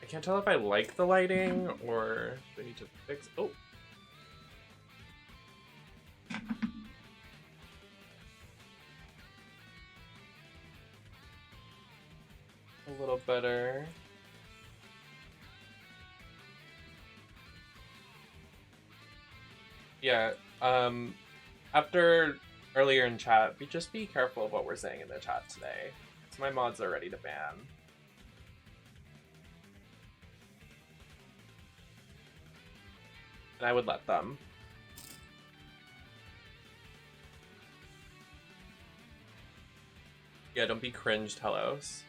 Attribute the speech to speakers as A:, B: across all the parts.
A: I can't tell if I like the lighting or do I need to fix. Oh. A little better. Yeah, after earlier in chat, just be careful of what we're saying in the chat today. So my mods are ready to ban. And I would let them. Yeah, don't be cringed, Hellos.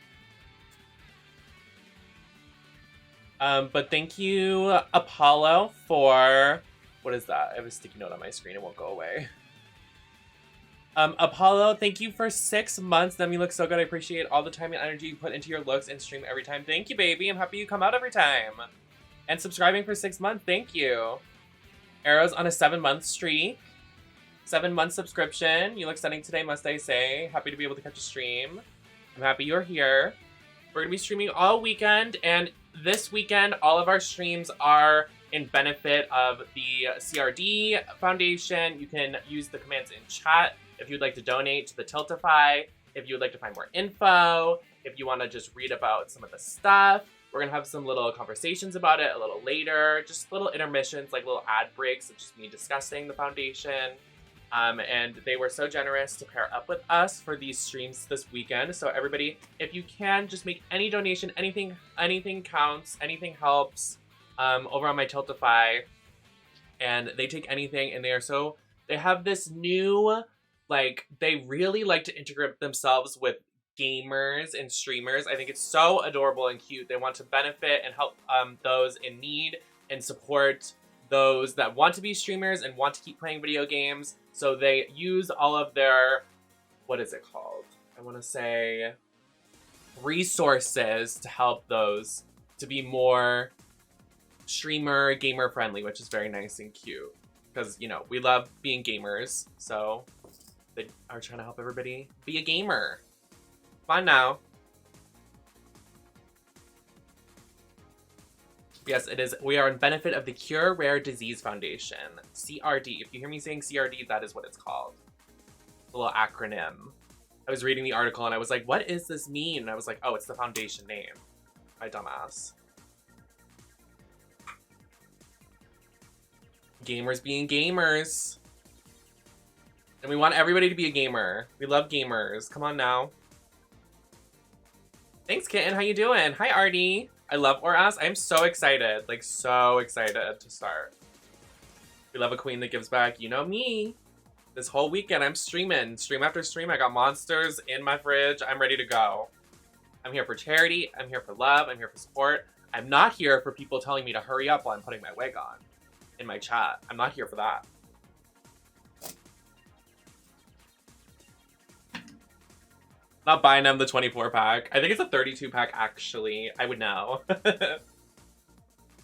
A: But thank you, Apollo, for... What is that? I have a sticky note on my screen. It won't go away. Apollo, thank you for 6 months. Them, you look so good. I appreciate all the time and energy you put into your looks and stream every time. Thank you, baby. I'm happy you come out every time. And subscribing for 6 months. Thank you. Arrows on a 7-month streak. 7-month subscription. You look stunning today, must I say. Happy to be able to catch a stream. I'm happy you're here. We're going to be streaming all weekend, and this weekend, all of our streams are in benefit of the CRD Foundation. You can use the commands in chat if you'd like to donate to the Tiltify, if you would like to find more info, if you want to just read about some of the stuff. We're going to have some little conversations about it a little later, just little intermissions, like little ad breaks of just me discussing the foundation. And they were so generous to pair up with us for these streams this weekend. So everybody, if you can, just make any donation, anything counts, anything helps, over on my Tiltify. And they take anything, and they have this new, like, they really like to integrate themselves with gamers and streamers. I think it's so adorable and cute. They want to benefit and help those in need and support those that want to be streamers and want to keep playing video games. So they use all of their, what is it called? I want to say resources to help those to be more streamer, gamer friendly, which is very nice and cute. Because, you know, we love being gamers. So they are trying to help everybody be a gamer. Come on now. Yes, it is. We are in benefit of the Cure Rare Disease Foundation, CRD. If you hear me saying CRD, that is what it's called. A little acronym. I was reading the article and I was like, what does this mean? And I was like, oh, it's the foundation name. My dumbass. Gamers being gamers. And we want everybody to be a gamer. We love gamers. Come on now. Thanks, Kitten. How you doing? Hi, Artie. I love Oras. I'm so excited. Like, so excited to start. We love a queen that gives back. You know me. This whole weekend, I'm streaming. Stream after stream. I got monsters in my fridge. I'm ready to go. I'm here for charity. I'm here for love. I'm here for support. I'm not here for people telling me to hurry up while I'm putting my wig on in my chat. I'm not here for that. Not buying them the 24 pack. I think it's a 32 pack actually. I would know.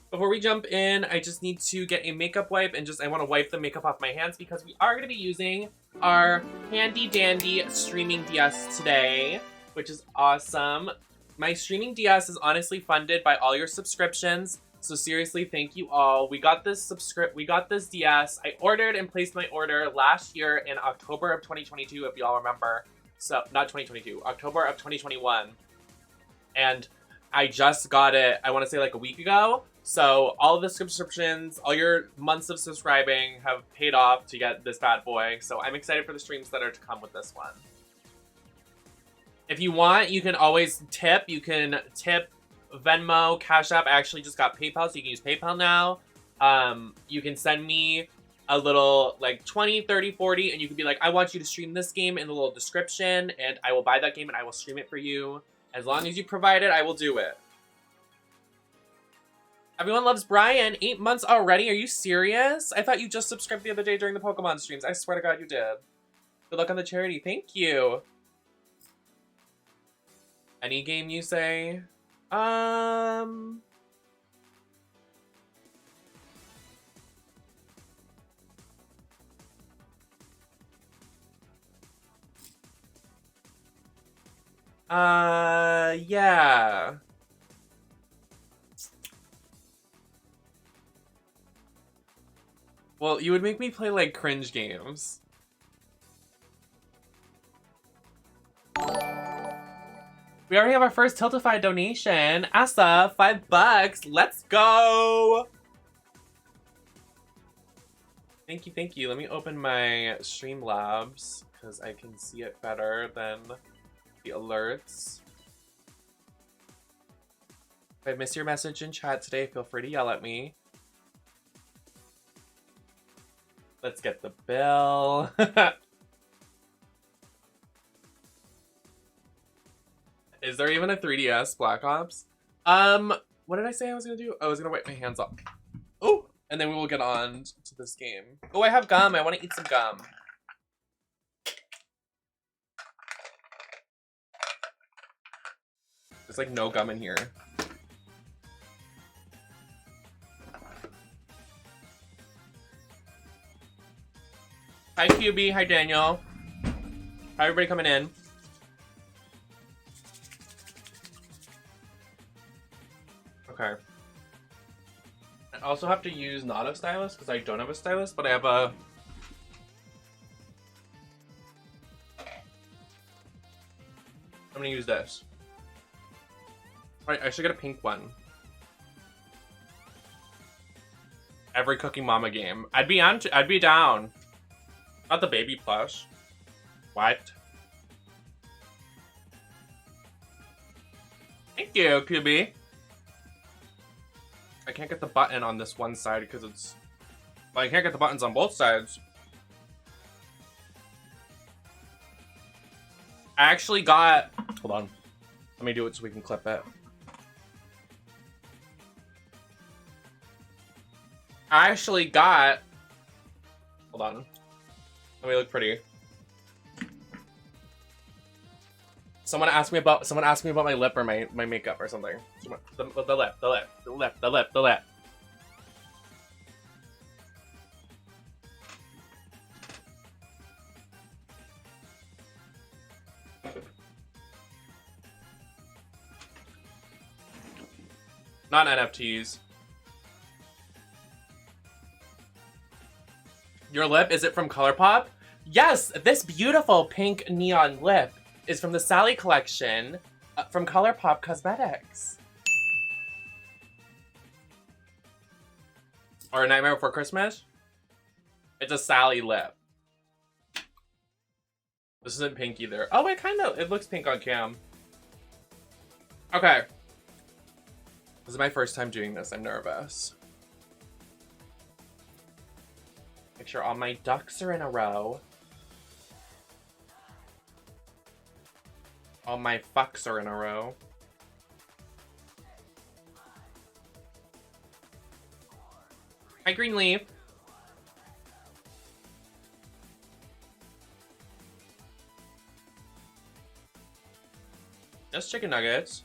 A: Before we jump in, I just need to get a makeup wipe and I want to wipe the makeup off my hands because we are going to be using our handy dandy streaming DS today, which is awesome. My streaming DS is honestly funded by all your subscriptions. So seriously, thank you all. We got this DS. I ordered and placed my order last year in October of 2022, if y'all remember. So, not 2022, October of 2021. And I just got it, I want to say like a week ago. So all of the subscriptions, all your months of subscribing have paid off to get this bad boy. So I'm excited for the streams that are to come with this one. If you want, you can always tip. You can tip Venmo, Cashapp. I actually just got PayPal, so you can use PayPal now. You can send me a little like 20, 30, 40, and you can be like, I want you to stream this game in the little description, and I will buy that game and I will stream it for you. As long as you provide it, I will do it. Everyone loves Brian. 8 months already? Are you serious? I thought you just subscribed the other day during the Pokemon streams. I swear to God you did. Good luck on the charity. Thank you. Any game you say? Yeah. Well, you would make me play like cringe games. We already have our first Tiltify donation. Asa, $5. Let's go. Thank you, thank you. Let me open my Streamlabs because I can see it better than the alerts. If I miss your message in chat today, feel free to yell at me. Let's get the bill. Is there even a 3DS Black Ops? What did I say I was gonna do? I was gonna wipe my hands off. Oh, and then we will get on to this game. Oh, I have gum. I want to eat some gum. There's like no gum in here. Hi QB, hi Daniel. Hi everybody coming in. Okay. I also have to use not a stylus because I don't have a stylus, but I have a... I'm gonna use this. Alright, I should get a pink one. Every Cooking Mama game. I'd be down. Not the baby plush. What? Thank you, QB. I can't get the button on this one side because it's... Well, I can't get the buttons on both sides. I actually got... Hold on. Let me do it so we can clip it. I actually got... Hold on. Let me look pretty. Someone asked me about my lip or my makeup or something. The lip. Not NFTs. Your lip, is it from ColourPop? Yes, this beautiful pink neon lip is from the Sally collection from ColourPop Cosmetics. Or A Nightmare Before Christmas? It's a Sally lip. This isn't pink either. Oh, it looks pink on cam. Okay. This is my first time doing this. I'm nervous. Make sure all my ducks are in a row. All my fucks are in a row. Hi, Greenleaf. Just chicken nuggets.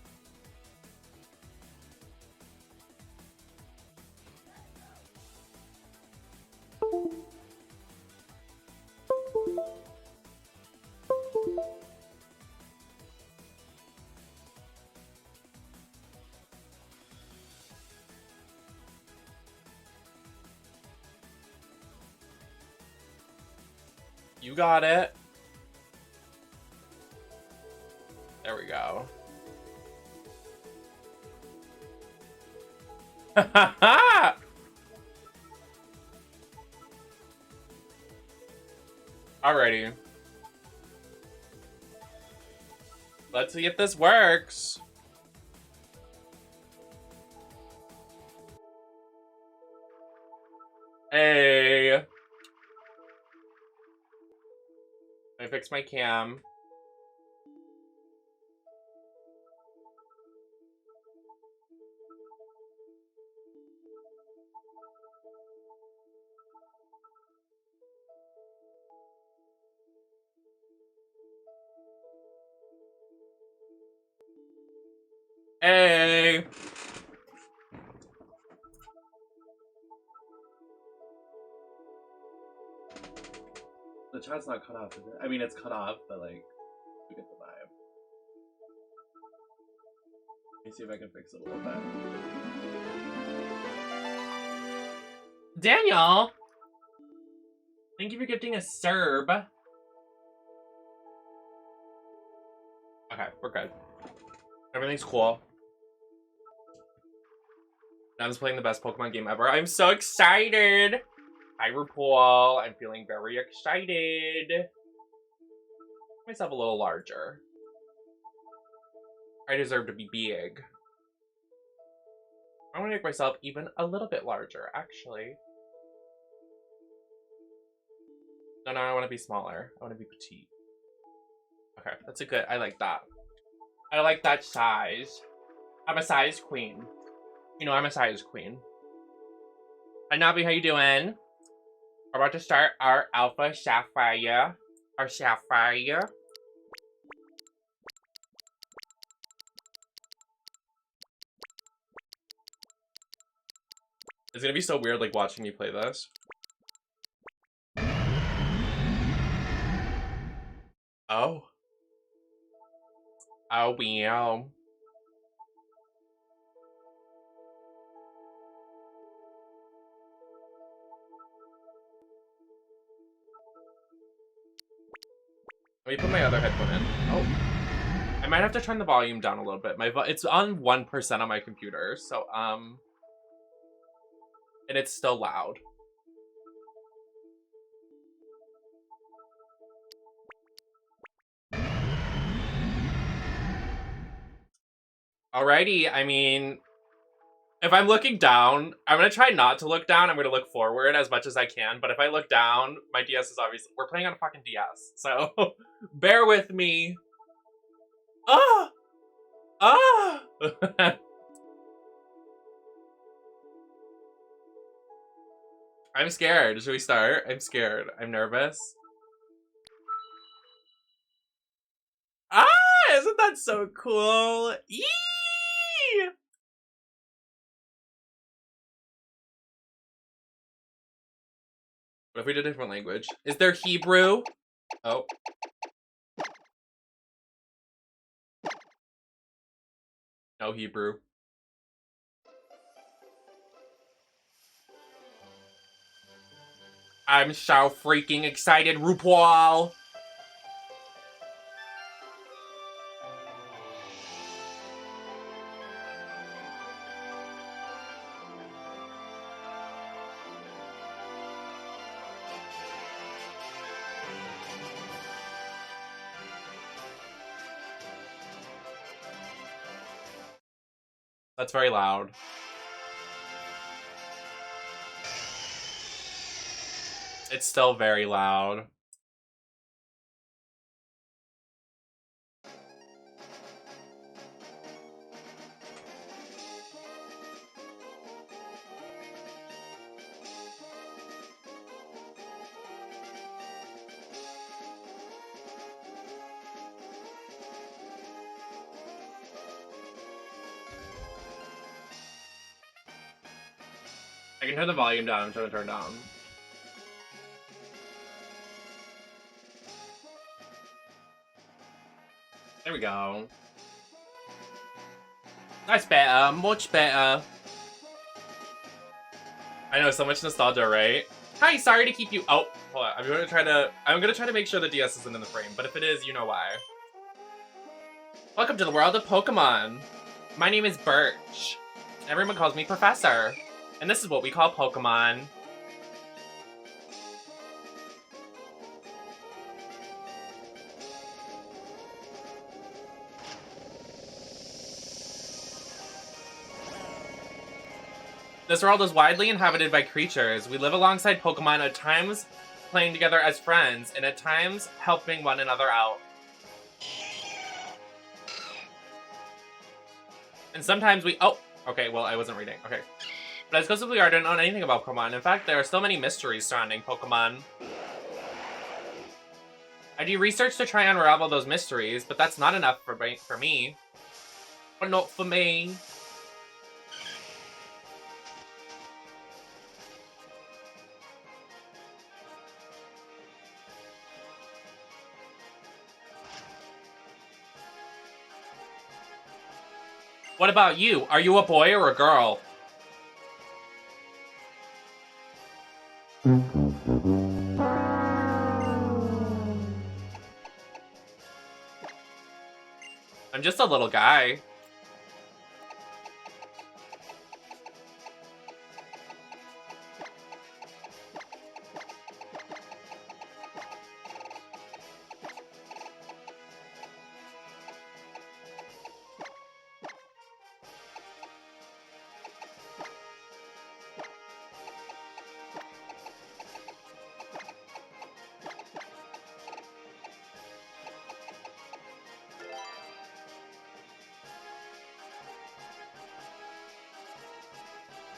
A: You got it. There we go. Alrighty. Let's see if this works. Hey. Let me fix my cam. Hey. The chat's not cut off, is it? I mean, it's cut off, but like, we get the vibe. Let me see if I can fix it a little bit. Daniel! Thank you for gifting a Serb. Okay, we're good. Everything's cool. I'm just playing the best Pokemon game ever. I'm so excited! Hi, RuPaul. I'm feeling very excited. Make myself a little larger. I deserve to be big. I want to make myself even a little bit larger, actually. No, I want to be smaller. I want to be petite. Okay, that's a good, I like that. I like that size. I'm a size queen. You know, I'm a size queen. Hi, Navi, how you doing? We're about to start our Alpha Sapphire. Our Sapphire. It's gonna be so weird, like, watching me play this. Oh. Oh, wow. Let me put my other headphone in. Oh. I might have to turn the volume down a little bit. It's on 1% on my computer, so, and it's still loud. Alrighty, I mean, if I'm looking down, I'm gonna try not to look down. I'm gonna look forward as much as I can, but if I look down, my DS is obviously, we're playing on a fucking DS, so bear with me. Ah! Ah! I'm scared. Should we start? I'm scared. I'm nervous. Ah! Isn't that so cool? Eee! What if we did a different language? Is there Hebrew? Oh. No Hebrew. I'm so freaking excited, RuPaul! That's very loud. It's still very loud. I can turn the volume down. I'm trying to turn it down. There we go. That's better. Much better. I know, so much nostalgia, right? Hi, sorry to keep you. Oh, hold on. I'm gonna try to make sure the DS isn't in the frame, but if it is, you know why. Welcome to the world of Pokemon. My name is Birch. Everyone calls me Professor. And this is what we call Pokemon. This world is widely inhabited by creatures. We live alongside Pokemon, at times playing together as friends, and at times helping one another out. And sometimes we- oh! Okay, well, I wasn't reading. Okay. But as we are, I don't know anything about Pokemon. In fact, there are so many mysteries surrounding Pokemon. I do research to try and unravel those mysteries, but that's not enough for me. But not for me. What about you? Are you a boy or a girl? I'm just a little guy.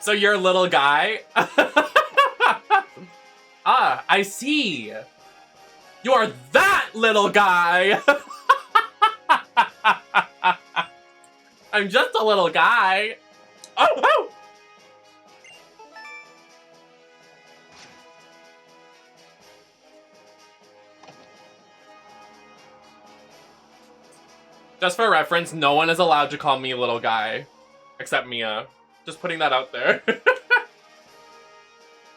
A: So you're a little guy? Ah, I see. You're that little guy. I'm just a little guy. Oh, oh! Just for reference, no one is allowed to call me little guy. Except Mia. Just putting that out there.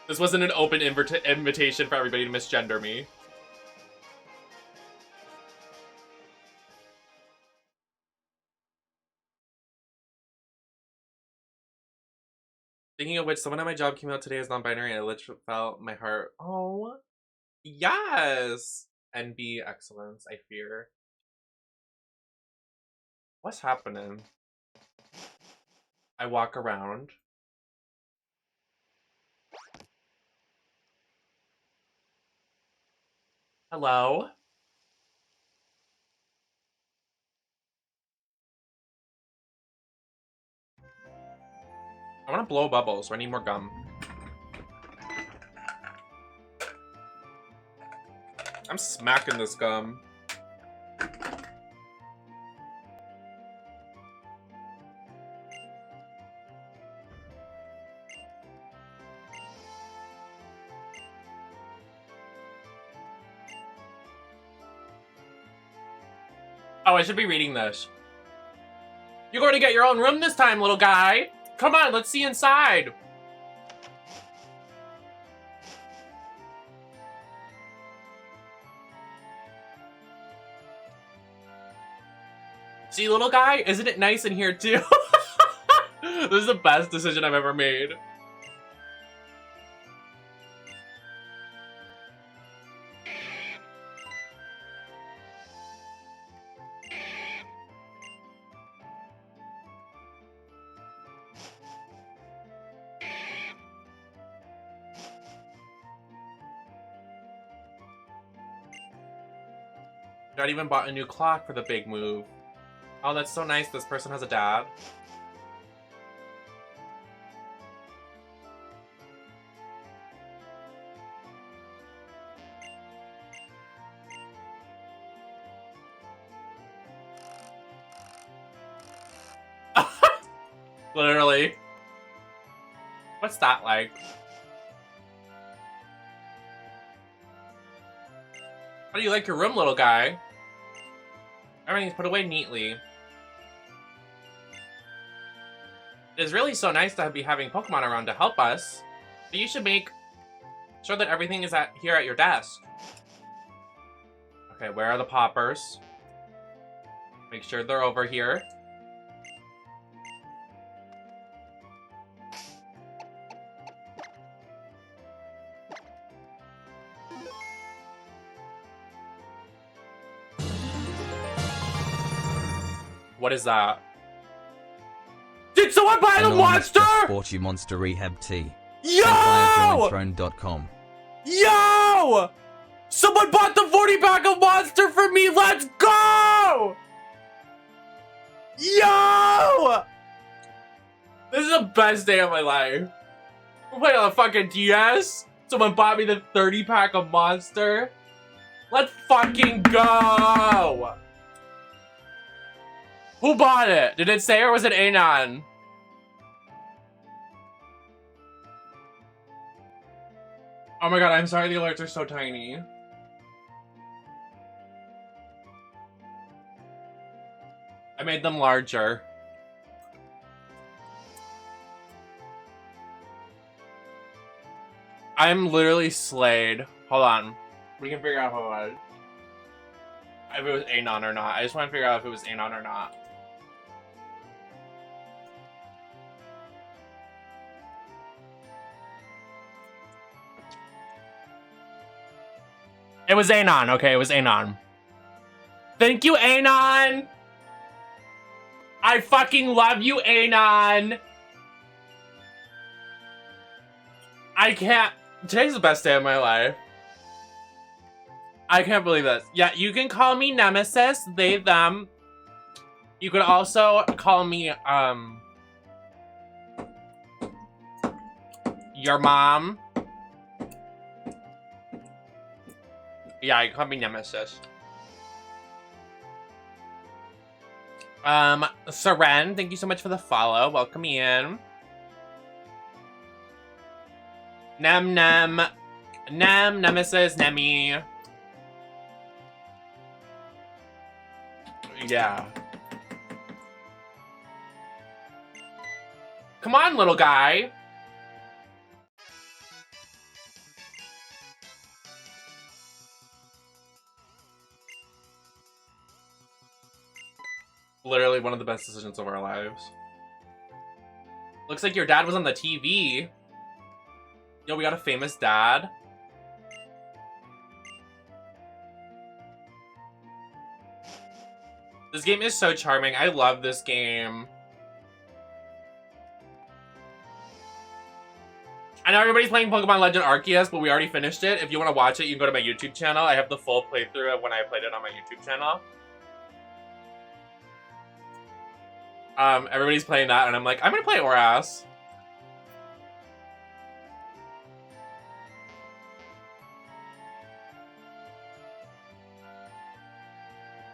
A: This wasn't an open invitation for everybody to misgender me. Thinking of which, someone at my job came out today as non-binary and I literally felt my heart. Oh, yes! NB excellence, I fear. What's happening? I walk around. Hello? I want to blow bubbles, so I need more gum. I'm smacking this gum. Oh, I should be reading this. You're going to get your own room this time, little guy. Come on, let's see inside. See, little guy? Isn't it nice in here, too? This is the best decision I've ever made. Dad even bought a new clock for the big move. Oh, that's so nice. This person has a dad. Literally. What's that like? How do you like your room, little guy? Everything's put away neatly. It is really so nice to be having Pokemon around to help us. But you should make sure that everything is here at your desk. Okay, where are the poppers? Make sure they're over here. What is that? Did someone buy the monster?
B: Sporty Monster Rehab Tea.
A: Yo!
B: Throne.com.
A: Yo! Someone bought the 40-pack of Monster for me! Let's go! Yo! This is the best day of my life. We're playing on a fucking DS. Someone bought me the 30-pack of Monster. Let's fucking go! Who bought it? Did it say or was it Anon? Oh my god, I'm sorry the alerts are so tiny. I made them larger. I'm literally slayed. Hold on. We can figure out who it was. If it was Anon or not. I just want to figure out if it was Anon or not. It was Anon. Okay, it was Anon. Thank you, Anon! I fucking love you, Anon! I can't... Today's the best day of my life. I can't believe this. Yeah, you can call me Nemesis, they, them. You could also call me, your mom. Yeah, you can call me Nemesis. Seren, thank you so much for the follow. Welcome in. Nemesis, Nemi. Yeah. Come on, little guy. Literally one of the best decisions of our lives. Looks like your dad was on the TV. Yo, we got a famous dad. This game is so charming. I love this game. I know everybody's playing Pokemon Legend Arceus, but we already finished it. If you want to watch it, you can go to my YouTube channel. I have the full playthrough of when I played it on my YouTube channel. Everybody's playing that, and I'm like, I'm gonna play Oras.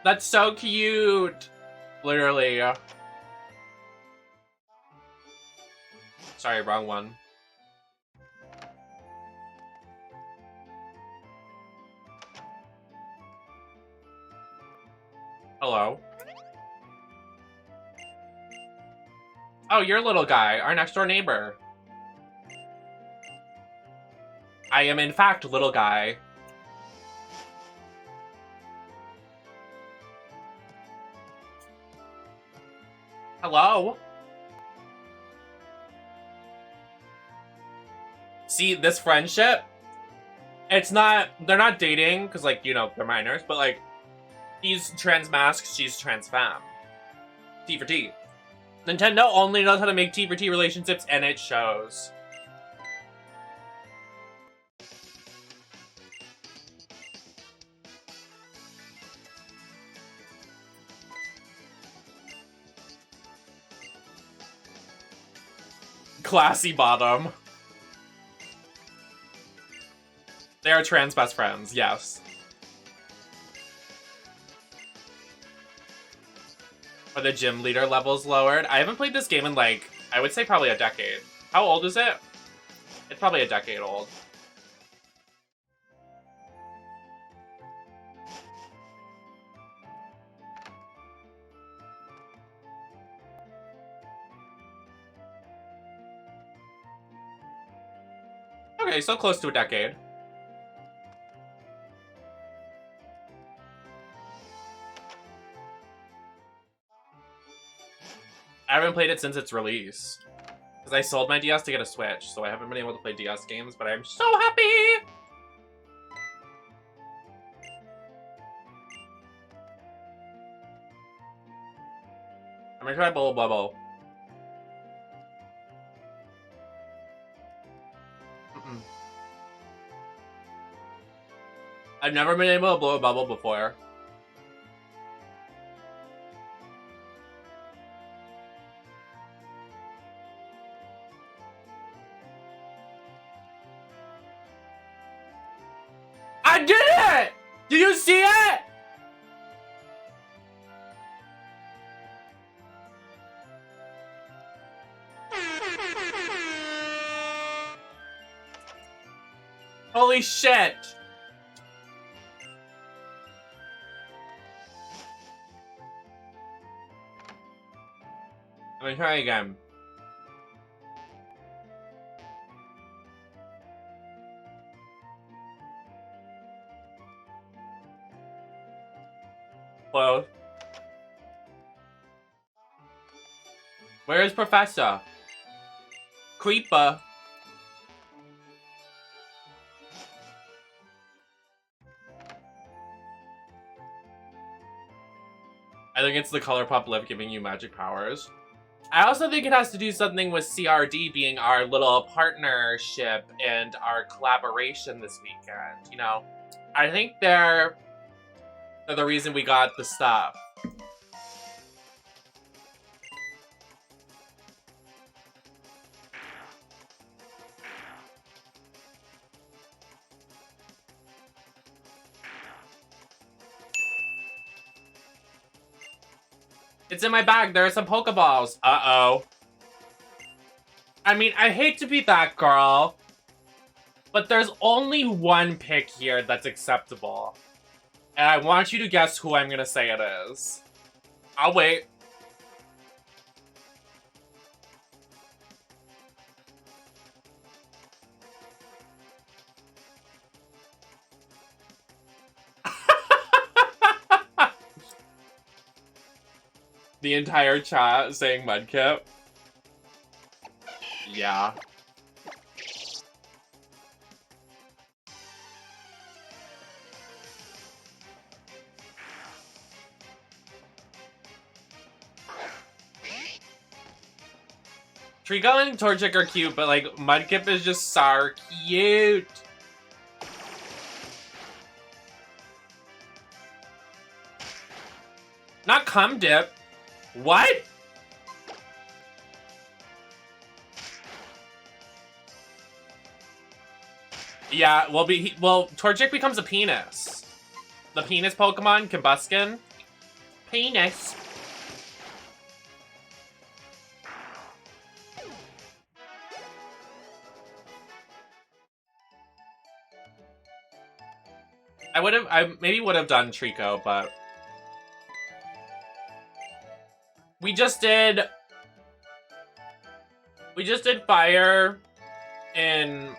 A: That's so cute. Literally. Sorry, wrong one. Hello. Oh, you're a little guy, our next door neighbor. I am in fact little guy. Hello? See, this friendship, it's not, they're not dating, because, like, you know, they're minors, but, like, he's trans masc, she's trans femme. T for T. Nintendo only knows how to make T for T relationships, and it shows. Classy bottom. They are trans best friends, yes. Are the gym leader levels lowered? I haven't played this game in, like, I would say probably a decade. How old is it? It's probably a decade old. Okay, so close to a decade. I haven't played it since its release. Because I sold my DS to get a Switch, so I haven't been able to play DS games, but I'm so happy! I'm gonna try Bubble Bubble. I've never been able to blow a bubble before. I did it! Did you see it? Holy shit! I'm gonna try again. Well, where is Professor? Creeper. I think it's the ColourPop lip giving you magic powers. I also think it has to do something with CRD being our little partnership and our collaboration this weekend, you know? I think they're the reason we got the stuff. It's in my bag. There are some Pokeballs. Uh-oh. I mean, I hate to be that girl, but there's only one pick here that's acceptable. And I want you to guess who I'm gonna say it is. I'll wait. The entire chat saying Mudkip. Yeah. Trico and Torchic are cute, but like Mudkip is just so cute. Not cum dip. What? Yeah, well, Torchic becomes a penis. The penis Pokemon, Combuskin. Penis. I maybe would have done Trico, but we just did Fire in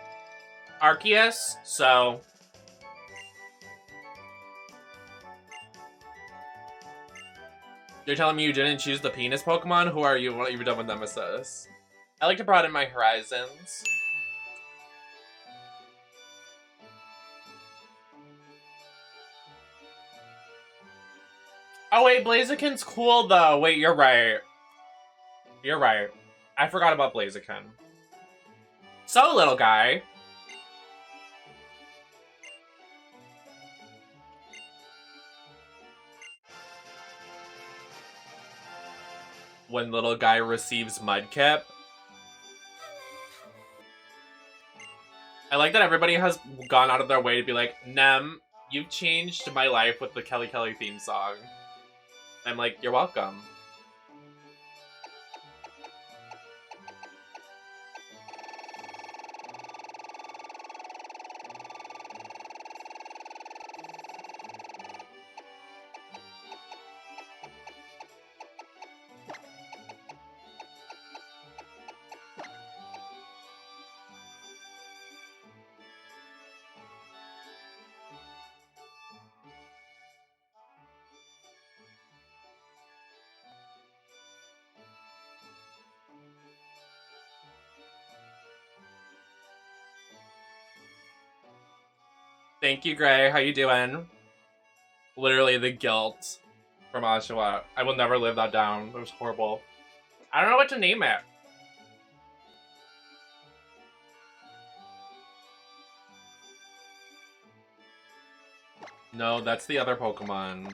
A: Arceus, so you're telling me you didn't choose the penis Pokemon? Who are you? What have you done with Nemesis? I like to broaden my horizons. Oh wait, Blaziken's cool though. Wait, you're right. You're right. I forgot about Blaziken. So, little guy. When little guy receives Mudkip. I like that everybody has gone out of their way to be like, Nem, you've changed my life with the Kelly Kelly theme song. I'm like, you're welcome. Thank you, Gray. How you doing? Literally the guilt from Oshawa. I will never live that down. It was horrible. I don't know what to name it. No, that's the other Pokemon.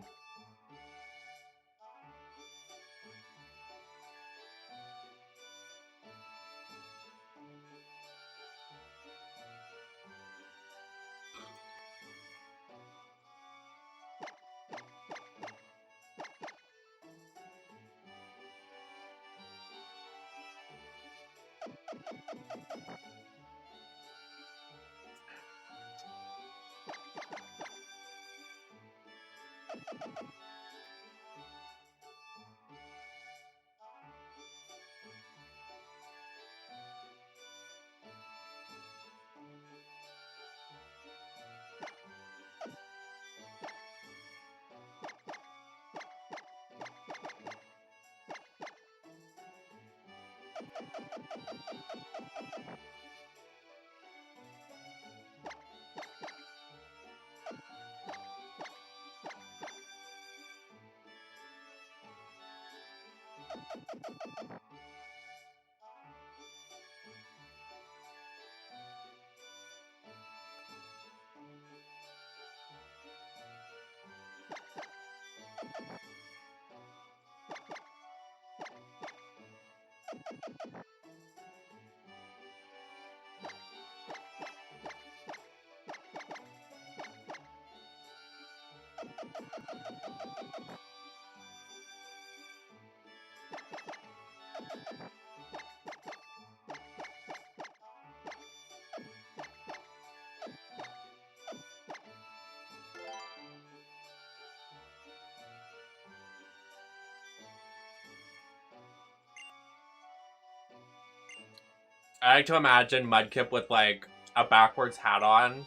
A: I like to imagine Mudkip with like a backwards hat on.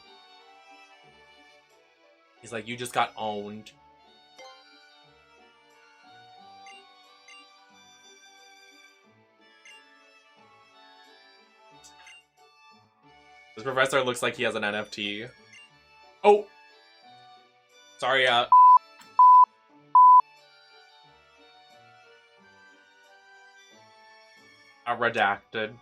A: He's like, you just got owned. This professor looks like he has an NFT. Oh! Sorry, redacted.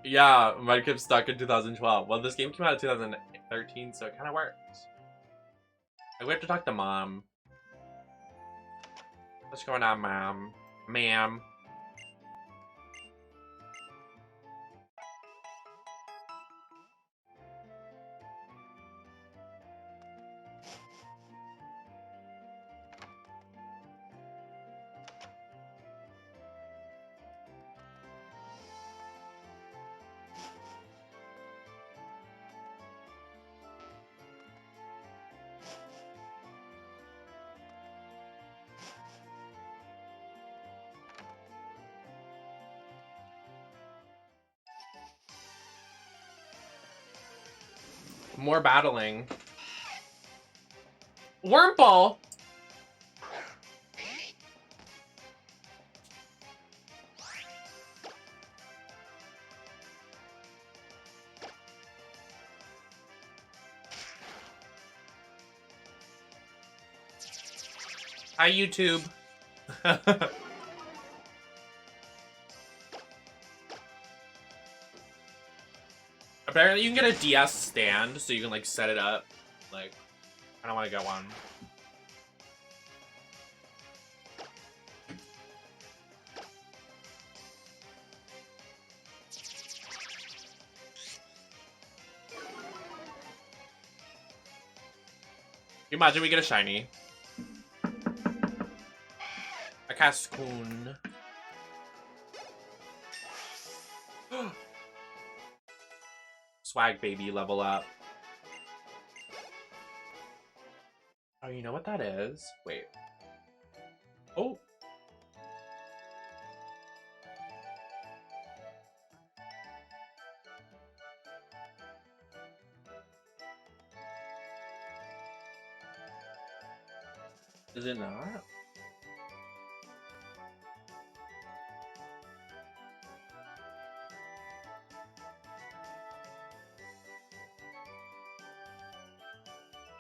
A: Yeah, Mudkip stuck in 2012. Well, this game came out in 2013, so it kind of works. We have to talk to Mom. What's going on, Mom? Ma'am. More battling. Wurmple! Hi, YouTube. Apparently you can get a DS stand, so you can like set it up. Like, I don't want to get one. Can you imagine we get a shiny? A Cascoon. Swag baby, level up. Oh, you know what that is? Wait. Oh. Is it not?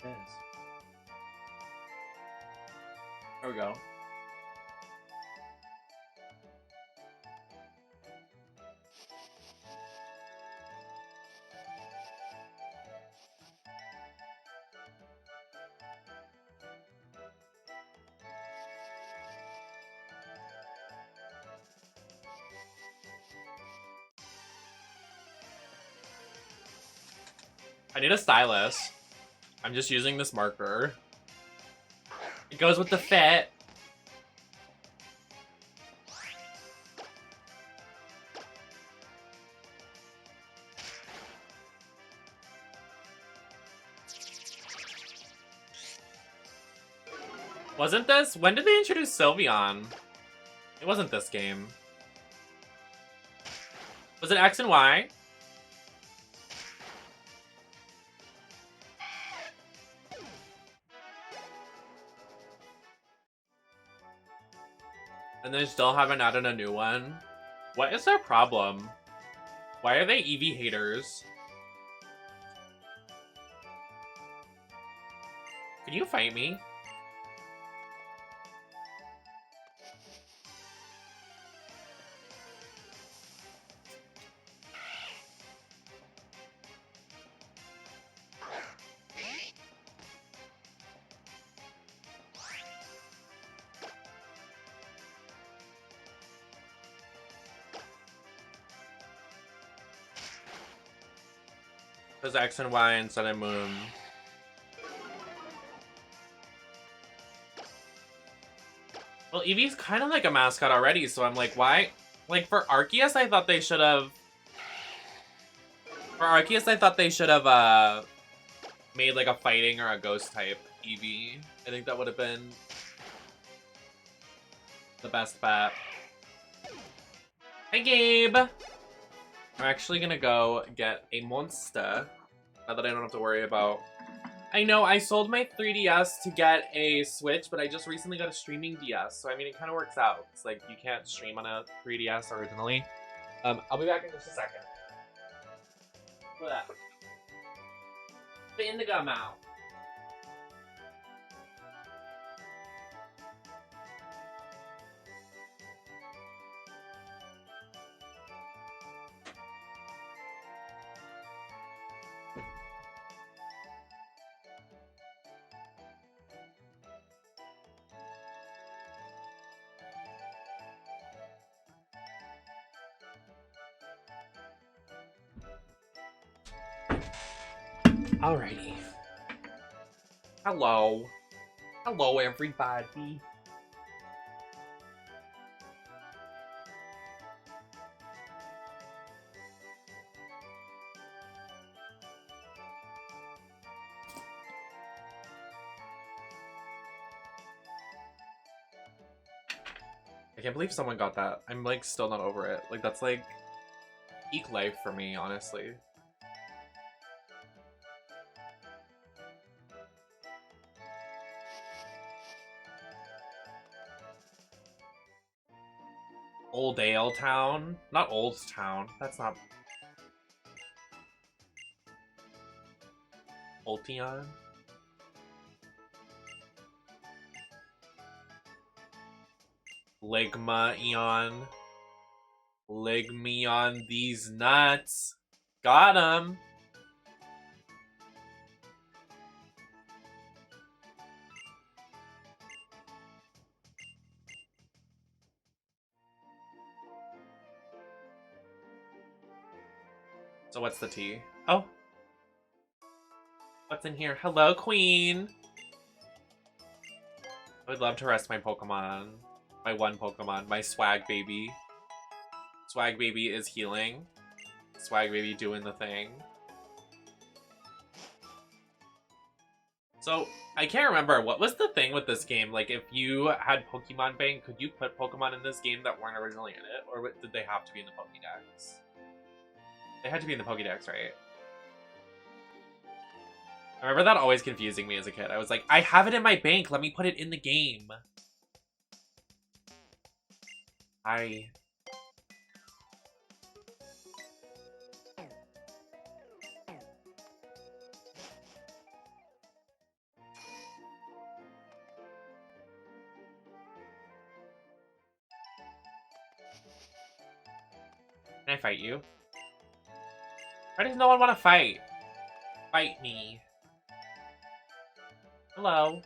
A: It is. There we go. I need a stylus. I'm just using this marker. It goes with the fit. Wasn't this? When did they introduce Sylveon? It wasn't this game. Was it X and Y? And they still haven't added a new one. What is their problem? Why are they Eevee haters? Can you fight me? There's X and Y and Sun and Moon. Well, Eevee's kind of like a mascot already, so I'm like, why? Like, for Arceus, I thought they should have... For Arceus, I thought they should have, made, like, a fighting or a ghost type Eevee. I think that would have been the best bet. Hi, Gabe! I'm actually gonna go get a monster, now that I don't have to worry about... I know, I sold my 3DS to get a Switch, but I just recently got a streaming DS, so I mean, it kind of works out. It's like, you can't stream on a 3DS originally. I'll be back in just a second. Look at that. The indigo mouth. Alrighty. Hello. Hello, everybody. I can't believe someone got that. I'm like still not over it. Like that's like peak life for me, honestly. Old Ale Town? Not Old Town. That's not... Ultion? Ligma Eon. Ligmeon these nuts. Got him. So what's the tea? Oh. What's in here? Hello, Queen. I would love to rest my Pokemon. My one Pokemon. My Swag Baby. Swag Baby is healing. Swag Baby doing the thing. So, I can't remember. What was the thing with this game? Like, if you had Pokemon Bank, could you put Pokemon in this game that weren't originally in it? Or did they have to be in the Pokédex? They had to be in the Pokédex, right? I remember that always confusing me as a kid. I was like, I have it in my bank. Let me put it in the game. Can I fight you? Why does no one want to fight? Fight me. Hello.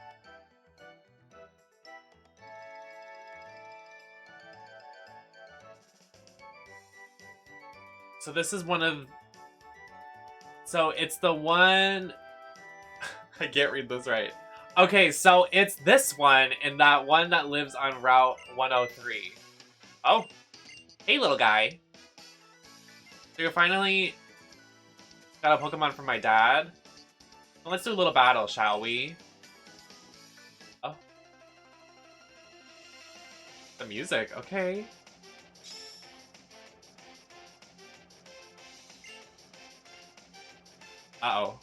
A: So this is one of... So it's the one... I can't read this right. Okay, so it's this one and that one that lives on Route 103. Oh. Hey, little guy. So you finally got a Pokemon from my dad. Well, let's do a little battle, shall we? Oh. The music, okay. Uh-oh.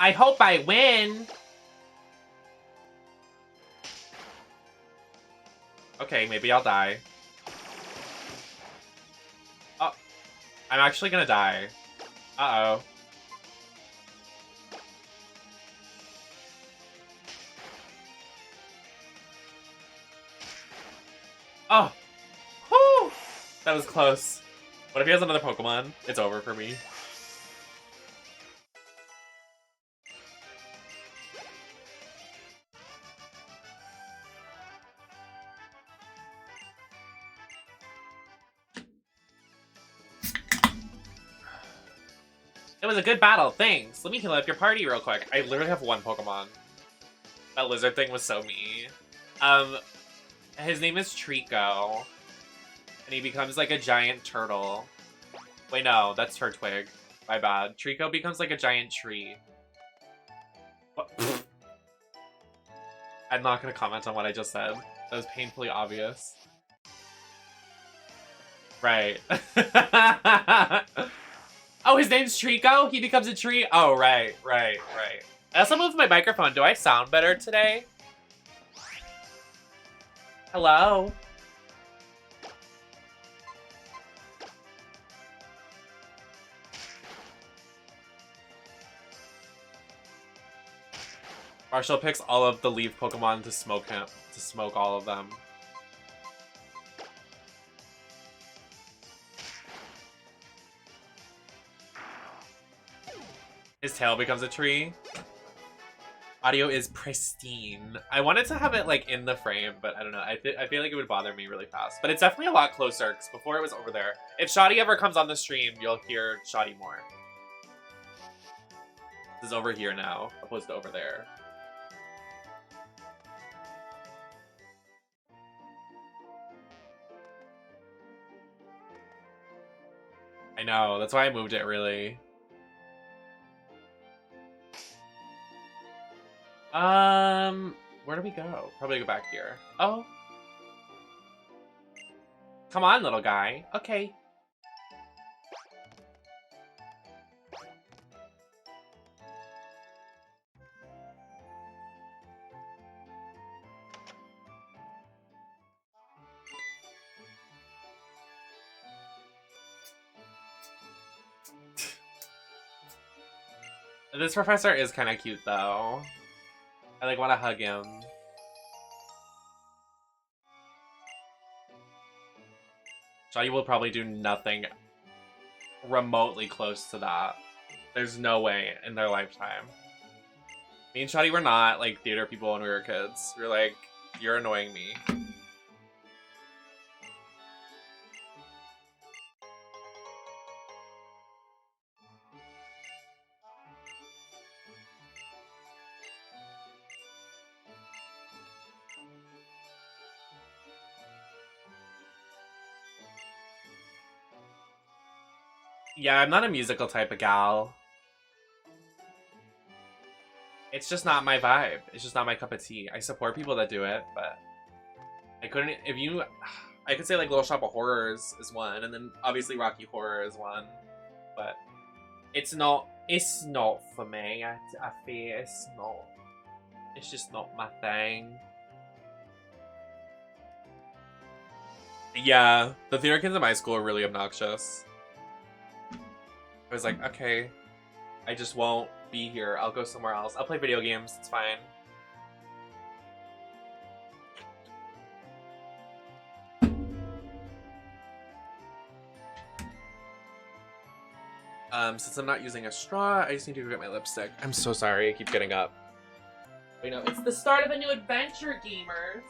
A: I hope I win. Okay, maybe I'll die. Oh, I'm actually gonna die. Uh-oh. Oh! Whew! That was close. What if he has another Pokemon? It's over for me. It was a good battle, thanks. Let me heal up your party real quick. I literally have one Pokemon. That lizard thing was so mean. His name is Trico. And he becomes like a giant turtle. Wait, no, that's Turtwig. My bad. Trico becomes like a giant tree. What? I'm not gonna comment on what I just said. That was painfully obvious. Right. Oh, his name's Trico? He becomes a tree? Oh, right. I also moved my microphone. Do I sound better today? Hello? Marshall picks all of the leaf Pokemon to smoke him. To smoke all of them. His tail becomes a tree. Audio is pristine. I wanted to have it like in the frame, but I don't know. I feel like it would bother me really fast. But it's definitely a lot closer because before it was over there. If Shoddy ever comes on the stream, you'll hear Shoddy more. This is over here now, opposed to over there. I know, that's why I moved it really. Where do we go? Probably go back here. Oh. Come on, little guy. Okay. This professor is kind of cute, though. I, like, want to hug him. Shoddy will probably do nothing remotely close to that. There's no way in their lifetime. Me and Shoddy were not, like, theater people when we were kids. We were like, you're annoying me. Yeah, I'm not a musical type of gal. It's just not my vibe. It's just not my cup of tea. I support people that do it, but I couldn't, if you, I could say like Little Shop of Horrors is one, and then obviously Rocky Horror is one, but it's not for me. I feel it's just not my thing. Yeah, the theater kids in my school are really obnoxious. I was like, okay, I just won't be here. I'll go somewhere else. I'll play video games. It's fine. Since I'm not using a straw, I just need to go get my lipstick. I'm so sorry. I keep getting up. Wait, no, it's the start of a new adventure, gamers.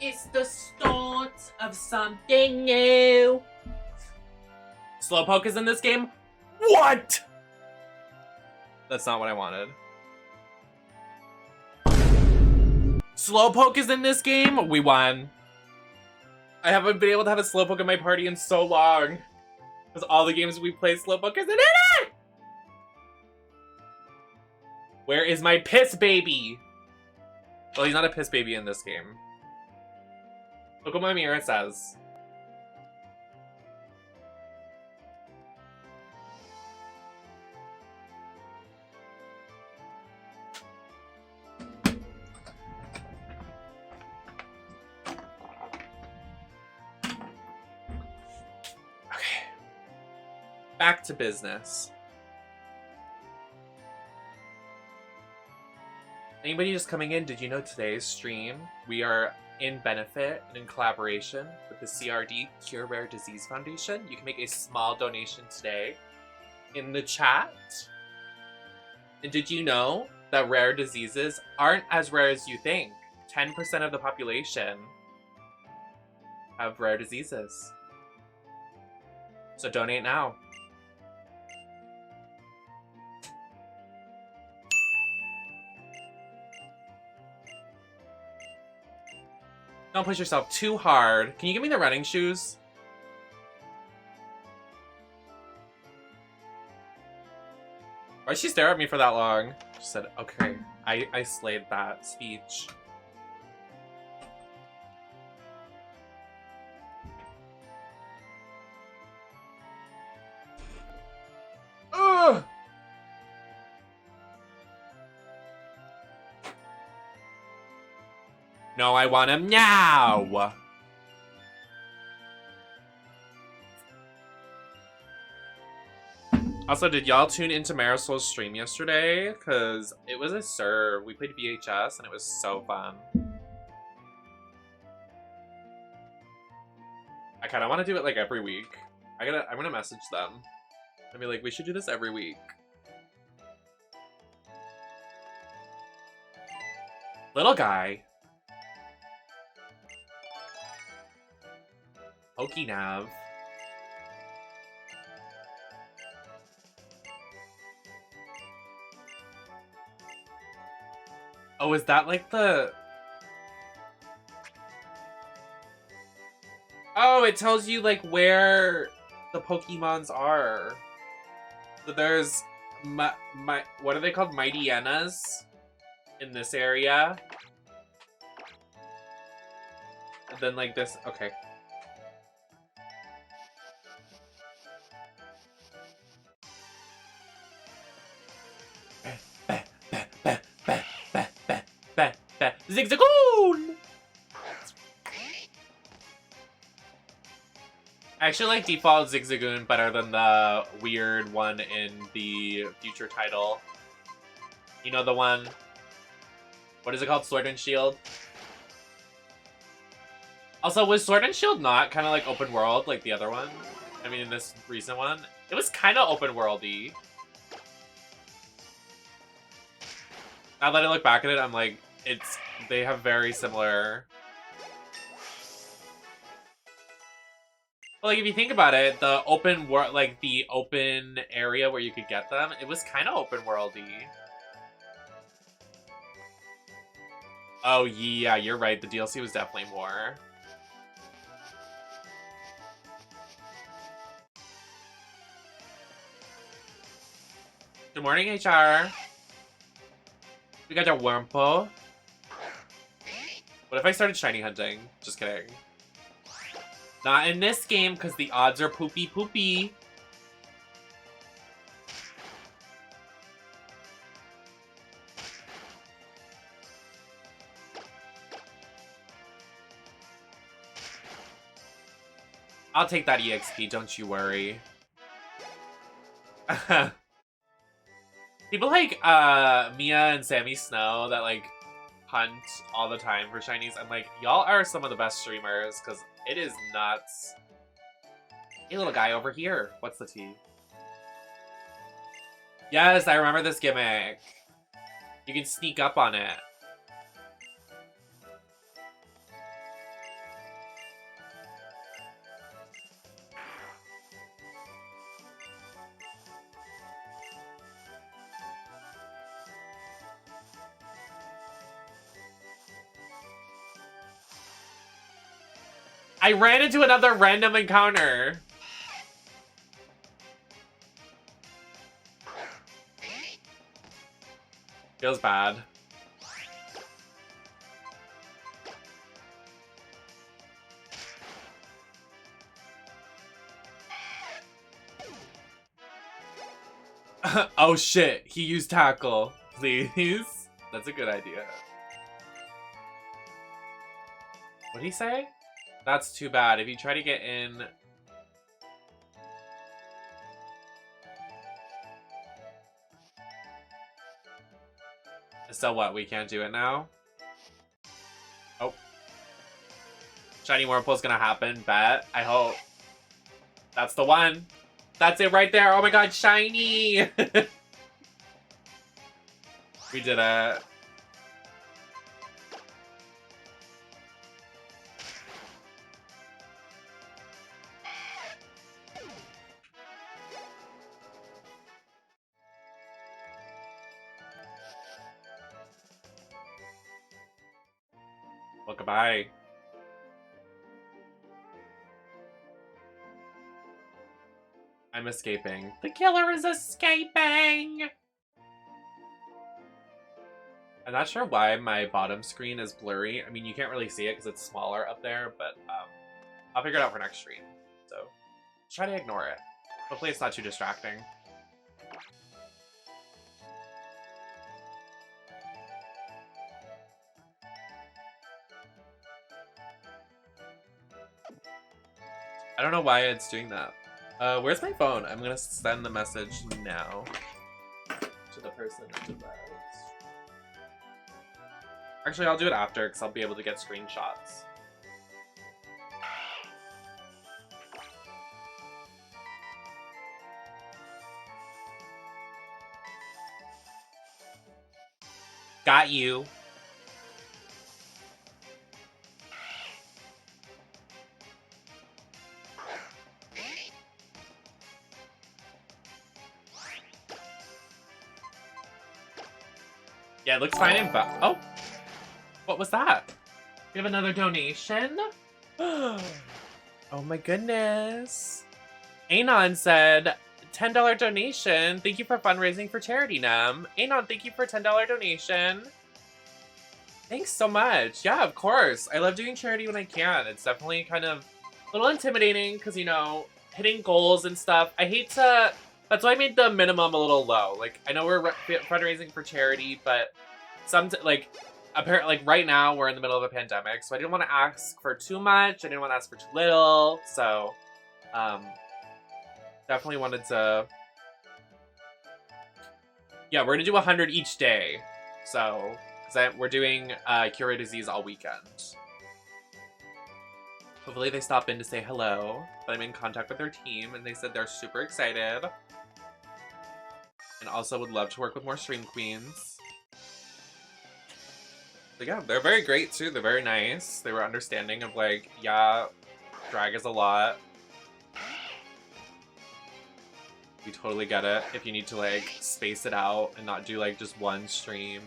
A: It's the start of something new. Slowpoke is in this game? What? That's not what I wanted. Slowpoke is in this game? We won. I haven't been able to have a Slowpoke in my party in so long. Because all the games we play, Slowpoke isn't in it! Where is my piss baby? Well, he's not a piss baby in this game. Look what my mirror says. Okay. Back to business. Anybody just coming in, did you know today's stream, we are in benefit and in collaboration with the CRD Cure Rare Disease Foundation. You can make a small donation today in the chat. And did you know that rare diseases aren't as rare as you think? 10% of the population have rare diseases. So donate now. Don't push yourself too hard. Can you give me the running shoes? Why'd she stare at me for that long? She said, okay, I slayed that speech. Ugh! No, I want him now! Also, did y'all tune into Marisol's stream yesterday? Because it was a serve. We played VHS and it was so fun. I kind of want to do it like every week. I'm gonna message them. I'll be like, we should do this every week. Little guy. Okinav. Oh, is that like the... Oh, it tells you like where the Pokemons are. So there's what are they called? Mighty Hyenas in this area. And then like this, okay. Zigzagoon! I actually like default Zigzagoon better than the weird one in the future title. You know the one... What is it called? Sword and Shield? Also, was Sword and Shield not kind of like open world like the other one? I mean, in this recent one? It was kind of open worldy. Now that I look back at it, I'm like, they have very similar... Well, like, if you think about it, the open world, like, the open area where you could get them, it was kind of open worldy. Oh, yeah, you're right. The DLC was definitely more. Good morning, HR. We got our Wurmple. What if I started shiny hunting? Just kidding. Not in this game, because the odds are poopy poopy. I'll take that EXP, don't you worry. People like Mia and Sammy Snow that like hunt all the time for shinies. I'm like, y'all are some of the best streamers because it is nuts. Hey, little guy over here. What's the tea? Yes, I remember this gimmick. You can sneak up on it. I ran into another random encounter. Feels bad. Oh shit, he used tackle. Please? That's a good idea. What'd he say? That's too bad. If you try to get in... So what, we can't do it now? Oh. Shiny Whirlpool's gonna happen, bet. I hope. That's the one. That's it right there. Oh my god, shiny! We did it. Well, goodbye. I'm escaping. The killer is escaping! I'm not sure why my bottom screen is blurry. I mean, you can't really see it because it's smaller up there, but I'll figure it out for next stream. So, try to ignore it. Hopefully it's not too distracting. I don't know why it's doing that. Where's my phone? I'm gonna send the message now to the person that did that. Actually, I'll do it after because I'll be able to get screenshots. Got you. Yeah, it looks fine in oh! What was that? We have another donation? Oh my goodness. Anon said, $10 donation. Thank you for fundraising for charity, Nem. Anon, thank you for $10 donation. Thanks so much. Yeah, of course. I love doing charity when I can. It's definitely kind of a little intimidating because, you know, hitting goals and stuff. I hate to... That's why I made the minimum a little low. Like, I know we're fundraising for charity, but apparently, like, right now we're in the middle of a pandemic, so I didn't want to ask for too much. I didn't want to ask for too little. So, definitely wanted to... Yeah, we're going to do 100 each day. So... We're doing Cure Disease all weekend. Hopefully they stop in to say hello. But I'm in contact with their team, and they said they're super excited. And also would love to work with more stream queens. But yeah, they're very great too. They're very nice. They were understanding of like, yeah, drag is a lot. We totally get it if you need to like space it out and not do like just one stream.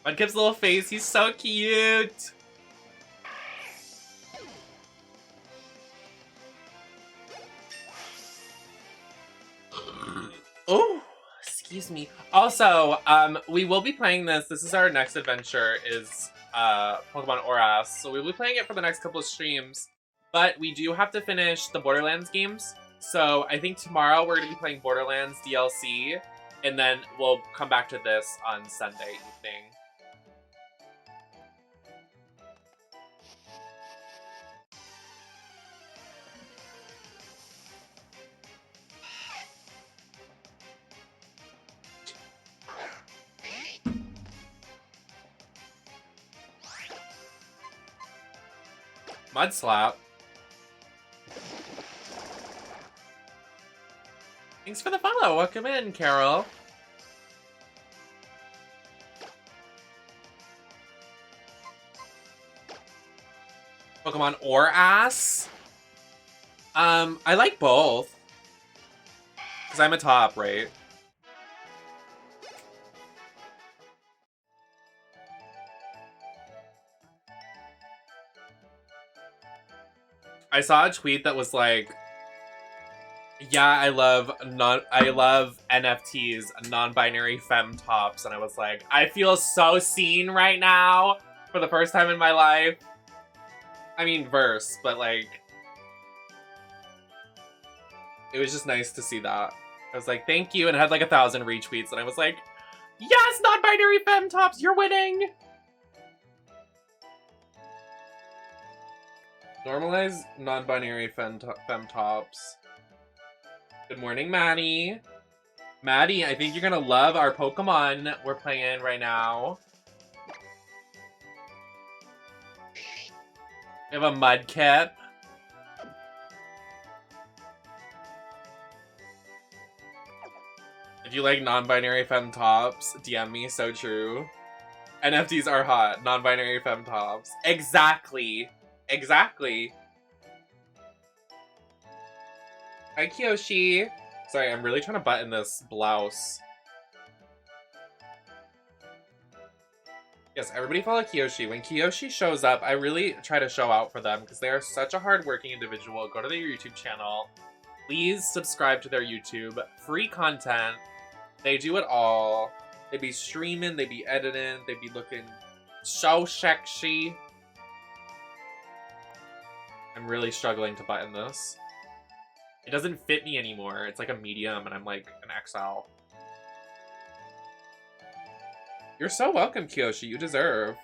A: Mudkip's little face, he's so cute! Oh, excuse me. Also, we will be playing this. This is our next adventure, is Pokemon Oras. So we'll be playing it for the next couple of streams. But we do have to finish the Borderlands games. So I think tomorrow we're going to be playing Borderlands DLC. And then we'll come back to this on Sunday evening. Mud slap. Thanks for the follow. Welcome in, Carol. Pokemon Oras. I like both. Because I'm a top, right? I saw a tweet that was like, yeah, I love NFTs, non-binary femme tops, and I was like, I feel so seen right now for the first time in my life. I mean, verse, but like, it was just nice to see that. I was like, thank you, and it had like 1,000 retweets, and I was like, yes, non-binary femme tops, you're winning! Normalize non-binary femme tops. Good morning, Maddie. Maddie, I think you're gonna love our Pokemon we're playing right now. We have a Mudkip. If you like non-binary femme tops, DM me, so true. NFTs are hot, non-binary femme tops. Exactly. Exactly. Hi, Kyoshi. Sorry, I'm really trying to button this blouse. Yes, everybody follow Kiyoshi. When Kiyoshi shows up, I really try to show out for them because they are such a hardworking individual. Go to their YouTube channel. Please subscribe to their YouTube. Free content. They do it all. They be streaming, they be editing, they be looking so sexy. I'm really struggling to button this. It doesn't fit me anymore. It's like a medium and I'm like an XL. You're so welcome, Kiyoshi. You deserve.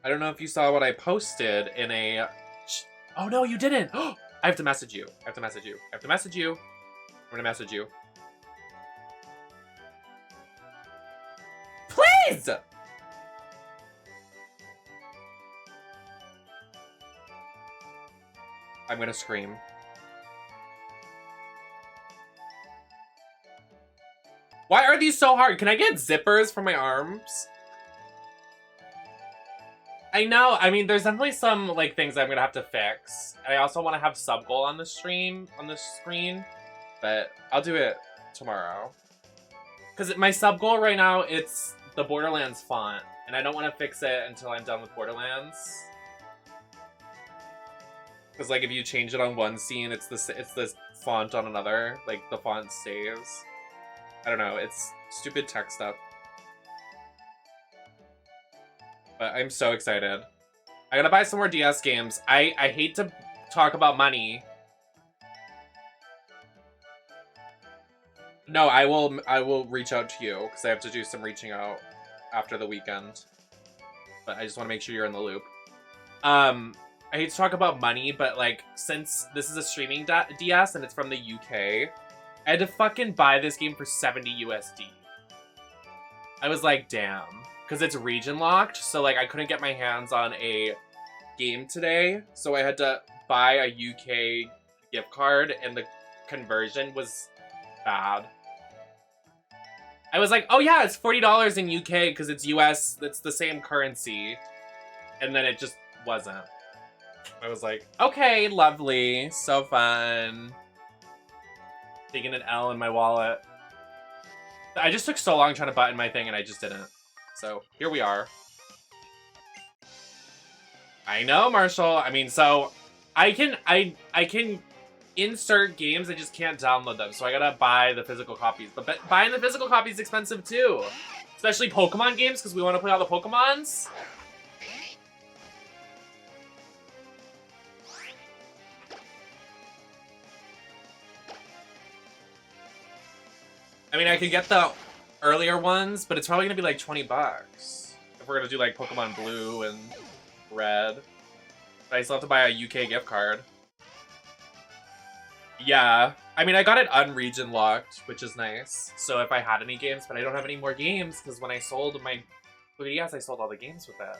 A: I don't know if you saw what I posted in a... Oh, no, you didn't. I have to message you. I have to message you. I have to message you. I'm gonna message you. Please! I'm gonna scream. Why are these so hard? Can I get zippers for my arms? I know. I mean, there's definitely some like things I'm gonna have to fix. I also want to have sub goal on the stream on the screen, but I'll do it tomorrow. Because my sub goal right now, it's the Borderlands font, and I don't want to fix it until I'm done with Borderlands. Because like if you change it on one scene, it's this font on another. Like the font stays. I don't know. It's stupid tech stuff. But I'm so excited. I gotta buy some more DS games. I hate to talk about money. No, I will reach out to you because I have to do some reaching out after the weekend. But I just want to make sure you're in the loop. I hate to talk about money, but like since this is a streaming DS and it's from the UK, I had to fucking buy this game for 70 USD. I was like, damn. Because it's region locked, so like I couldn't get my hands on a game today, so I had to buy a UK gift card, and the conversion was bad. I was like, oh yeah, it's $40 in UK because it's US, it's the same currency. And then it just wasn't. I was like, okay, lovely, so fun. Taking an L in my wallet. I just took so long trying to button my thing and I just didn't. So, here we are. I know, Marshall. I mean, so I can insert games, I just can't download them. So I gotta buy the physical copies. But buying the physical copy is expensive too. Especially Pokemon games, because we want to play all the Pokemons. I mean, I could get the earlier ones, but it's probably gonna be like 20 bucks. If we're gonna do like Pokemon Blue and Red. But I still have to buy a UK gift card. Yeah. I mean, I got it unregion locked, which is nice. So if I had any games, but I don't have any more games, because when I sold my 3DS, I sold all the games with it.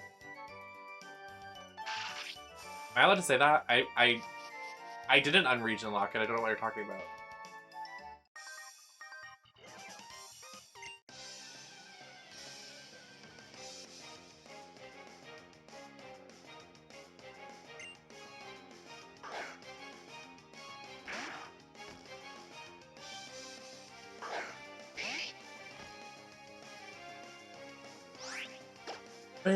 A: Am I allowed to say that? I didn't unregion lock it. I don't know what you're talking about. I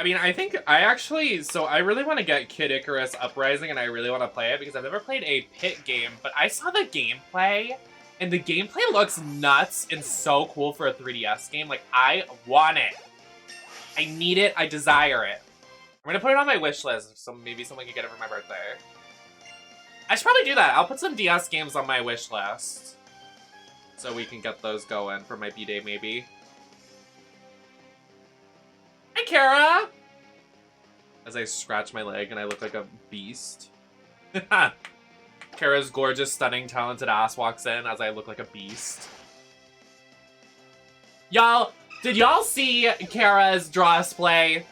A: mean, I think I actually, so I really want to get Kid Icarus Uprising and I really want to play it because I've never played a pit game, but I saw the gameplay and the gameplay looks nuts and so cool for a 3DS game. Like, I want it. I need it. I desire it. I'm going to put it on my wish list so maybe someone can get it for my birthday. I should probably do that. I'll put some DS games on my wish list so we can get those going for my B-Day maybe. Hi, Kara! As I scratch my leg and I look like a beast. Kara's gorgeous, stunning, talented ass walks in as I look like a beast. Y'all, did y'all see Kara's Drawsplay?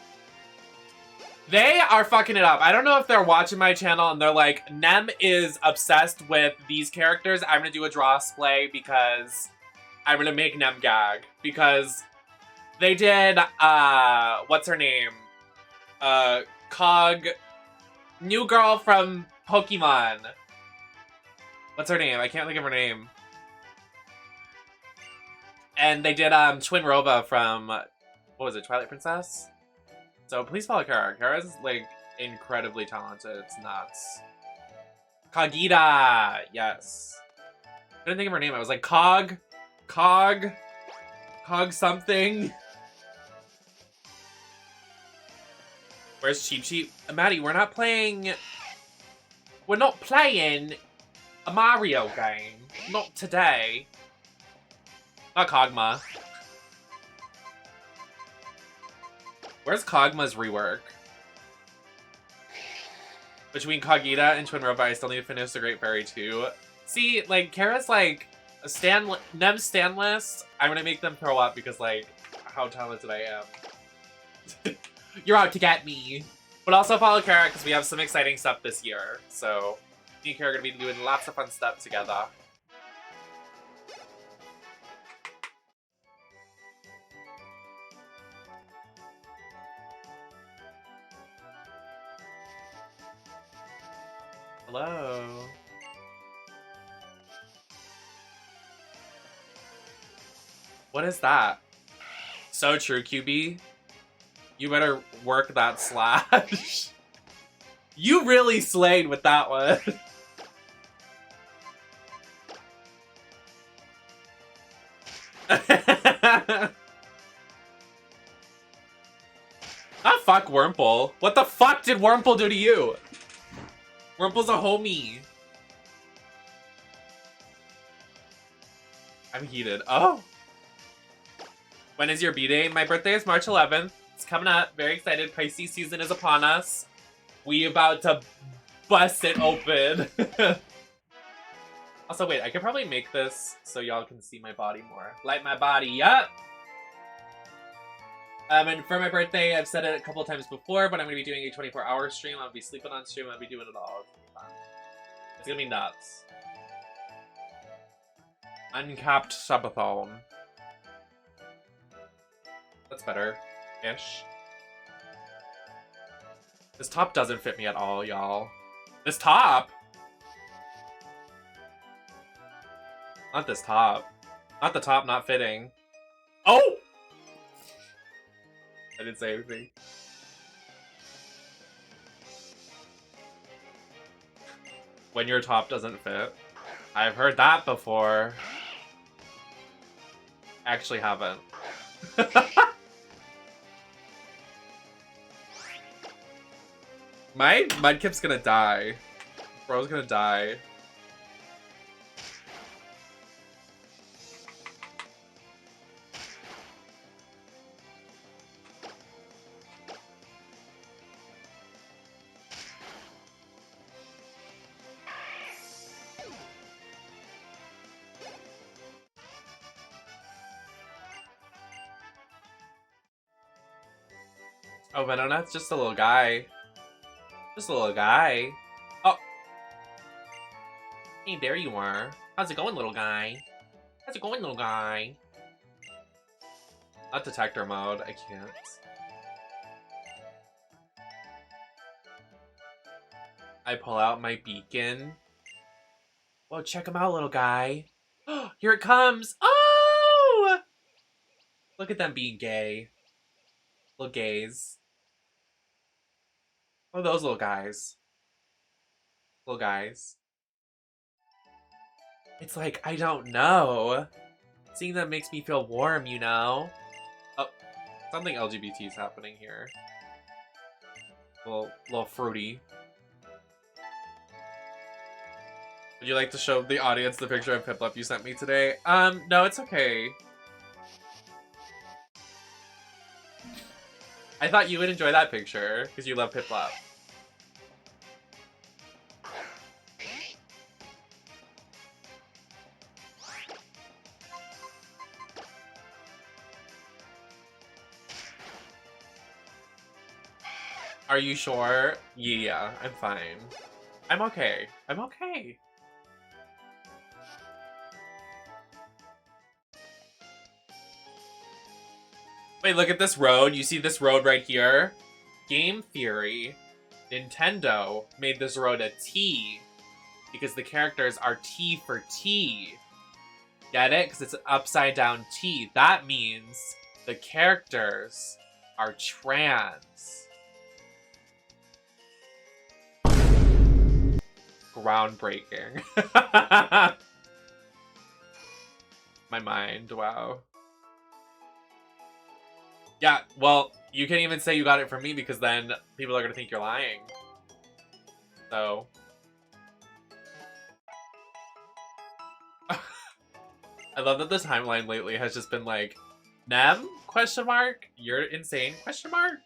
A: They are fucking it up. I don't know if they're watching my channel and they're like, Nem is obsessed with these characters. I'm gonna do a Drawsplay because I'm gonna make Nem gag. Because they did, what's her name? Cog, new girl from Pokemon. What's her name? I can't think of her name. And they did, Twin Rova from, what was it, Twilight Princess? So please follow Kara. Kara's, like, incredibly talented. It's nuts. Kagita! Yes. I didn't think of her name. I was like, Cog something. Where's Cheep Cheep? Maddie, we're not playing a Mario game. Not today. Not Kog'Maw. Where's Kog'Maw's rework? Between Kagita and Twin Rova, I still need to finish The Great Fairy 2. See, like, Kara's like, Nem's stan list, I'm gonna make them throw up because, like, how talented I am. You're out to get me. But also follow Kara because we have some exciting stuff this year. So, me and Kara are gonna be doing lots of fun stuff together. Hello. What is that? So true, QB. You better work that slash. You really slayed with that one. Ah, fuck Wurmple. What the fuck did Wurmple do to you? Wurmple's a homie. I'm heated. Oh. When is your B-Day? My birthday is March 11th. It's coming up. Very excited. Pisces season is upon us. We about to bust it open. Also, wait. I could probably make this so y'all can see my body more. Light my body up. And for my birthday, I've said it a couple times before, but I'm going to be doing a 24-hour stream. I'll be sleeping on stream. I'll be doing it all. It's going to be fun. It's going to be nuts. Uncapped subathon. That's better-ish. This top doesn't fit me at all, y'all. This top? Not this top. Not the top not fitting. Oh! I didn't say anything. When your top doesn't fit. I've heard that before. Actually haven't. My Mudkip's gonna die. Bro's gonna die. Oh, Venonat's just a little guy. Just a little guy. Oh. Hey, there you are. How's it going, little guy? How's it going, little guy? Not detector mode. I can't. I pull out my beacon. Whoa, check him out, little guy. Here it comes. Oh! Look at them being gay. Little gays. Oh, those little guys. Little guys. It's like, I don't know. Seeing them makes me feel warm, you know? Oh, something LGBT is happening here. Little fruity. Would you like to show the audience the picture of Piplup you sent me today? No, it's okay. I thought you would enjoy that picture, because you love Piplup. Are you sure? Yeah, I'm fine. I'm okay. I'm okay. Wait, look at this road. You see this road right here? Game Theory, Nintendo made this road a T because the characters are T for T. Get it? Because it's an upside down T. That means the characters are trans. Groundbreaking. My mind, wow. Yeah, well, you can't even say you got it from me because then people are gonna think you're lying. So. I love that the timeline lately has just been like, Nem? Question mark? You're insane? Question mark?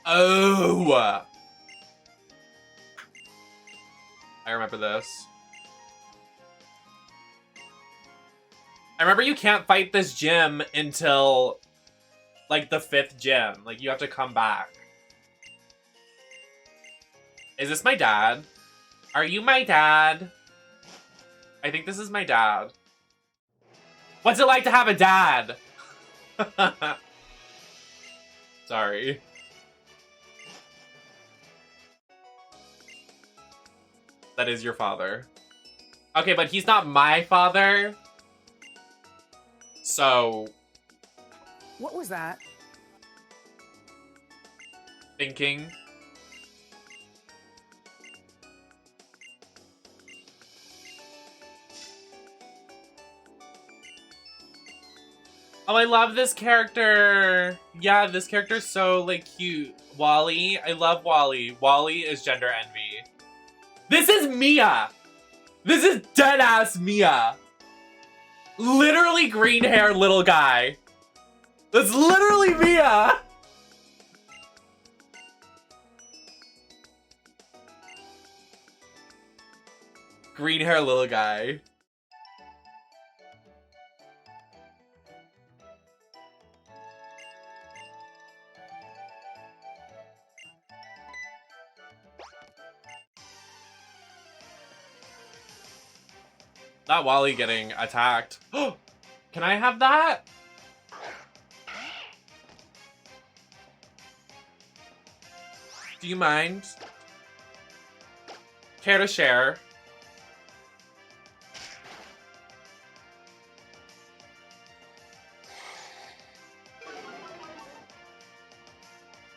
A: Oh! I remember this. I remember you can't fight this gym until, like, the 5th gym. Like, you have to come back. Is this my dad? Are you my dad? I think this is my dad. What's it like to have a dad? Sorry. That is your father. Okay, but he's not my father. So.
C: What was that?
A: Thinking. Oh, I love this character. Yeah, this character's so, like, cute. Wally. I love Wally. Wally is gender envy. This is Mia. This is dead-ass Mia. Literally green hair little guy. That's literally Mia. Green hair little guy. Not Wally getting attacked. Can I have that? Do you mind? Care to share?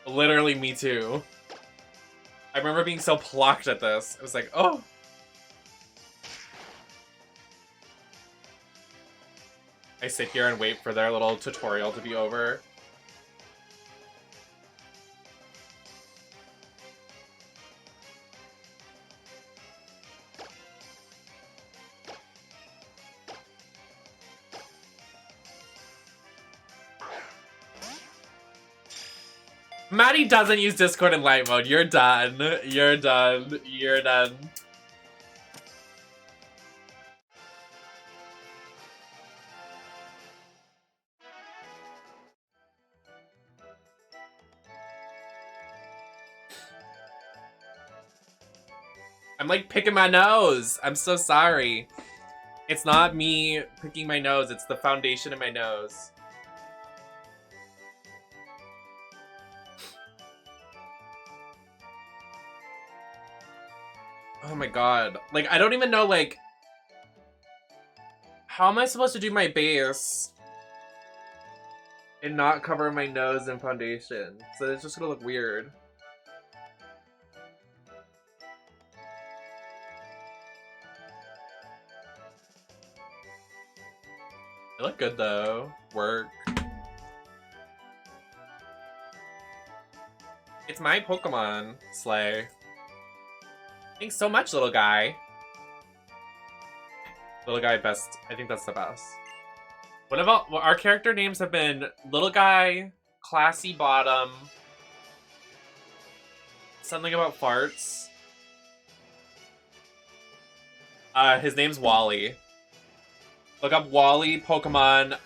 A: Literally me too. I remember being so plucked at this. It was like, oh. I sit here and wait for their little tutorial to be over. Maddie doesn't use Discord in light mode. You're done. You're done. You're done. I'm like picking my nose. I'm so sorry. It's not me picking my nose. It's the foundation in my nose. Oh my god. Like, I don't even know, like... How am I supposed to do my base and not cover my nose in foundation? So it's just gonna look weird. They look good though. Work. It's my Pokemon, Slay. Thanks so much, little guy. Little guy best. I think that's the best. What about, well, our character names have been Little Guy, Classy Bottom, something about farts. His name's Wally. Look up Wally Pokemon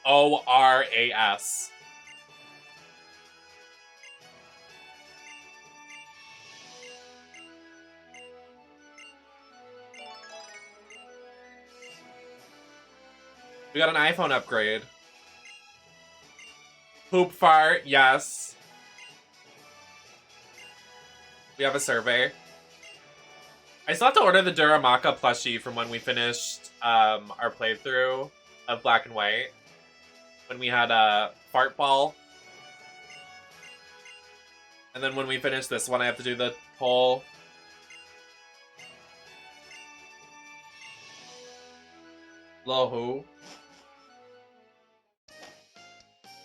A: ORAS. We got an iPhone upgrade. Poop fart, yes. We have a survey. I still have to order the Duramaka plushie from when we finished our playthrough of Black and White. When we had a fart ball. And then when we finish this one, I have to do the poll. Lohu.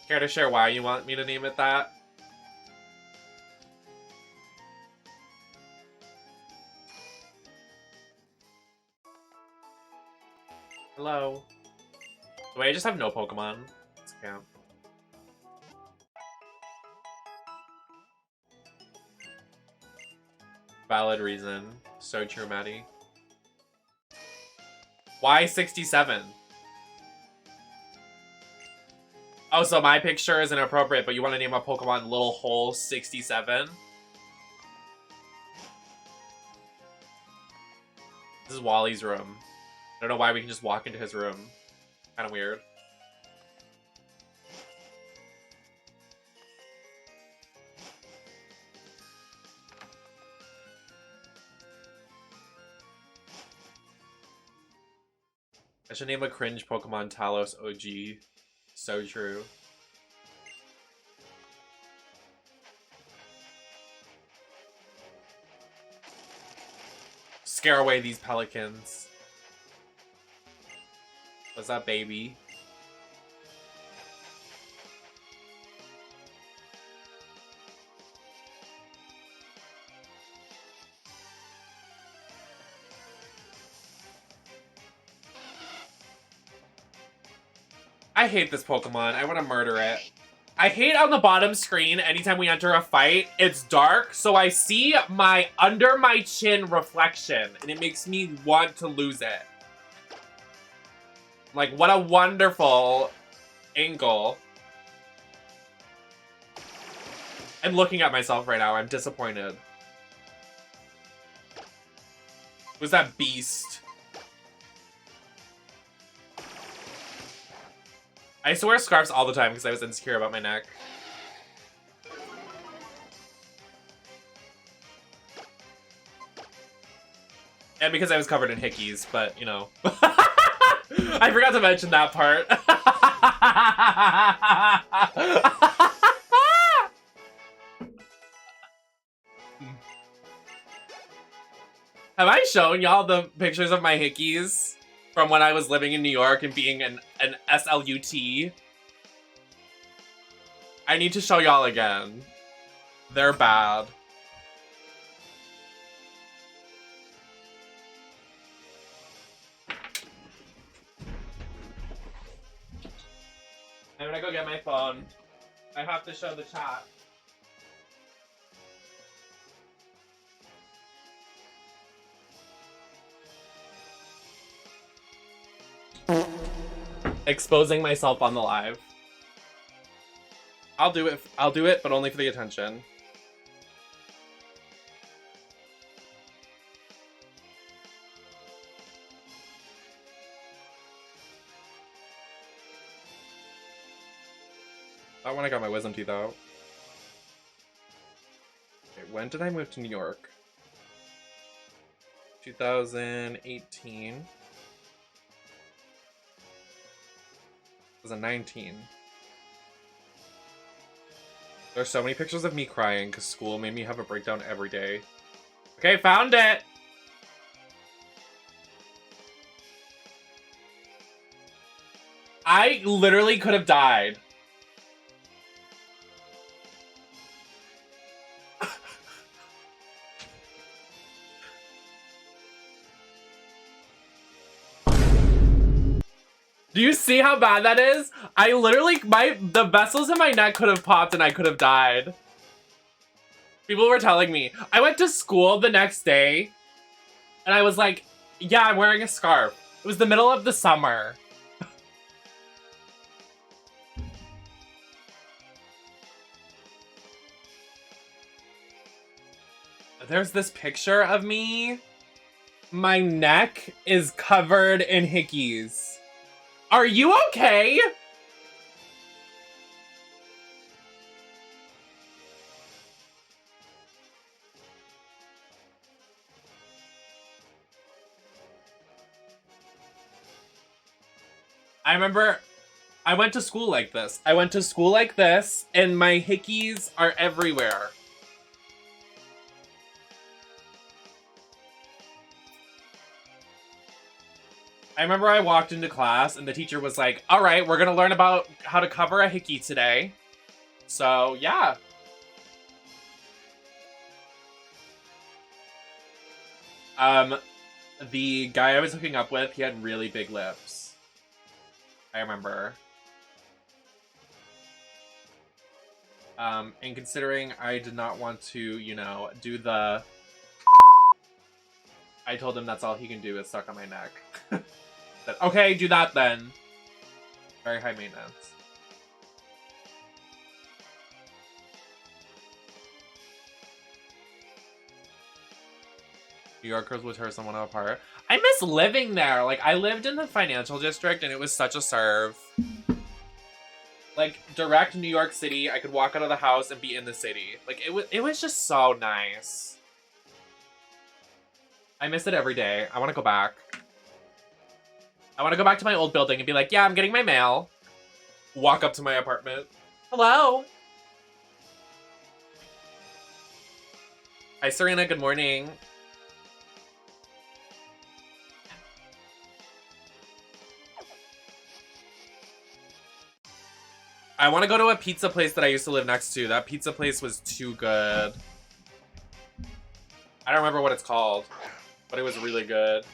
A: Care to share why you want me to name it that? Hello. Wait, I just have no Pokemon. It's camp. Valid reason. So true, Maddie. Why 67? Oh, so my picture is inappropriate, but you want to name a Pokemon Little Hole 67? This is Wally's room. I don't know why we can just walk into his room. Kind of weird. I should name a cringe Pokemon Talos OG. So true. Scare away these pelicans. What's up, baby? I hate this Pokemon. I want to murder it. I hate on the bottom screen, anytime we enter a fight, it's dark, so I see my under my chin reflection, and it makes me want to lose it. Like, what a wonderful angle. I'm looking at myself right now. I'm disappointed. Who's that beast? I used to wear scarves all the time because I was insecure about my neck. And because I was covered in hickeys, but, you know. I forgot to mention that part. Have I shown y'all the pictures of my hickeys? From when I was living in New York and being an SLUT. I need to show y'all again. They're bad. I'm gonna go get my phone. I have to show the chat. Exposing myself on the live. I'll do it, but only for the attention. Not when I got my wisdom teeth out. Okay, when did I move to New York? 2018. 2019. There's so many pictures of me crying because school made me have a breakdown every day. Okay, found it! I literally could have died. Do you see how bad that is? I literally, the vessels in my neck could have popped and I could have died. People were telling me. I went to school the next day and I was like, yeah, I'm wearing a scarf. It was the middle of the summer. There's this picture of me. My neck is covered in hickeys. Are you okay? I remember I went to school like this. I went to school like this, and my hickeys are everywhere. I remember I walked into class and the teacher was like, all right, we're gonna learn about how to cover a hickey today. So, yeah. The guy I was hooking up with, he had really big lips. I remember. And considering I did not want to, you know, do the... I told him that's all he can do is suck on my neck. But, okay, do that then. Very high maintenance. New Yorkers would tear someone apart. I miss living there. Like, I lived in the financial district and it was such a serve. Like, direct New York City, I could walk out of the house and be in the city. Like, it was just so nice. I miss it every day. I want to go back. I want to go back to my old building and be like, yeah, I'm getting my mail. Walk up to my apartment. Hello. Hi, Serena. Good morning. I want to go to a pizza place that I used to live next to. That pizza place was too good. I don't remember what it's called, but it was really good.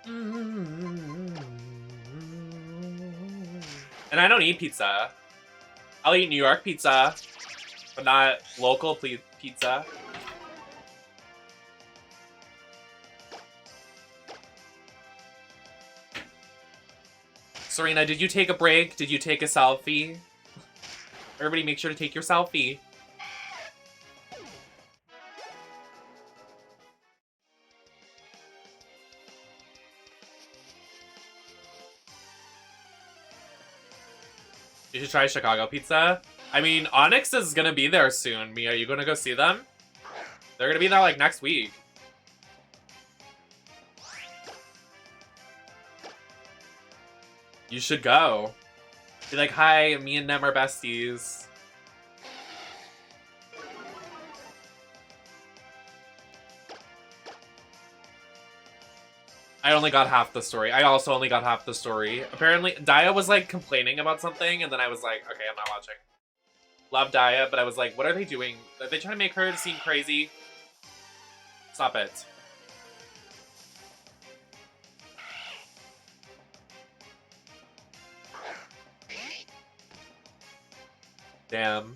A: And I don't eat pizza. I'll eat New York pizza, but not local pizza. Serena, did you take a break? Did you take a selfie? Everybody make sure to take your selfie. You should try Chicago pizza. I mean, Onyx is gonna be there soon. Mia, you gonna go see them? They're gonna be there like next week. You should go. Be like, hi, me and Nem are besties. I only got half the story. I also only got half the story. Apparently, Daya was like complaining about something, and then I was like, okay, I'm not watching. Love Daya, but I was like, what are they doing? Are they trying to make her seem crazy? Stop it. Damn.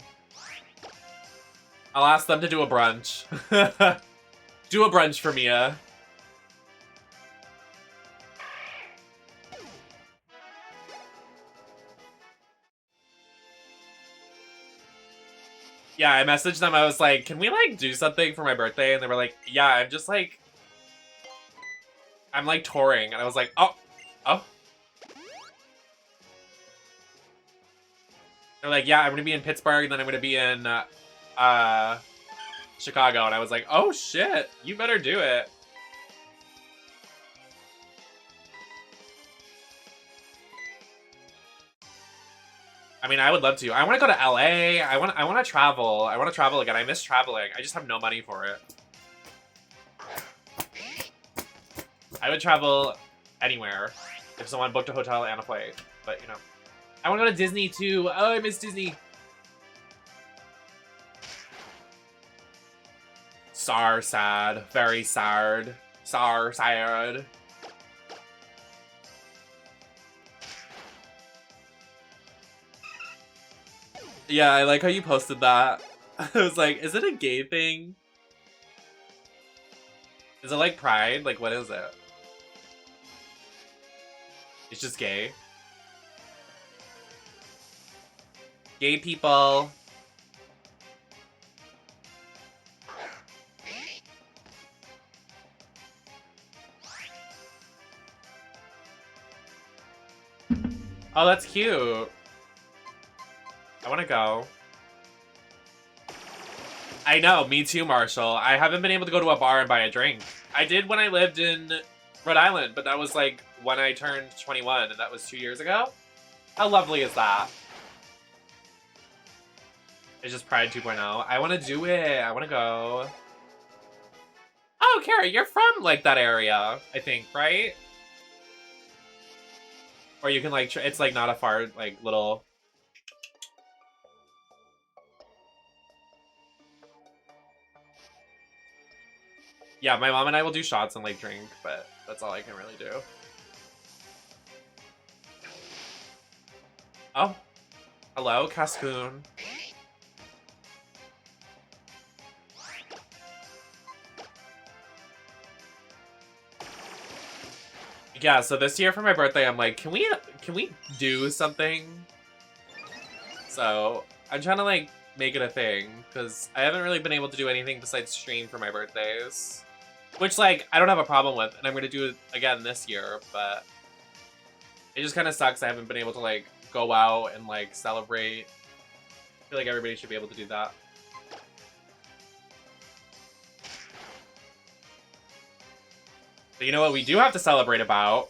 A: I'll ask them to do a brunch. Do a brunch for Mia. Yeah, I messaged them. I was like, can we, like, do something for my birthday? And they were like, yeah, I'm just, like... I'm, like, touring. And I was like, oh. Oh. They're like, yeah, I'm gonna be in Pittsburgh, and then I'm gonna be in, Chicago, and I was like, oh shit, you better do it. I mean, I would love to. I want to go to LA. I want to travel. I want to travel again. I miss traveling. I just have no money for it. I would travel anywhere if someone booked a hotel and a flight. But, you know. I want to go to Disney, too. Oh, I miss Disney. Sad. Very sad. Sad. Yeah, I like how you posted that. I was like, is it a gay thing? Is it like Pride? Like, what is it? It's just gay. Gay people. Oh, that's cute. I want to go. I know, me too, Marshall. I haven't been able to go to a bar and buy a drink. I did when I lived in Rhode Island, but that was like when I turned 21, and that was 2 years ago. How lovely is that? It's just Pride 2.0. I want to do it. I want to go. Oh, Kara, you're from like that area, I think, right? Or you can like, it's like not a far, like little. Yeah, my mom and I will do shots and like drink, but that's all I can really do. Oh, hello, Cascoon. Yeah, so this year for my birthday, I'm like, can we do something? So I'm trying to like make it a thing because I haven't really been able to do anything besides stream for my birthdays, which like I don't have a problem with, and I'm gonna do it again this year. But it just kind of sucks I haven't been able to like go out and like celebrate. I feel like everybody should be able to do that. But you know what we do have to celebrate about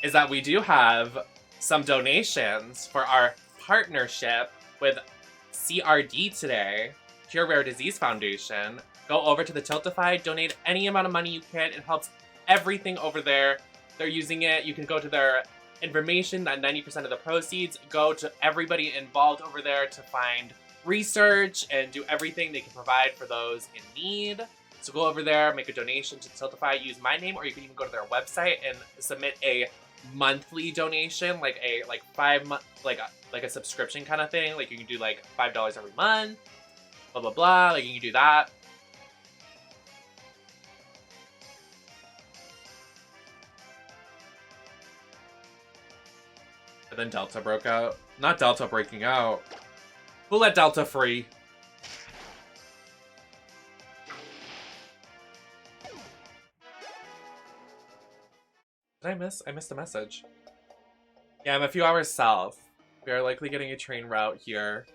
A: is that we do have some donations for our partnership with CRD today, Cure Rare Disease Foundation. Go over to the Tiltify, donate any amount of money you can. It helps everything over there. They're using it. You can go to their information, that 90% of the proceeds go to everybody involved over there to find research and do everything they can provide for those in need. So go over there, make a donation to Tiltify, use my name, or you can even go to their website and submit a monthly donation, like a 5 month, like a subscription kind of thing. Like you can do like $5 every month, blah blah blah. Like you can do that. And then Delta broke out. Not Delta breaking out. Who let Delta free? Did I miss? I missed a message. Yeah, I'm a few hours south. We are likely getting a train route here.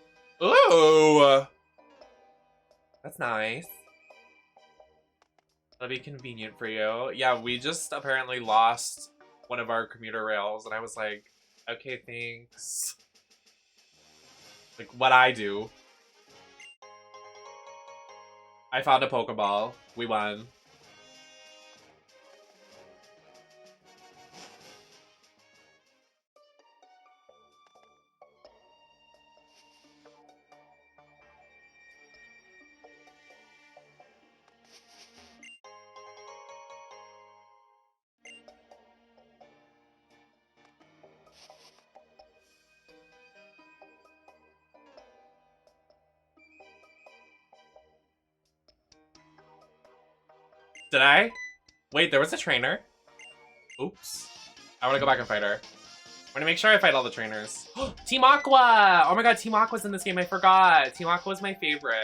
A: Ooh! That's nice. That'll be convenient for you. Yeah, we just apparently lost one of our commuter rails, and I was like, okay, thanks. Like, what I do. I found a Pokeball. We won. Did I? Wait, there was a trainer. Oops. I want to go back and fight her. I'm gonna make sure I fight all the trainers. Team Aqua! Oh my god, Team Aqua's in this game. I forgot. Team Aqua was my favorite.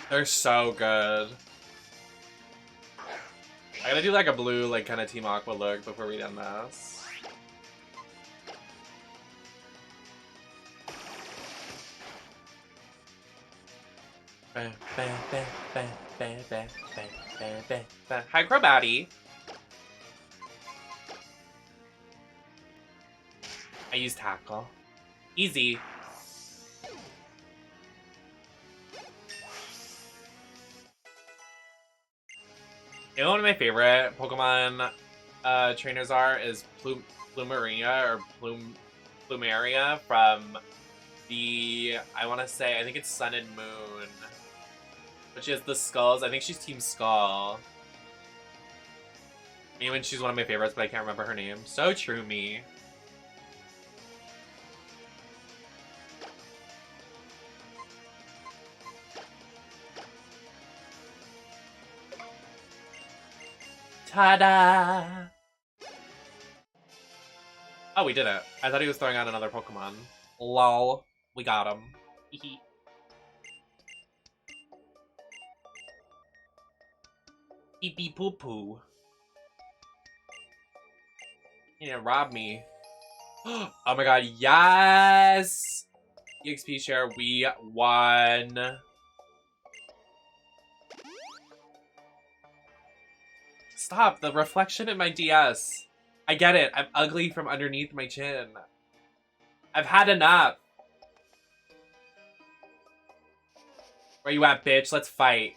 A: They're so good. I gotta do like a blue, like kind of Team Aqua look before we end this. Hi, Crobatty. I use Tackle. Easy. You know, one of my favorite Pokemon trainers is Plumeria or Plumeria from the, I want to say, I think it's Sun and Moon. But she has the skulls. I think she's Team Skull. Even she's one of my favorites, but I can't remember her name. So true, me. Ta-da! Oh, we did it. I thought he was throwing out another Pokemon. Lol. We got him. Hee Pee poo poo. You didn't rob me. Oh my god, yes! EXP share, we won. Stop, the reflection in my DS. I get it, I'm ugly from underneath my chin. I've had enough. Where you at, bitch? Let's fight.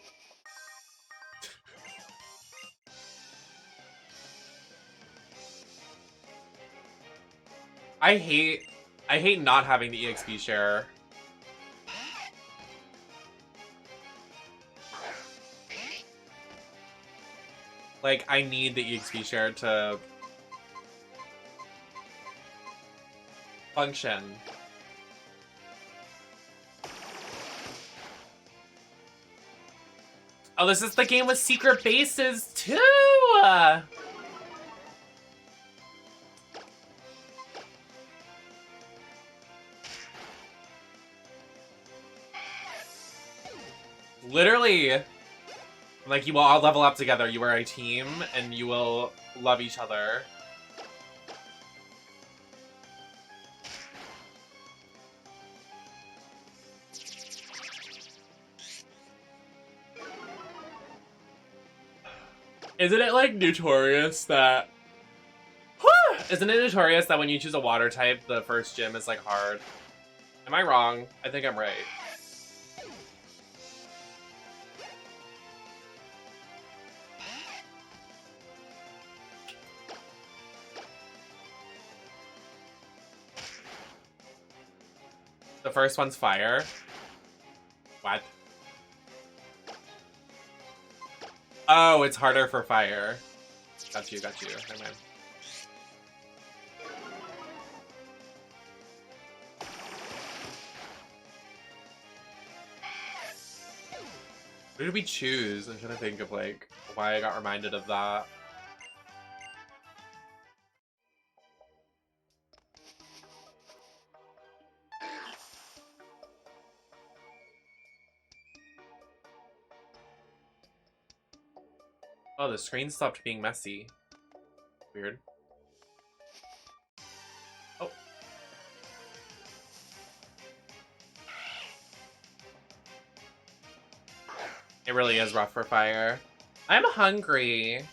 A: I hate not having the EXP share. Like, I need the EXP share to function. Oh, this is the game with secret bases, too! Literally, like, you will all level up together. You are a team, and you will love each other. Isn't it, like, notorious that... Isn't it notorious that when you choose a water type, the first gym is, like, hard? Am I wrong? I think I'm right. The first one's fire. What? Oh, it's harder for fire. Got you, got you. Never mind. Who did we choose? I'm trying to think of, like, why I got reminded of that. Oh, the screen stopped being messy. Weird. Oh. It really is rough for fire. I'm hungry.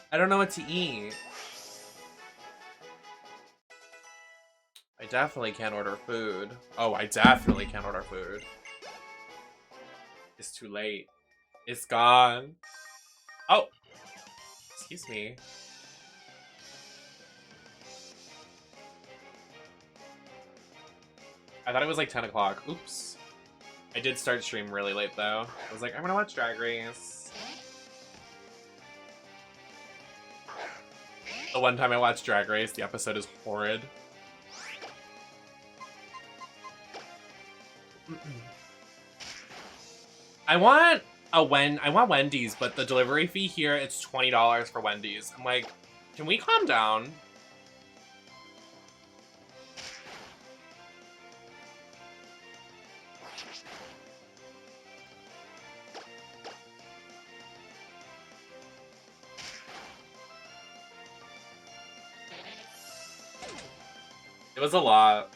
A: I don't know what to eat. I definitely can't order food. Oh, I definitely can't order food. It's too late. It's gone. Oh! Excuse me. I thought it was like 10 o'clock. Oops. I did start stream really late though. I was like, I'm gonna watch Drag Race. The one time I watched Drag Race, the episode is horrid. I want Wendy's, but the delivery fee here, it's $20 for Wendy's. I'm like, can we calm down? It was a lot.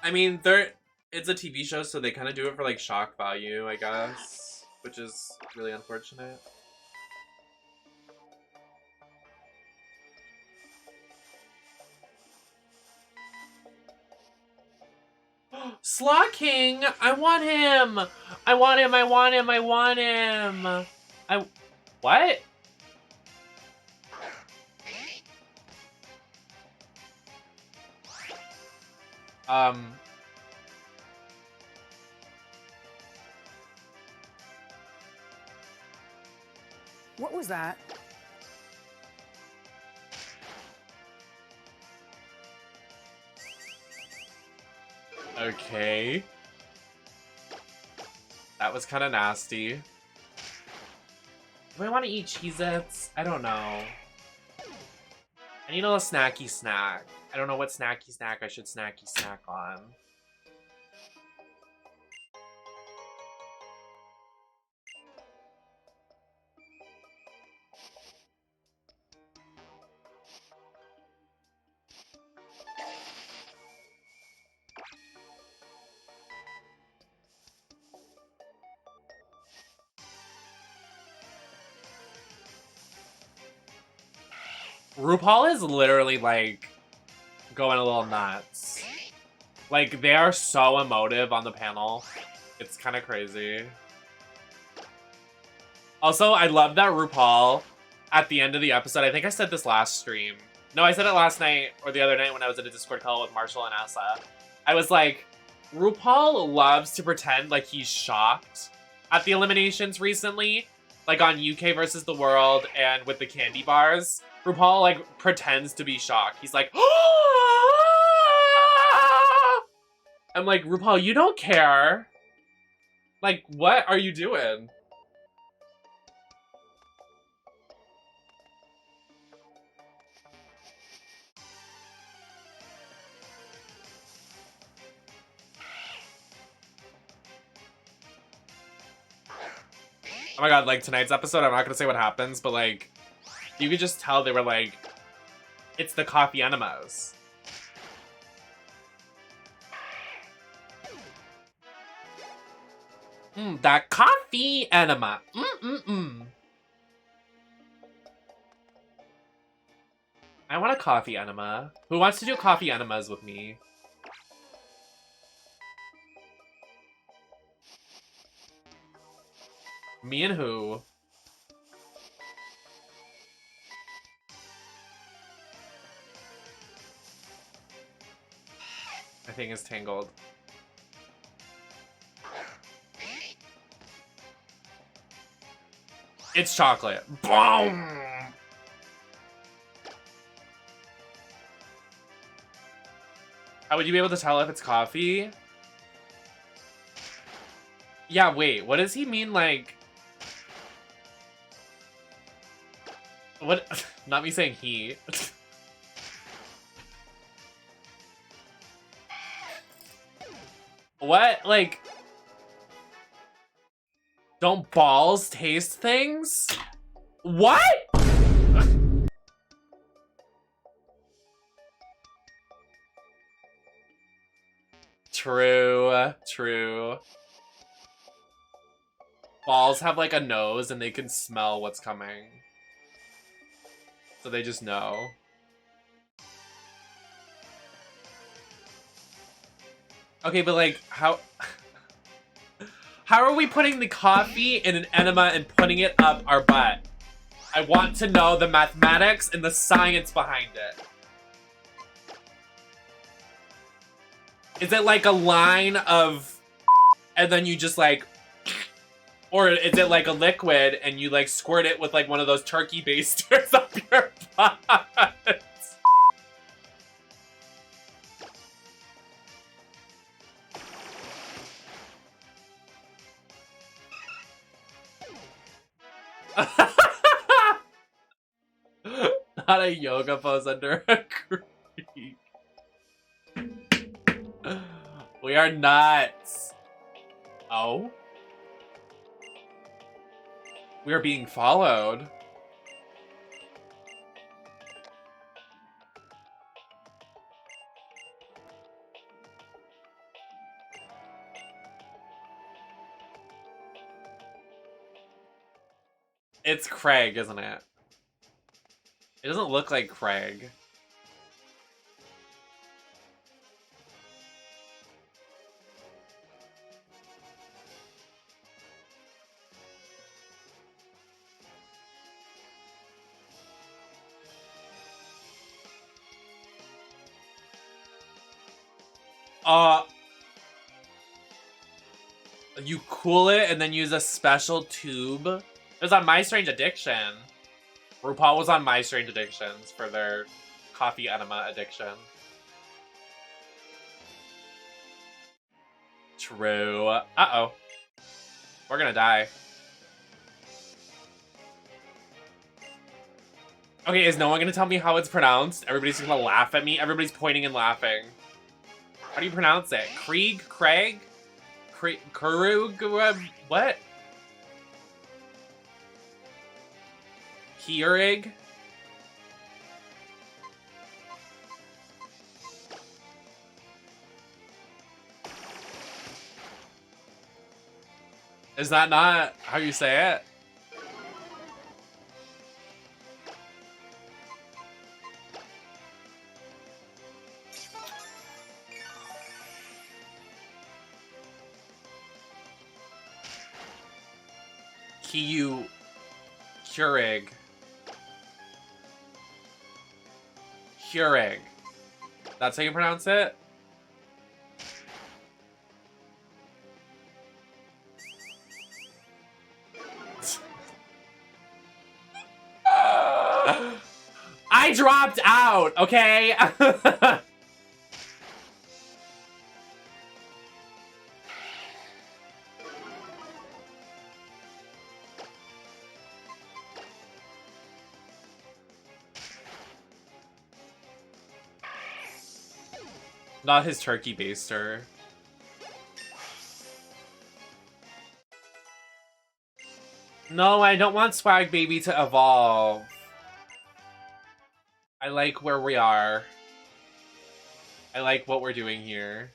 A: I mean, it's a TV show, so they kind of do it for like shock value, I guess, which is really unfortunate. Slaw King! I want him! I want him, I want him, I want him! What?
C: What was that?
A: Okay. That was kind of nasty. Do I want to eat Cheez-Its? I don't know. I need a little snacky snack. I don't know what snacky snack I should snacky snack on. RuPaul is literally, like, going a little nuts. Like, they are so emotive on the panel. It's kind of crazy. Also, I love that RuPaul, at the end of the episode, I think I said this last stream. No, I said it last night, or the other night when I was in a Discord call with Marshall and Asa. I was like, RuPaul loves to pretend like he's shocked at the eliminations recently. Like on UK versus the World and with the candy bars. RuPaul, like, pretends to be shocked. He's like, I'm like, RuPaul, you don't care. Like, what are you doing? Oh my god, like, tonight's episode, I'm not gonna say what happens, but, like, you could just tell they were like, it's the coffee enemas. That coffee enema. I want a coffee enema. Who wants to do coffee enemas with me? Me and who? I think it's Tangled. It's chocolate. Boom! How would you be able to tell if it's coffee? Yeah, wait, what does he mean, like... What? Not me saying he. What? Like... Don't balls taste things? What? True, true. Balls have like a nose and they can smell what's coming. So they just know. Okay, but like, how are we putting the coffee in an enema and putting it up our butt? I want to know the mathematics and the science behind it. Is it like a line of, and then you just like, or is it like a liquid and you like squirt it with like one of those turkey basters up your butt? Not a yoga pose under a creek. We are nuts. Oh? We are being followed. It's Craig, isn't it? It doesn't look like Craig. You cool it and then use a special tube. It was on My Strange Addiction. RuPaul was on My Strange Addictions for their coffee enema addiction. True. Uh-oh. We're gonna die. Okay, is no one gonna tell me how it's pronounced? Everybody's gonna laugh at me. Everybody's pointing and laughing. How do you pronounce it? Krieg? Craig? Kurug? What? Keurig? Is that not how you say it? Keurig. Keurig. That's how you pronounce it? I dropped out, okay? Not his turkey baster. No, I don't want Swag Baby to evolve. I like where we are. I like what we're doing here.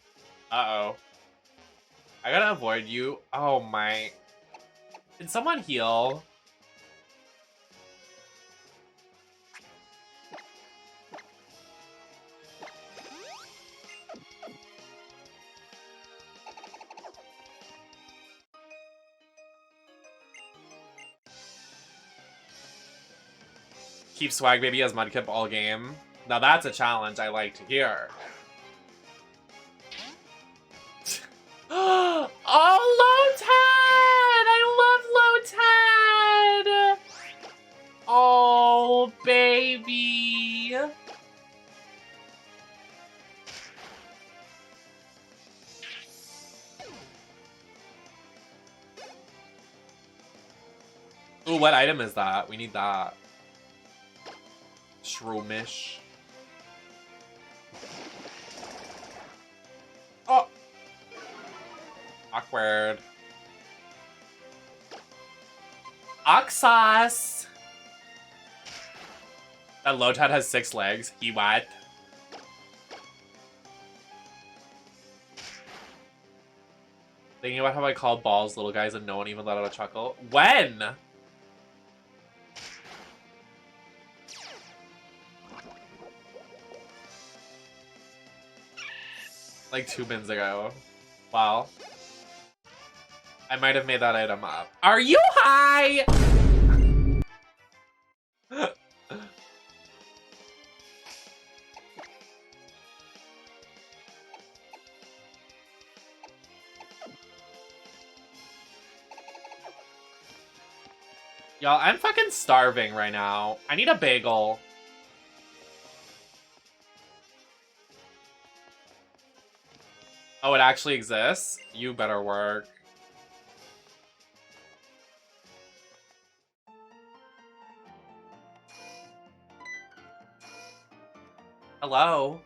A: Uh-oh. I gotta avoid you. Oh my. Can someone heal? Keep Swag Baby as Mudkip all game. Now that's a challenge I like to hear. Oh, Lotad! I love Lotad! Oh, baby. Ooh, what item is that? We need that. Shroomish. Oh! Awkward. Oxas! That Lotad has 6 legs. He what? Thinking about how I called balls little guys and no one even let out a chuckle. When? Like 2 bins ago. Wow. I might have made that item up. Are you high? Y'all, I'm fucking starving right now. I need a bagel. Oh, it actually exists? You better work. Hello?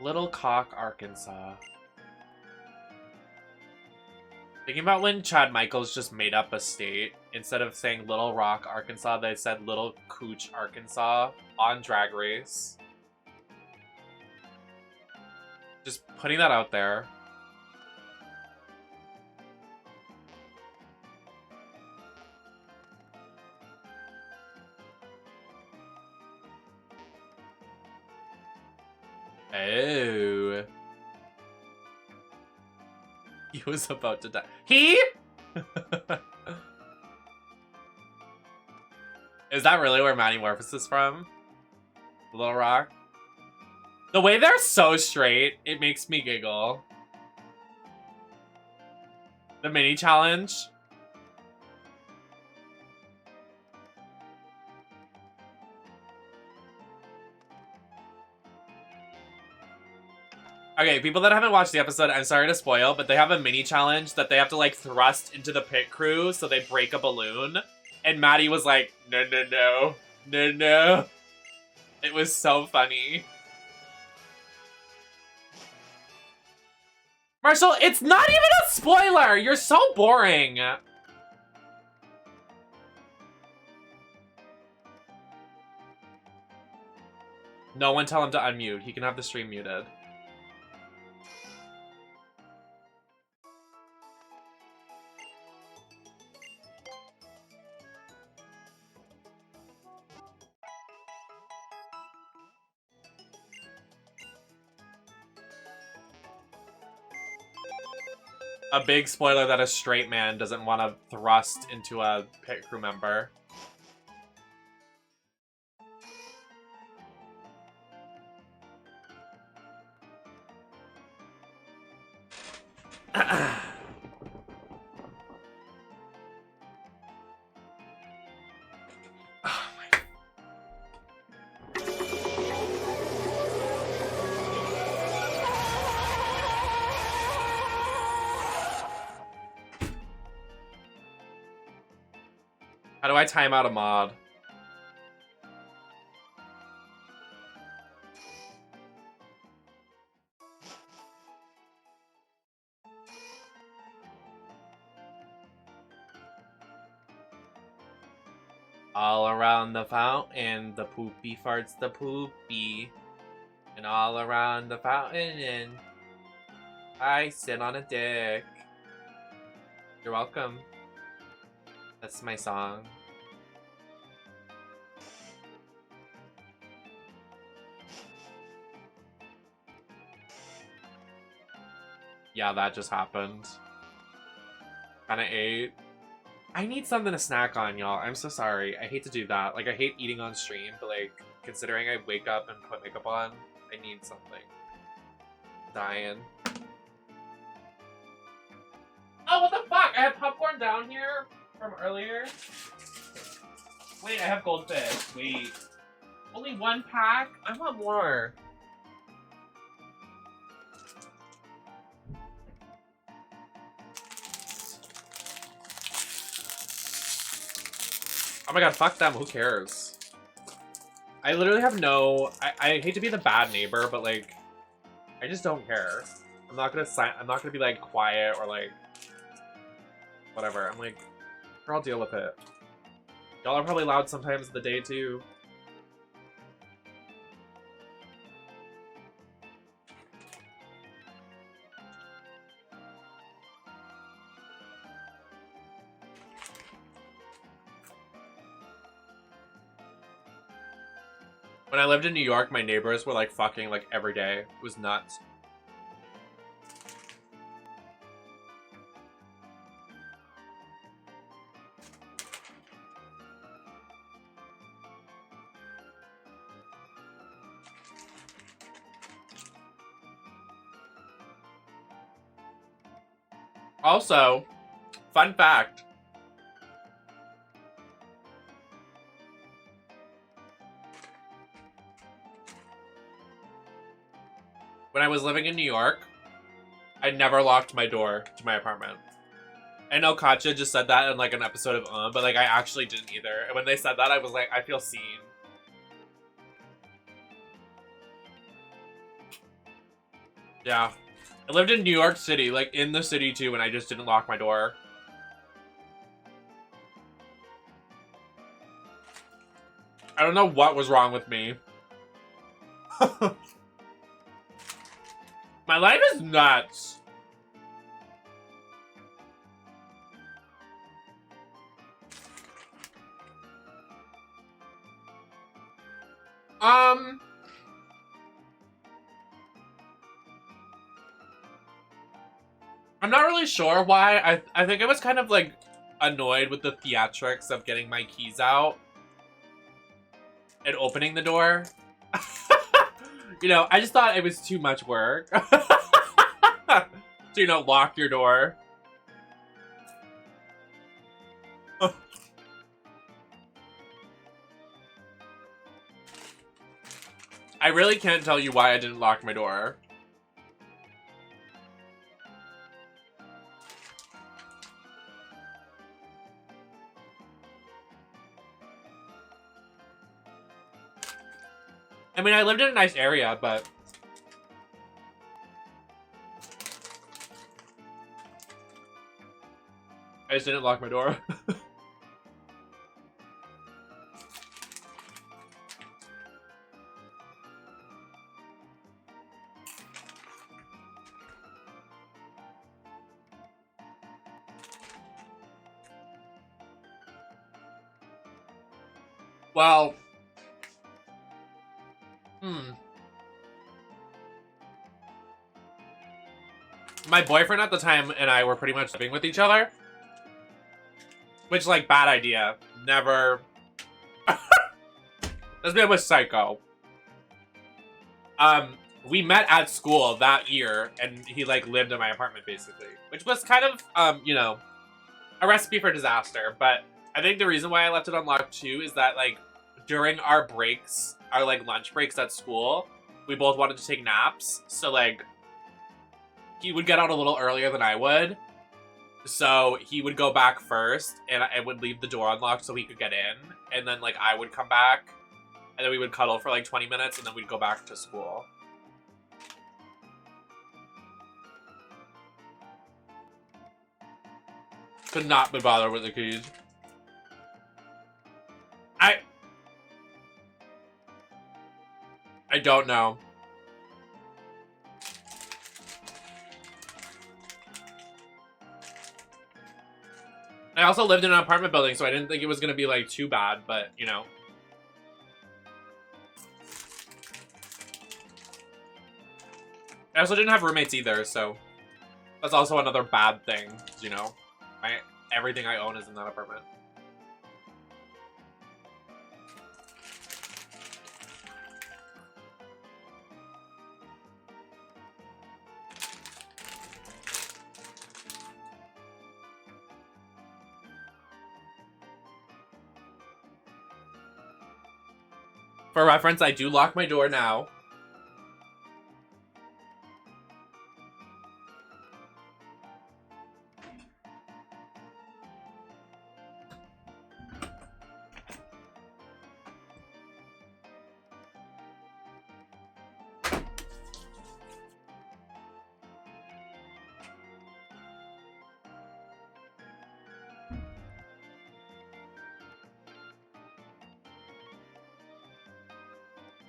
A: Little Cock, Arkansas. Thinking about when Chad Michaels just made up a state. Instead of saying Little Rock, Arkansas, they said Little Cooch, Arkansas on Drag Race. Just putting that out there. Oh. He was about to die. He? Is that really where Matty Morphus is from? Little Rock? The way they're so straight, it makes me giggle. The mini challenge. Okay, people that haven't watched the episode, I'm sorry to spoil, but they have a mini challenge that they have to like thrust into the pit crew so they break a balloon. And Maddie was like, no, no, no, no, no. It was so funny. Marshall, it's not even a spoiler! You're so boring! No one tell him to unmute. He can have the stream muted. A big spoiler that a straight man doesn't want to thrust into a pit crew member. How do I time out a mod? All around the fountain, the poopy farts the poopy. And all around the fountain, and I sit on a dick. You're welcome. That's my song. Yeah, that just happened. Kinda ate. I need something to snack on, y'all. I'm so sorry. I hate to do that. Like, I hate eating on stream, but like, considering I wake up and put makeup on, I need something. Dying. Oh, what the fuck? I have popcorn down here from earlier. Wait, I have goldfish. Wait. Only one pack? I want more. Oh my god, fuck them. Who cares? I literally have no... I hate to be the bad neighbor, but like, I just don't care. I'm not gonna be like quiet or like whatever. I'm like, sure, I'll deal with it. Y'all are probably loud sometimes of the day too. When I lived in New York, my neighbors were like fucking like every day. It was nuts. Also, fun fact. When I was living in New York, I never locked my door to my apartment. I know Katja just said that in like an episode of but like I actually didn't either. And when they said that, I was like, I feel seen. Yeah. I lived in New York City, like in the city too, and I just didn't lock my door. I don't know what was wrong with me. My life is nuts. I'm not really sure why. I think I was kind of like annoyed with the theatrics of getting my keys out and opening the door. You know, I just thought it was too much work to, you know, lock your door. I really can't tell you why I didn't lock my door. I mean, I lived in a nice area, but I just didn't lock my door. Well, my boyfriend at the time and I were pretty much living with each other. Which, like, bad idea. Never. This man was psycho. We met at school that year, and he, like, lived in my apartment, basically. Which was kind of, you know, a recipe for disaster. But I think the reason why I left it unlocked, too, is that, like, during our breaks, our, like, lunch breaks at school, we both wanted to take naps. So, like, he would get out a little earlier than I would. So he would go back first, and I would leave the door unlocked so he could get in. And then, like, I would come back, and then we would cuddle for, like, 20 minutes, and then we'd go back to school. Could not be bothered with the keys. I don't know. I also lived in an apartment building, so I didn't think it was going to be, like, too bad, but, you know. I also didn't have roommates either, so that's also another bad thing, you know. Everything I own is in that apartment. For reference, I do lock my door now.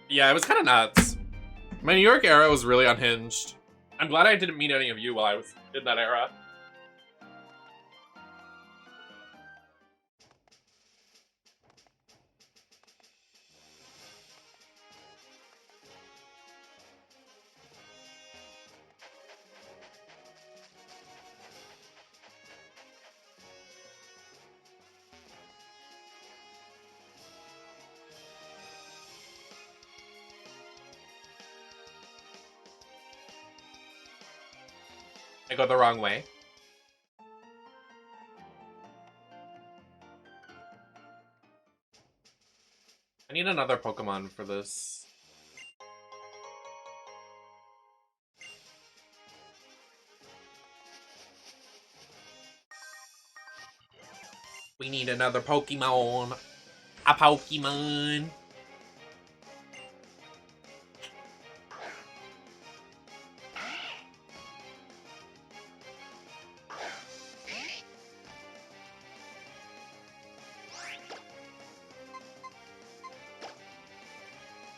A: Yeah, it was kind of nuts. My New York era was really unhinged. I'm glad I didn't meet any of you while I was in that era. I go the wrong way. I need another Pokemon for this. We need another Pokemon. A Pokemon.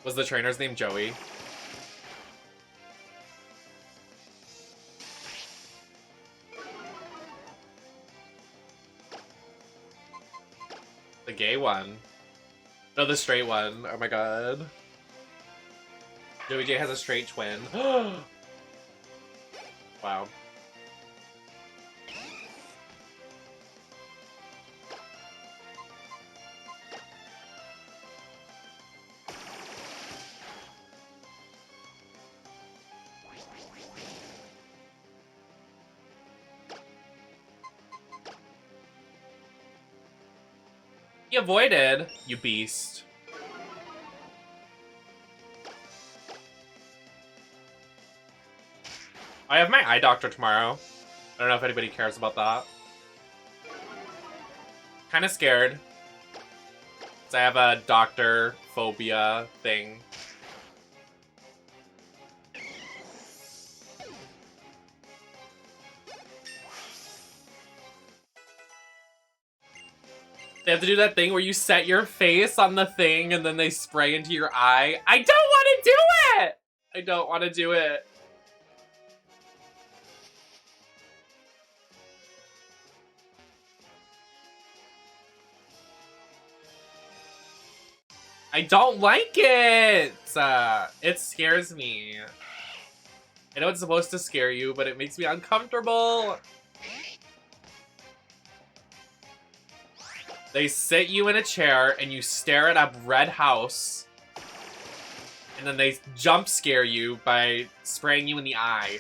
A: Was the trainer's name Joey? The gay one. No, the straight one. Oh my god. Joey J has a straight twin. Wow. He avoided, you beast. I have my eye doctor tomorrow. I don't know if anybody cares about that. Kind of scared. Because I have a doctor phobia thing. They have to do that thing where you set your face on the thing and then they spray into your eye. I don't want to do it! I don't want to do it. I don't like it! It scares me. I know it's supposed to scare you, but it makes me uncomfortable. They sit you in a chair and you stare at a red house. And then they jump scare you by spraying you in the eye.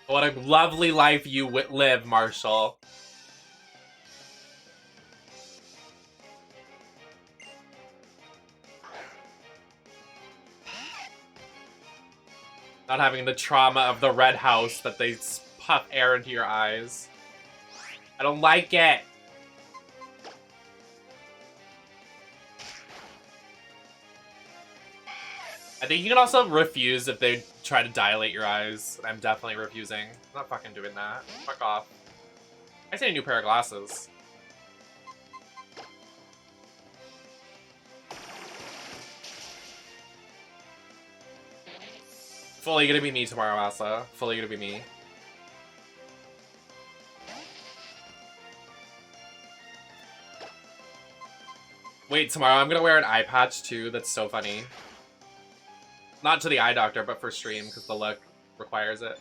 A: What a lovely life you live, Marshall. Not having the trauma of the red house that they puff air into your eyes. I don't like it. I think you can also refuse if they try to dilate your eyes. I'm definitely refusing. I'm not fucking doing that. Fuck off. I just need a new pair of glasses. Fully gonna be me tomorrow, Asa. Fully gonna be me. Wait, tomorrow I'm gonna wear an eye patch too. That's so funny. Not to the eye doctor, but for stream, because the look requires it.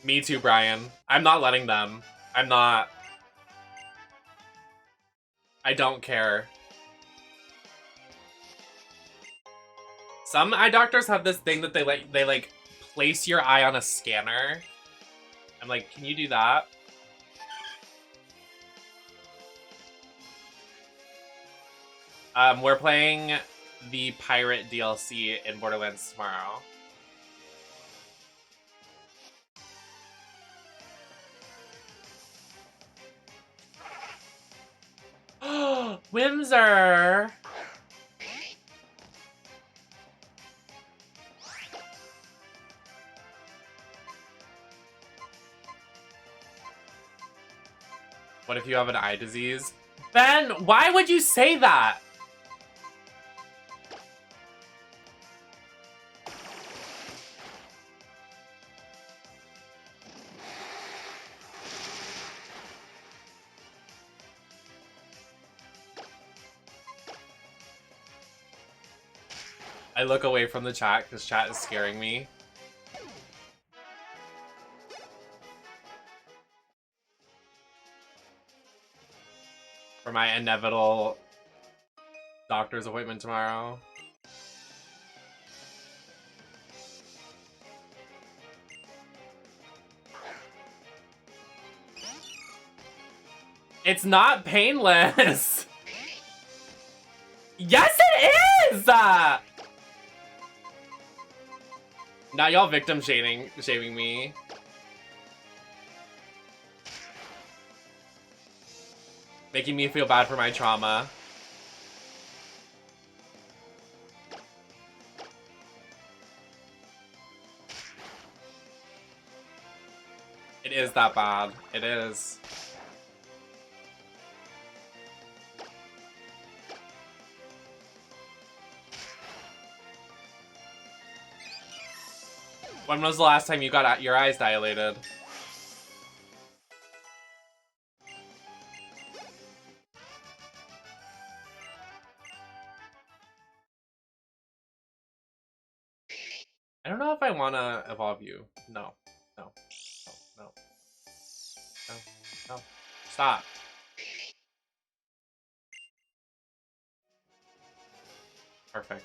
A: Me too, Brian. I'm not letting them. I'm not. I don't care. Some eye doctors have this thing that they like place your eye on a scanner. I'm like, can you do that? We're playing the pirate DLC in Borderlands tomorrow. Whimser! What if you have an eye disease? Ben, why would you say that? I look away from the chat because chat is scaring me. For my inevitable Doctor's appointment tomorrow. It's not painless. Yes, it is. Now y'all victim shaming me. Making me feel bad for my trauma. It is that bad. It is. When was the last time you got your eyes dilated? I don't know if I want to evolve you. No. No. No. No. No. No. Stop. Perfect.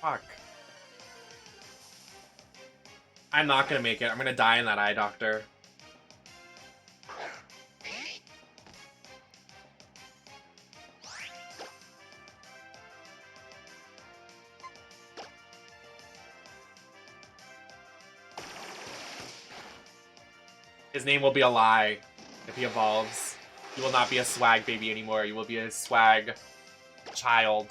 A: Fuck. I'm not gonna make it. I'm gonna die in that eye doctor. His name will be a lie if he evolves. You will not be a swag baby anymore. You will be a swag child.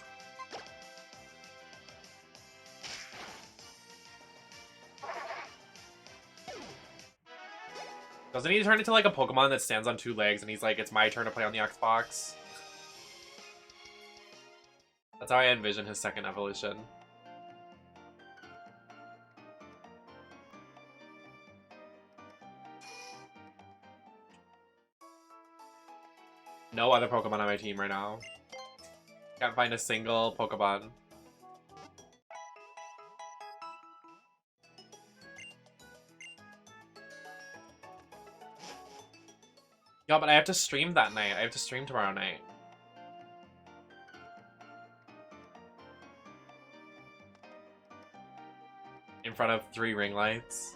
A: Doesn't he turn into like a Pokemon that stands on two legs and he's like, it's my turn to play on the Xbox? That's how I envision his second evolution. No other Pokemon on my team right now. Can't find a single Pokemon. Yeah, but I have to stream that night. I have to stream tomorrow night. In front of 3 ring lights.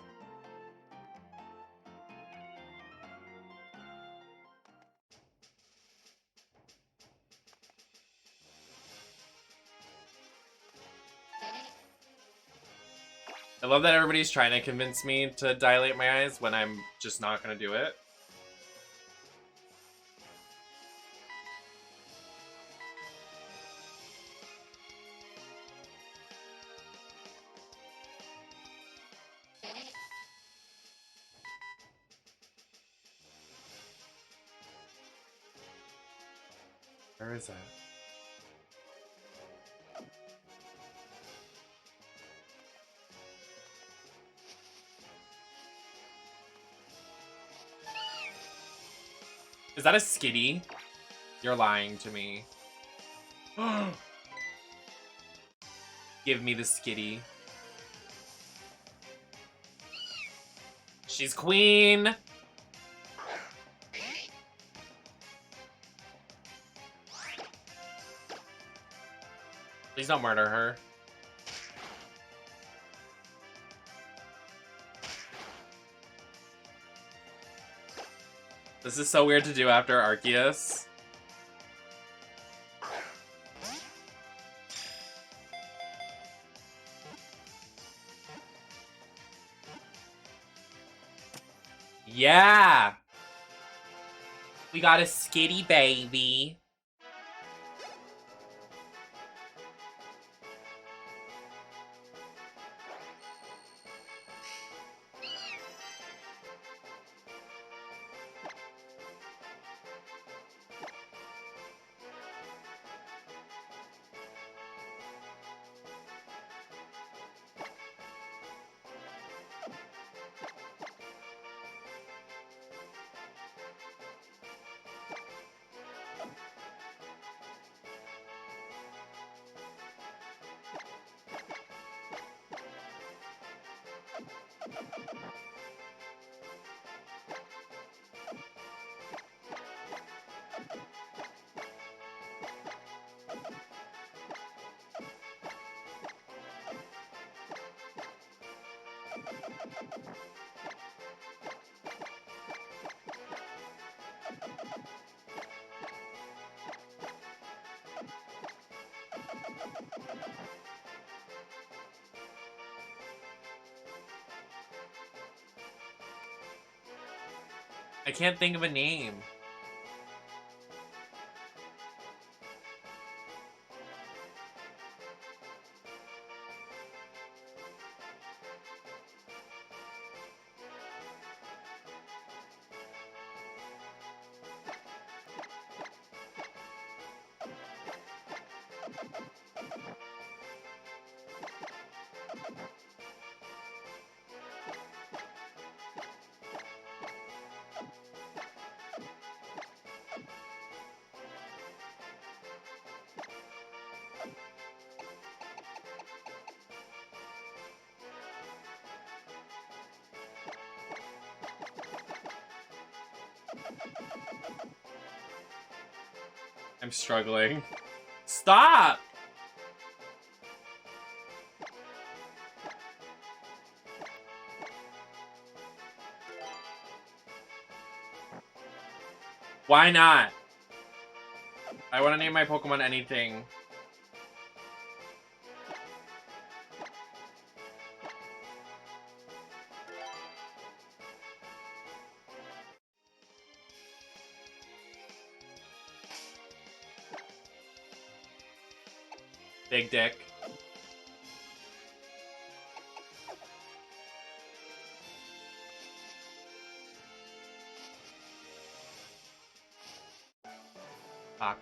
A: I love that everybody's trying to convince me to dilate my eyes when I'm just not gonna do it. Where is that? Is that a skitty? You're lying to me. Give me the skitty. She's queen! Please don't murder her. This is so weird to do after Arceus. Yeah! We got a skitty baby. I can't think of a name. I'm struggling. Stop! Why not? I want to name my Pokemon anything. Big dick. Fuck.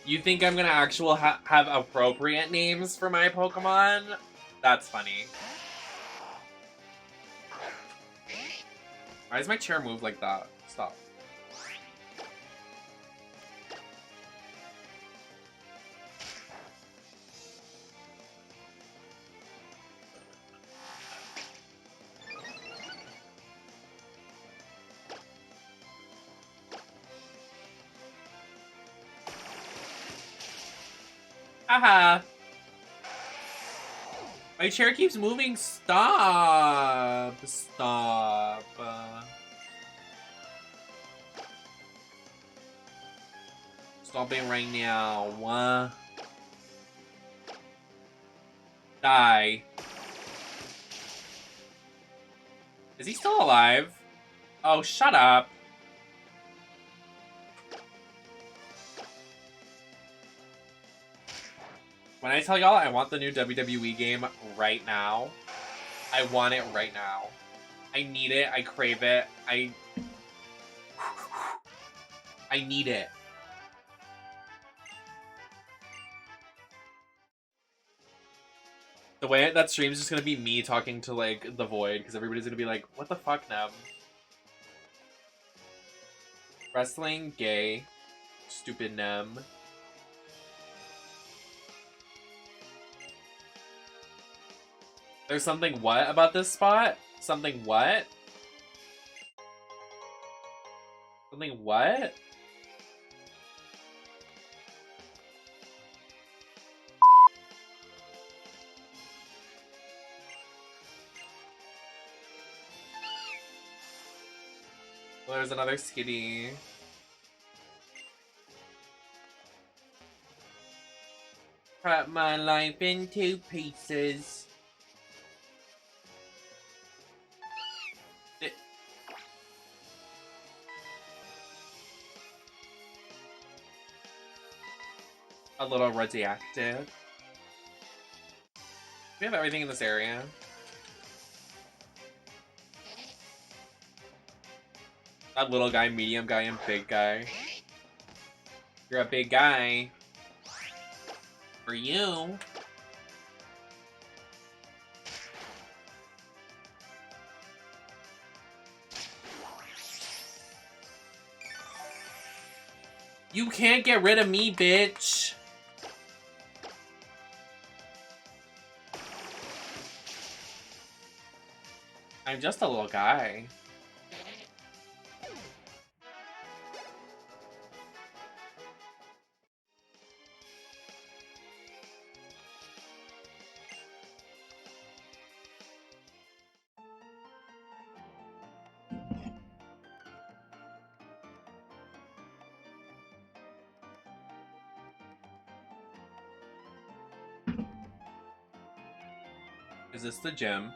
A: You think I'm gonna have appropriate names for my Pokemon? That's funny. Why does my chair move like that? Stop. Haha. My chair keeps moving. Stop. Stop. Stop it right now. Die. Is he still alive? Oh, shut up. When I tell y'all I want the new WWE game right now, I want it right now. I need it. I crave it. I need it. The way that stream is just gonna be me talking to, like, the void, because everybody's gonna be like, what the fuck, Nem? Wrestling, gay, stupid Nem. There's something what about this spot? Something what? Something what? Well, there's another skitty. Cut my life into pieces. A little radioactive. We have everything in this area. That little guy, medium guy, and big guy. You're a big guy. For you. You can't get rid of me, bitch. I'm just a little guy. Is this the gym?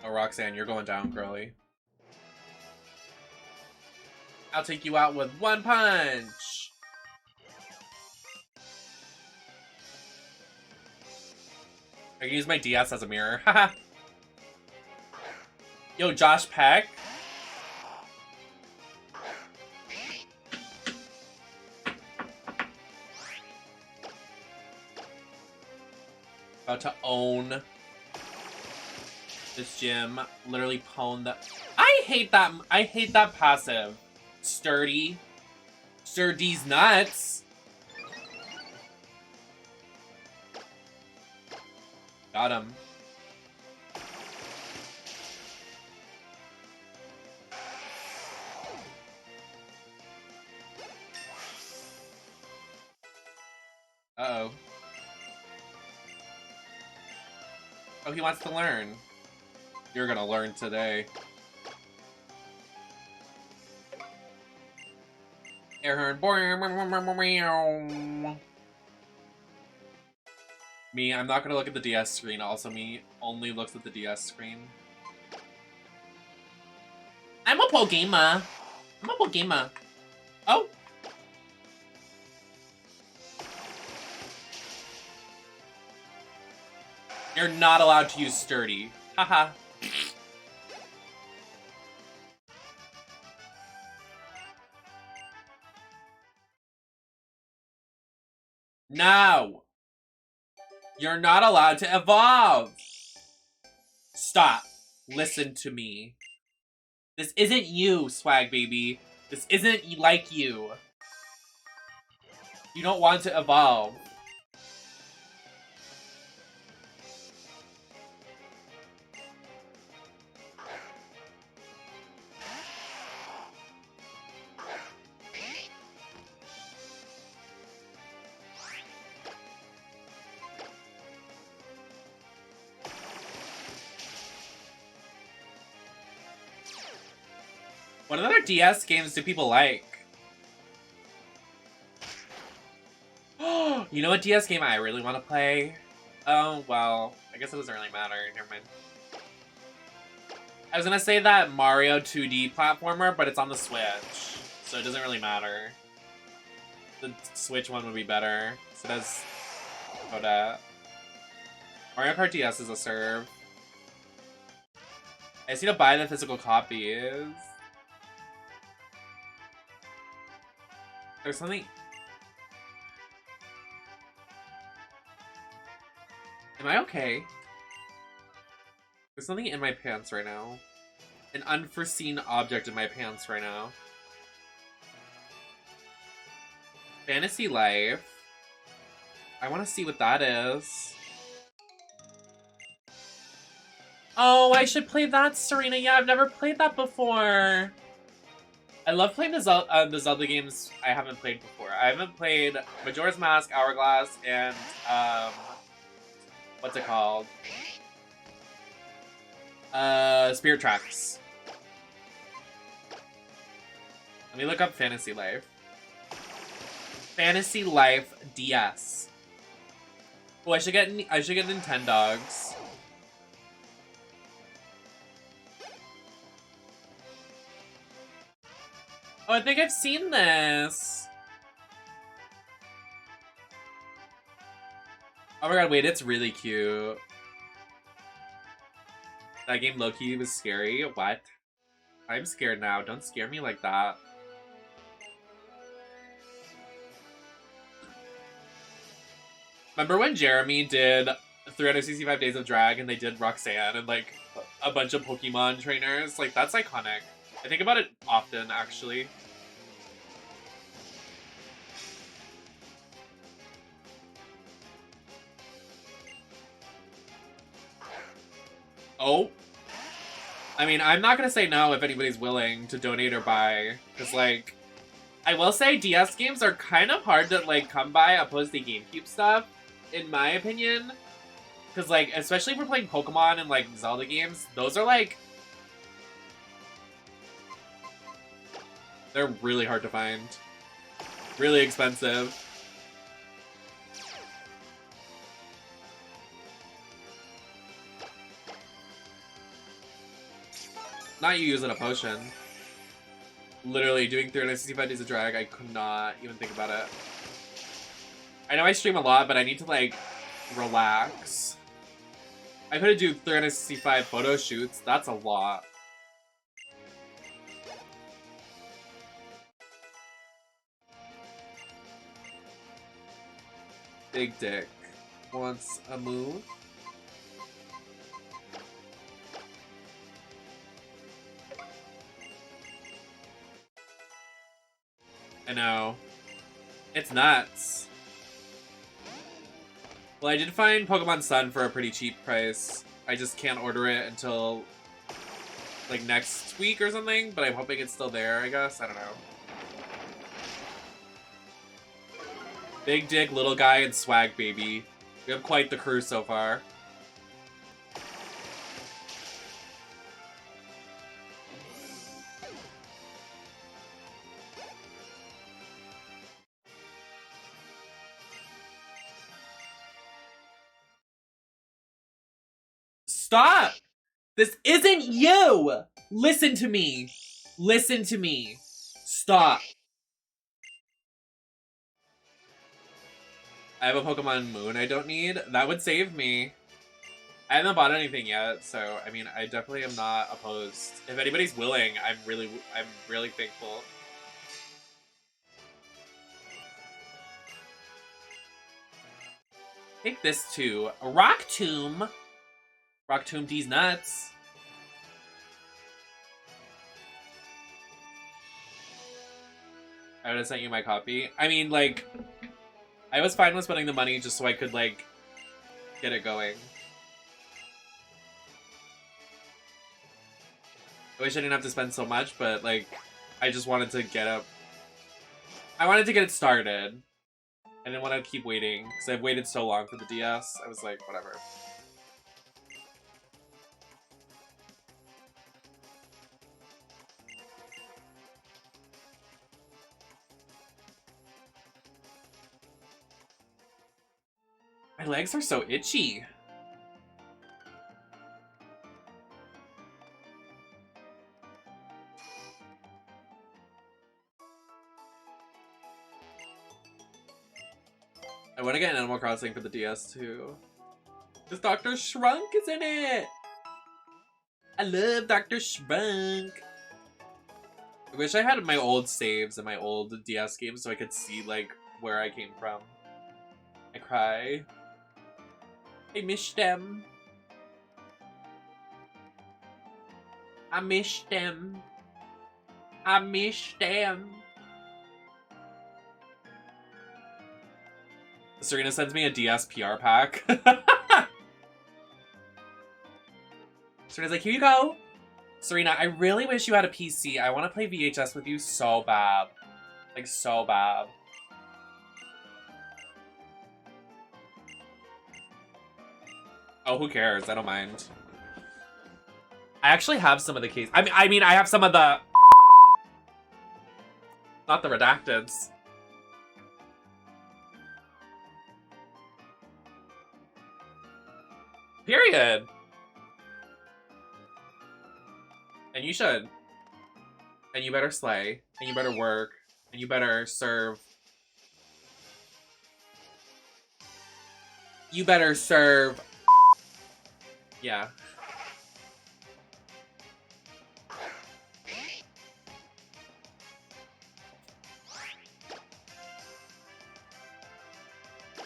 A: Oh, Roxanne, you're going down, girly. I'll take you out with one punch! I can use my DS as a mirror. Haha! Yo, Josh Peck? About to own this gym. Literally pwn the. I hate that passive. Sturdy. Sturdy's nuts. Got him. Uh-oh. Oh, he wants to learn. You're gonna learn today. Air horn. Me, I'm not gonna look at the DS screen. Also, me only looks at the DS screen. I'm a Pokemon. I'm a Pokemon. Oh. You're not allowed to use sturdy. Haha. No! You're not allowed to evolve! Stop. Listen to me. This isn't you, Swag Baby. This isn't like you. You don't want to evolve. What other DS games do people like? You know what DS game I really want to play? Oh, well, I guess it doesn't really matter. Never mind. I was gonna say that Mario 2D platformer, but it's on the Switch, so it doesn't really matter. The Switch one would be better. So does Koda. Mario Kart DS is a serve. I just need to buy the physical copies. There's something. Am I okay? There's something in my pants right now. An unforeseen object in my pants right now. Fantasy Life. I want to see what that is. Oh, I should play that, Serena. Yeah, I've never played that before. I love playing the Zelda games I haven't played before. I haven't played Majora's Mask, Hourglass, and what's it called? Spirit Tracks. Let me look up Fantasy Life. Fantasy Life DS. Oh, I should get Nintendogs. Oh, I think I've seen this. Oh my god, wait, it's really cute. That game low-key was scary. What? I'm scared now. Don't scare me like that. Remember when Jeremy did 365 Days of Drag and they did Roxanne and like a bunch of Pokemon trainers? Like, that's iconic. I think about it often, actually. Oh. I mean, I'm not gonna say no if anybody's willing to donate or buy. Because, like, I will say DS games are kind of hard to, like, come by opposed to GameCube stuff, in my opinion. Because, like, especially if we're playing Pokemon and, like, Zelda games, those are, like... They're really hard to find. Really expensive. Not you using a potion. Literally doing 365 days of drag, I could not even think about it. I know I stream a lot, but I need to, like, relax. I could do 365 photo shoots. That's a lot. Big Dick wants a move. I know. It's nuts. Well, I did find Pokemon Sun for a pretty cheap price. I just can't order it until, like, next week or something, but I'm hoping it's still there, I guess. I don't know. Big Dick, Little Guy, and Swag Baby. We have quite the crew so far. Stop! This isn't you! Listen to me. Listen to me. Stop. I have a Pokemon Moon I don't need. That would save me. I haven't bought anything yet, so I mean, I definitely am not opposed. If anybody's willing, I'm really thankful. Take this too. A Rock Tomb. Rock Tomb D's nuts. I would have sent you my copy. I mean, like, I was fine with spending the money just so I could, like, get it going. I wish I didn't have to spend so much, but, like, I just wanted to get up. I wanted to get it started. I didn't want to keep waiting, because I've waited so long for the DS. I was like, whatever. My legs are so itchy. I want to get Animal Crossing for the DS too. This Dr. Shrunk is in it! I love Dr. Shrunk! I wish I had my old saves and my old DS games so I could see, like, where I came from. I cry. I miss them. I miss them. I miss them. Serena sends me a DS PR pack. Serena's like, here you go. Serena, I really wish you had a PC. I want to play VHS with you so bad. Like, so bad. Oh, who cares? I don't mind. I actually have some of the case. I mean, I have some of the... Not the redacteds. Period. And you should. And you better slay. And you better work. And you better serve. You better serve. Yeah.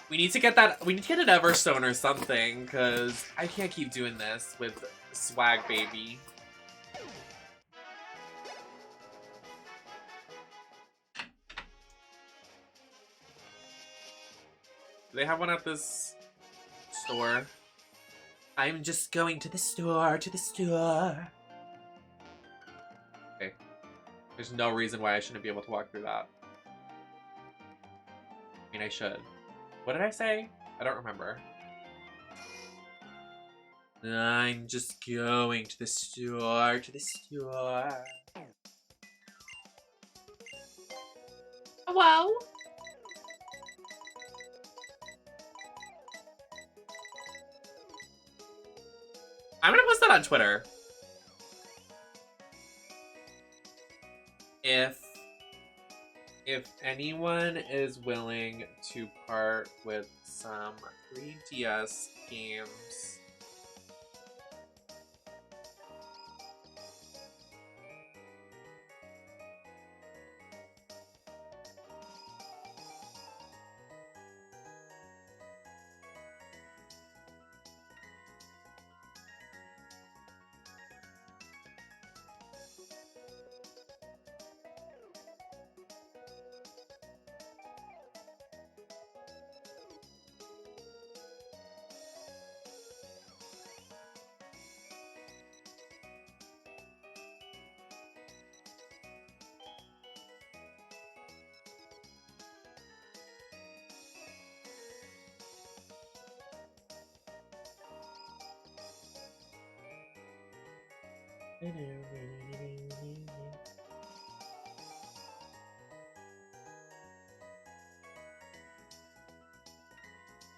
A: We need to get that. We need to get an Everstone or something, because I can't keep doing this with Swag Baby. Do they have one at this store? I'm just going to the store, Okay. There's no reason why I shouldn't be able to walk through that. I mean, I should. What did I say? I don't remember. I'm just going to the store, Hello? I'm gonna post that on Twitter. If anyone is willing to part with some 3DS games,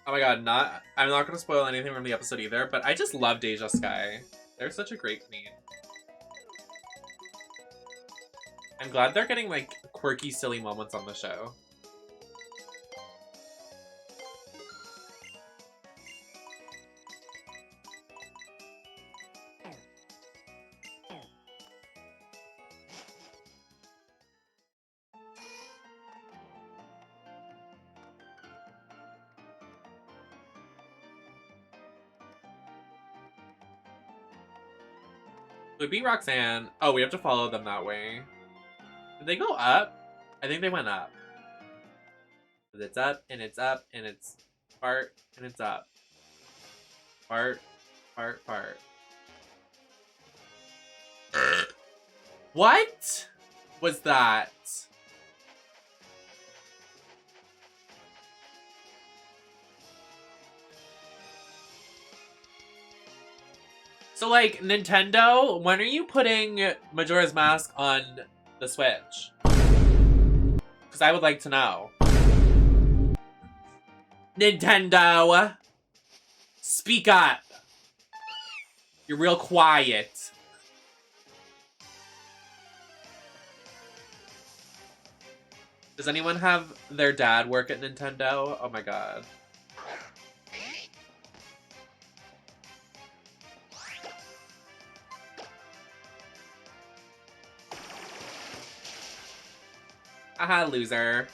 A: oh my god, I'm not gonna spoil anything from the episode either, but I just love Deja Sky. They're such a great queen. I'm glad they're getting like quirky, silly moments on the show. Would be Roxanne. Oh, we have to follow them that way. Did they go up? I think they went up. It's up, and it's up, and it's fart, and it's up. Fart, fart, fart. What was that? So, like, Nintendo, when are you putting Majora's Mask on the Switch? Because I would like to know. Nintendo! Speak up! You're real quiet. Does anyone have their dad work at Nintendo? Oh my god. Haha, loser.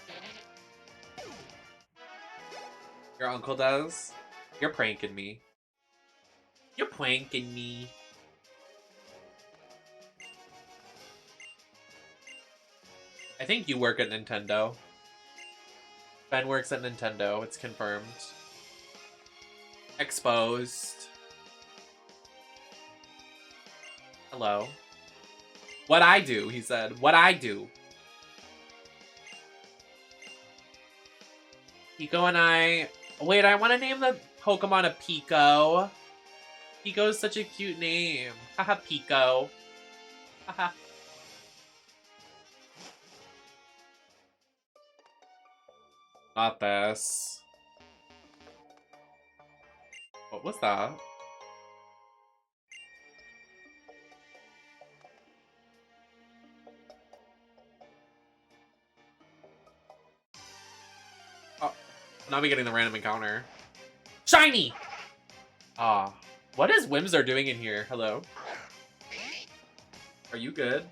A: Your uncle does? You're pranking me. You're pranking me. I think you work at Nintendo. Ben works at Nintendo, it's confirmed. Exposed. Hello. What I do, he said. What I do. Pico and I... Wait, I want to name the Pokemon a Pico. Pico is such a cute name. Haha, Pico. Haha. Not this. What was that? Oh, now we getting the random encounter. Shiny! Ah, what is Whimsar doing in here? Hello? Are you good?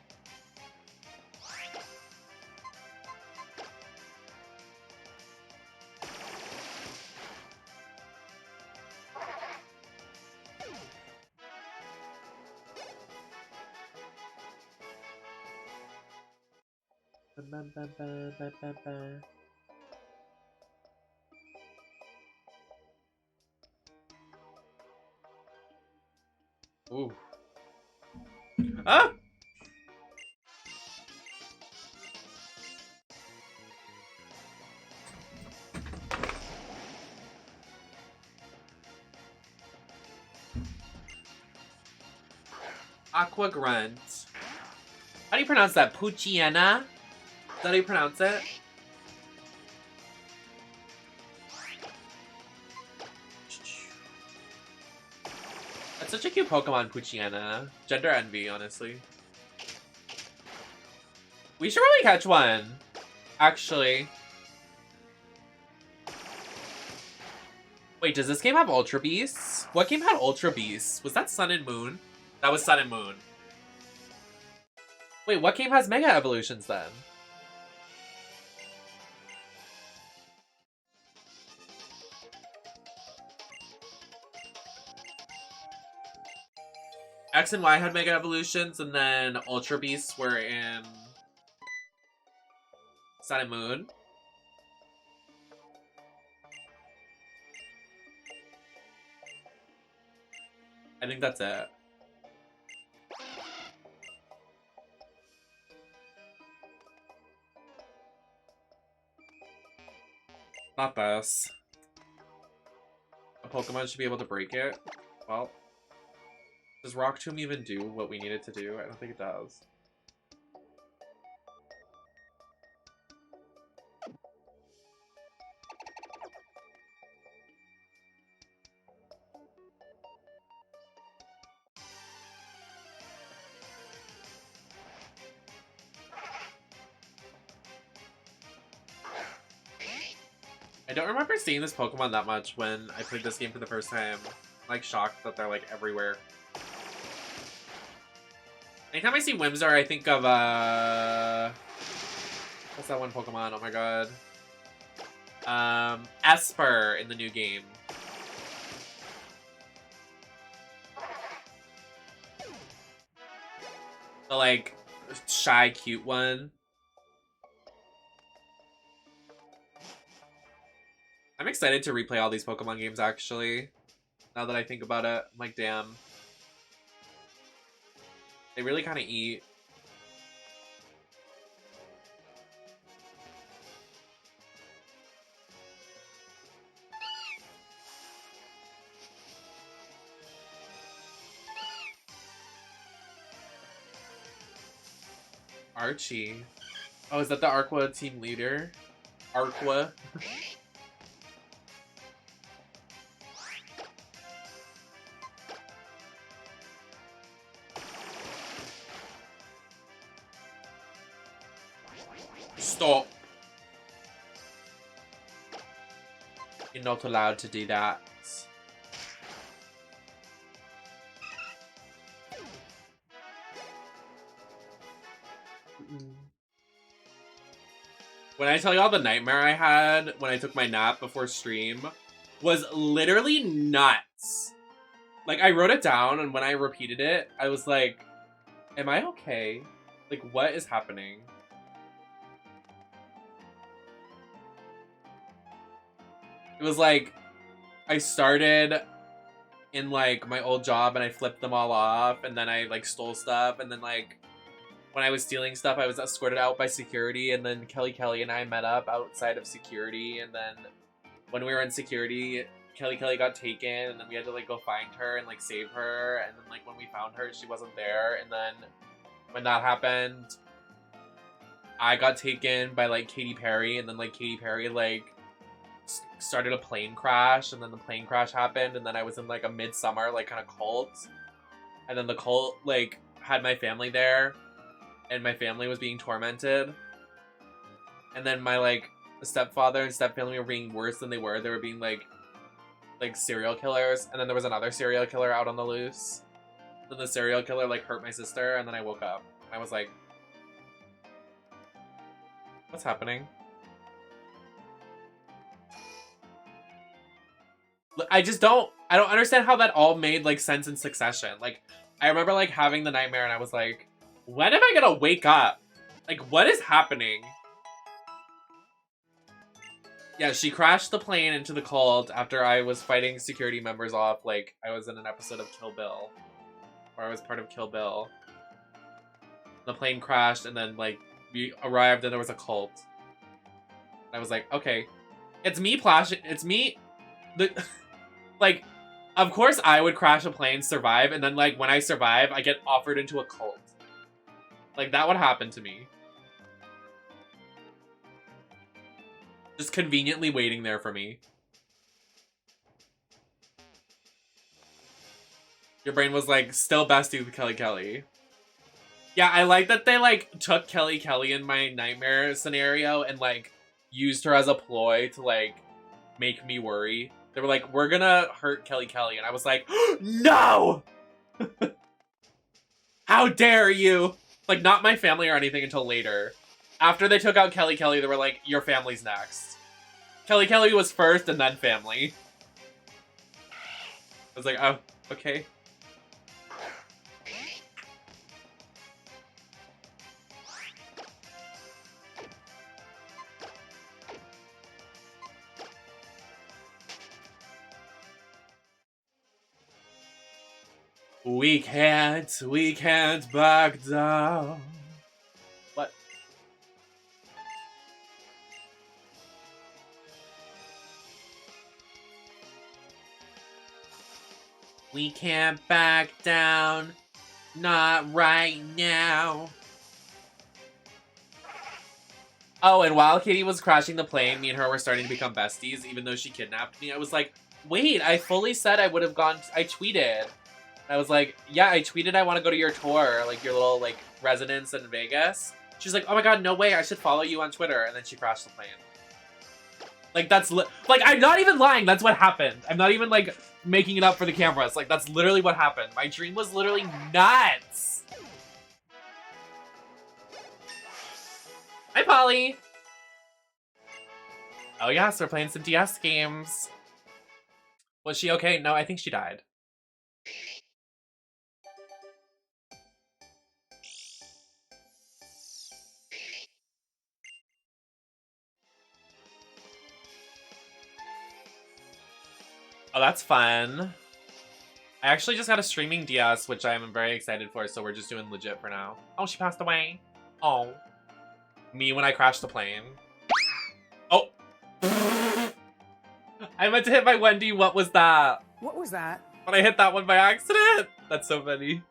A: Ooh. Ah! Aqua Grunt. How do you pronounce that? Puchiena? Is that how you pronounce it? That's such a cute Pokemon, Puchiena. Gender envy, honestly. We should really catch one, actually. Wait, does this game have Ultra Beasts? What game had Ultra Beasts? Was that Sun and Moon? That was Sun and Moon. Wait, what game has Mega Evolutions then? X and Y had Mega Evolutions, and then Ultra Beasts were in Sun and Moon. I think that's it. Not this. A Pokemon should be able to break it. Well, does Rock Tomb even do what we need it to do? I don't think it does. I don't remember seeing this Pokemon that much when I played this game for the first time. I'm, like, shocked that they're, like, everywhere. Anytime I see Whimsar, I think of, what's that one Pokemon? Oh my god. Esper in the new game. The, like, shy, cute one. I'm excited to replay all these Pokemon games, actually. Now that I think about it, I'm like, damn. They really kind of eat. Archie. Oh, is that the Arqua team leader? Arqua? Stop. You're not allowed to do that. When I tell y'all the nightmare I had when I took my nap before stream was literally nuts. Like, I wrote it down, and when I repeated it, I was like, am I okay? Like, what is happening? It was like, I started in, like, my old job, and I flipped them all off, and then I, like, stole stuff, and then, like, when I was stealing stuff, I was escorted out by security, and then Kelly and I met up outside of security, and then when we were in security, Kelly got taken, and then we had to, like, go find her and, like, save her, and then, like, when we found her, she wasn't there, and then when that happened, I got taken by, like, Katy Perry, and then, like, Katy Perry, like, started a plane crash, and then the plane crash happened, and then I was in, like, a midsummer, like, kind of cult, and then the cult, like, had my family there, and my family was being tormented, and then my, like, stepfather and stepfamily were being worse than they were. They were being, like serial killers, and then there was another serial killer out on the loose. Then the serial killer, like, hurt my sister, and then I woke up, and I was like, what's happening? I don't understand how that all made, like, sense in succession. Like, I remember, like, having the nightmare, and I was like, when am I gonna wake up? Like, what is happening? Yeah, she crashed the plane into the cult after I was fighting security members off, like, I was in an episode of Kill Bill. Or I was part of Kill Bill. The plane crashed, and then, like, we arrived, and there was a cult. And I was like, okay. It's me, it's me. Like, of course I would crash a plane, survive, and then, like, when I survive, I get offered into a cult. Like, that would happen to me. Just conveniently waiting there for me. Your brain was like, still bestie with Kelly. Yeah, I like that they, like, took Kelly Kelly in my nightmare scenario and, like, used her as a ploy to, like, make me worry. They were like, we're gonna hurt Kelly Kelly. And I was like, no! How dare you? Like, not my family or anything until later. After they took out Kelly Kelly, they were like, your family's next. Kelly Kelly was first and then family. I was like, oh, okay. We can't back down. What? We can't back down. Not right now. Oh, and while Katie was crashing the plane, me and her were starting to become besties, even though she kidnapped me. I was like, wait, I fully said I would have gone. I tweeted. I was like, yeah, I tweeted I want to go to your tour, like your little, like, residence in Vegas. She's like, oh my god, no way, I should follow you on Twitter. And then she crashed the plane. Like, that's, like, I'm not even lying. That's what happened. I'm not even, like, making it up for the cameras. Like, that's literally what happened. My dream was literally nuts. Hi, Polly. Oh, yes, we're playing some DS games. Was she okay? No, I think she died. Oh, that's fun. I actually just got a streaming DS, which I'm very excited for, so we're just doing legit for now. Oh, she passed away. Oh. Me when I crashed the plane. Oh. I meant to hit my Wendy. What was that?
C: What was that?
A: But I hit that one by accident. That's so funny.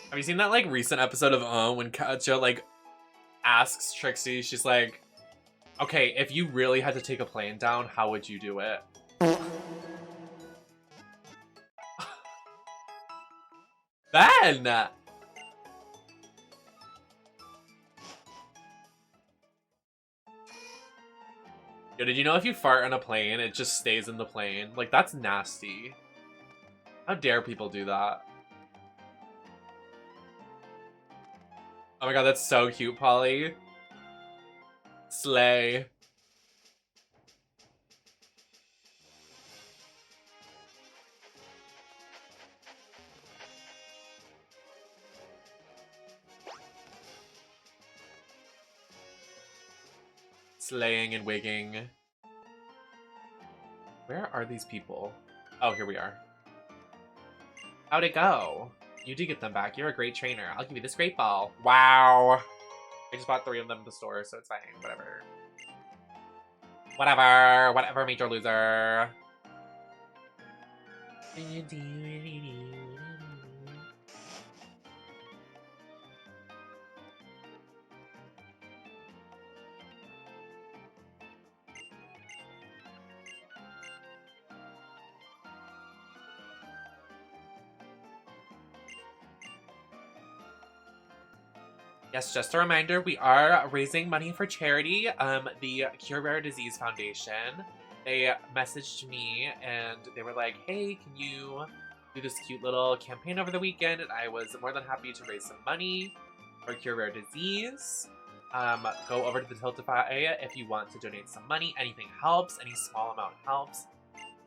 A: Have you seen that, like, recent episode of when Katja, like, asks Trixie, she's like, okay, if you really had to take a plane down, how would you do it? Ben! Yo, did you know if you fart on a plane, it just stays in the plane? Like, that's nasty. How dare people do that? Oh my god, that's so cute, Polly. Slay. Slaying and wigging. Where are these people? Oh, here we are. How'd it go? You did get them back. You're a great trainer. I'll give you this great ball. Wow. I just bought 3 of them at the store, so it's fine. Whatever. Whatever. Whatever, major loser. Yes, just a reminder, we are raising money for charity. The Cure Rare Disease Foundation. They messaged me and they were like, hey, can you do this cute little campaign over the weekend? And I was more than happy to raise some money for Cure Rare Disease. Go over to the Tiltify if you want to donate some money. Anything helps. Any small amount helps.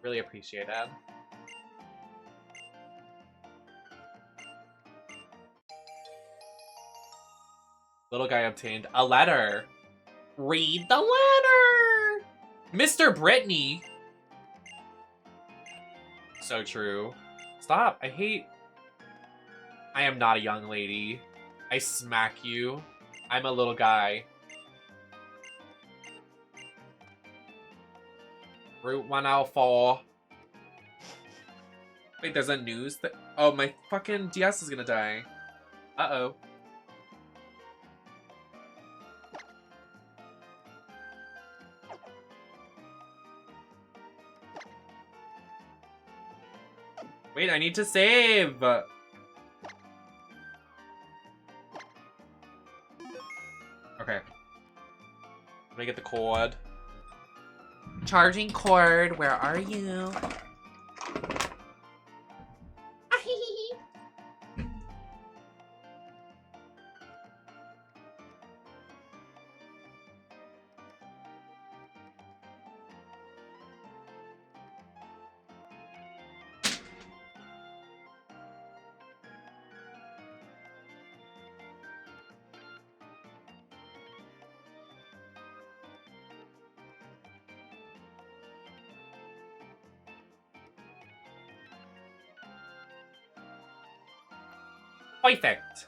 A: Really appreciate it. Little guy obtained a letter. Read the letter! Mr. Brittany! So true. Stop, I hate... I am not a young lady. I smack you. I'm a little guy. Route 104. Wait, there's a news that... Oh, my fucking DS is gonna die. Uh-oh. Wait, I need to save. Let Okay. Let me get the cord. Charging cord, where are you? Perfect.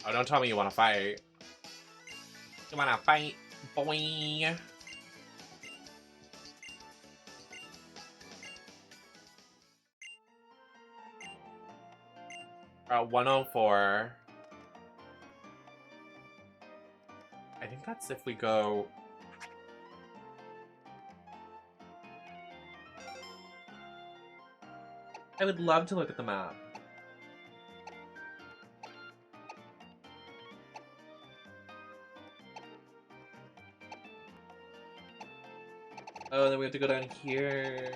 A: Oh, don't tell me you want to fight. You want to fight, boy? 104. I think that's if we go... I would love to look at the map. Oh, then we have to go down here.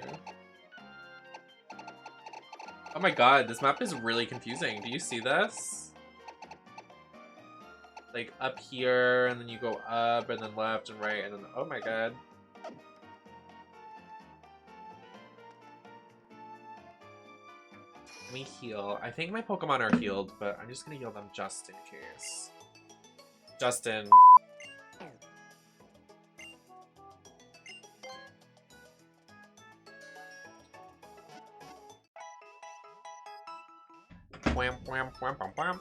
A: Oh my god, this map is really confusing. Do you see this? Like up here, and then you go up, and then left and right, and then oh my god. Let me heal. I think my Pokemon are healed, but I'm just gonna heal them just in case. Justin. Wham, wham, wham, wham, wham.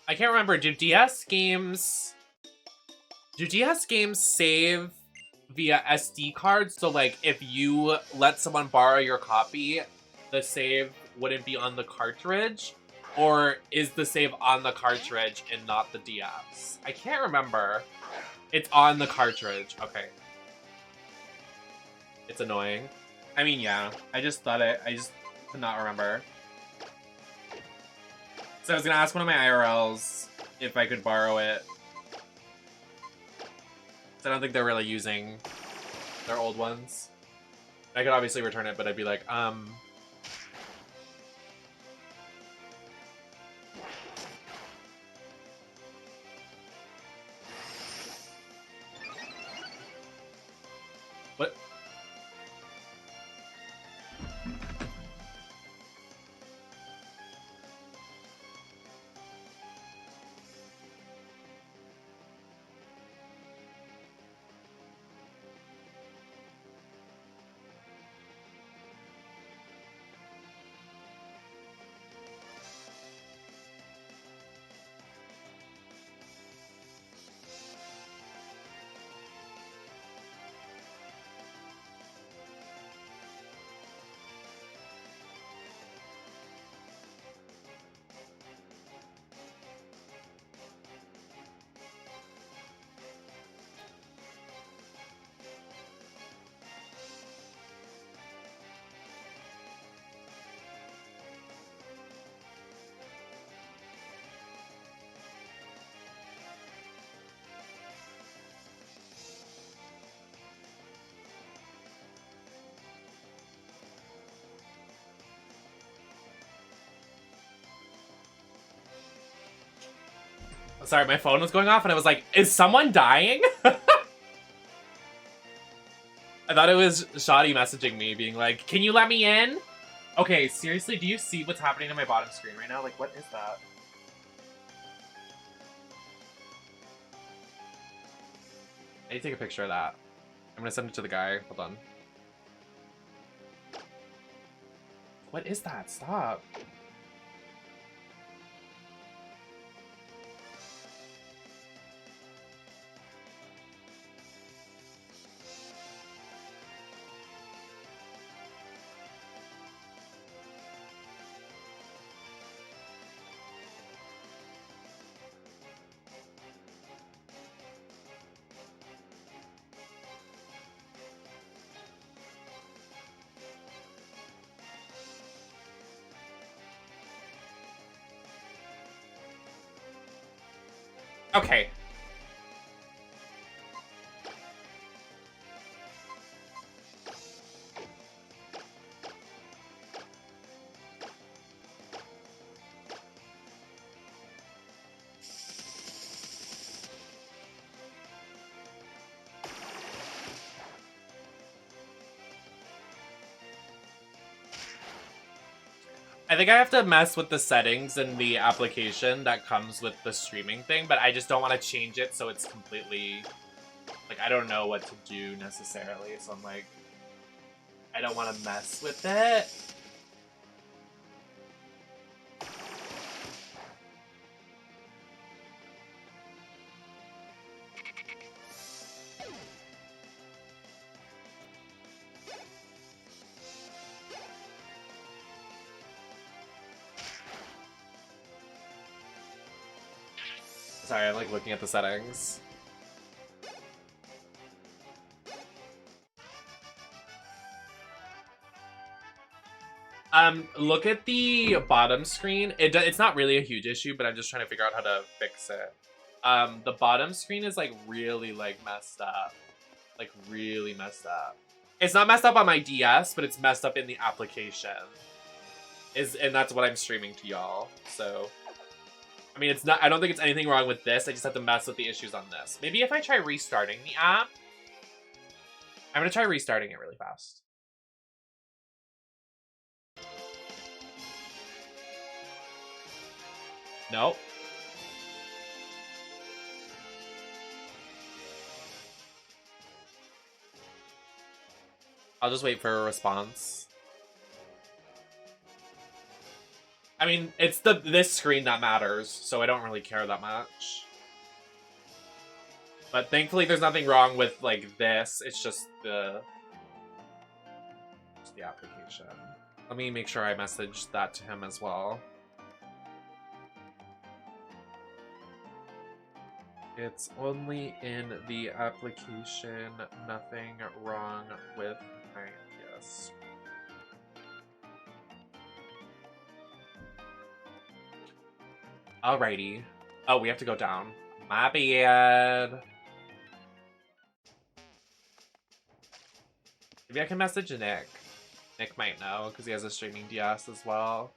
A: I can't remember, do DS games save via SD cards? So like if you let someone borrow your copy, the save wouldn't be on the cartridge? Or is the save on the cartridge and not the DS? I can't remember. It's on the cartridge. Okay. It's annoying. I mean, yeah. I just could not remember. So I was gonna ask one of my IRLs if I could borrow it. So I don't think they're really using their old ones. I could obviously return it, but I'd be like, what? Sorry, my phone was going off and I was like, is someone dying? I thought it was Shoddy messaging me being like, can you let me in? Okay, seriously, do you see what's happening on my bottom screen right now? Like, what is that? I need to take a picture of that. I'm gonna send it to the guy. Hold on. What is that? Stop. Okay. I think I have to mess with the settings in the application that comes with the streaming thing, but I just don't want to change it so it's completely... Like, I don't know what to do necessarily, so I'm like... I don't want to mess with it. Sorry, I'm like looking at the settings. Look at the bottom screen. It's not really a huge issue, but I'm just trying to figure out how to fix it. The bottom screen is like really like messed up. Like really messed up. It's not messed up on my DS, but it's messed up in the application. And that's what I'm streaming to y'all. So, I mean, it's not. I don't think it's anything wrong with this. I just have to mess with the issues on this. Maybe if I try restarting the app, I'm gonna try restarting it really fast. Nope. I'll just wait for a response. I mean, it's this screen that matters, so I don't really care that much. But thankfully, there's nothing wrong with like this. It's just the application. Let me make sure I message that to him as well. It's only in the application. Nothing wrong with my yes. Alrighty. Oh, we have to go down. My bad. Maybe I can message Nick. Nick might know, because he has a streaming DS as well.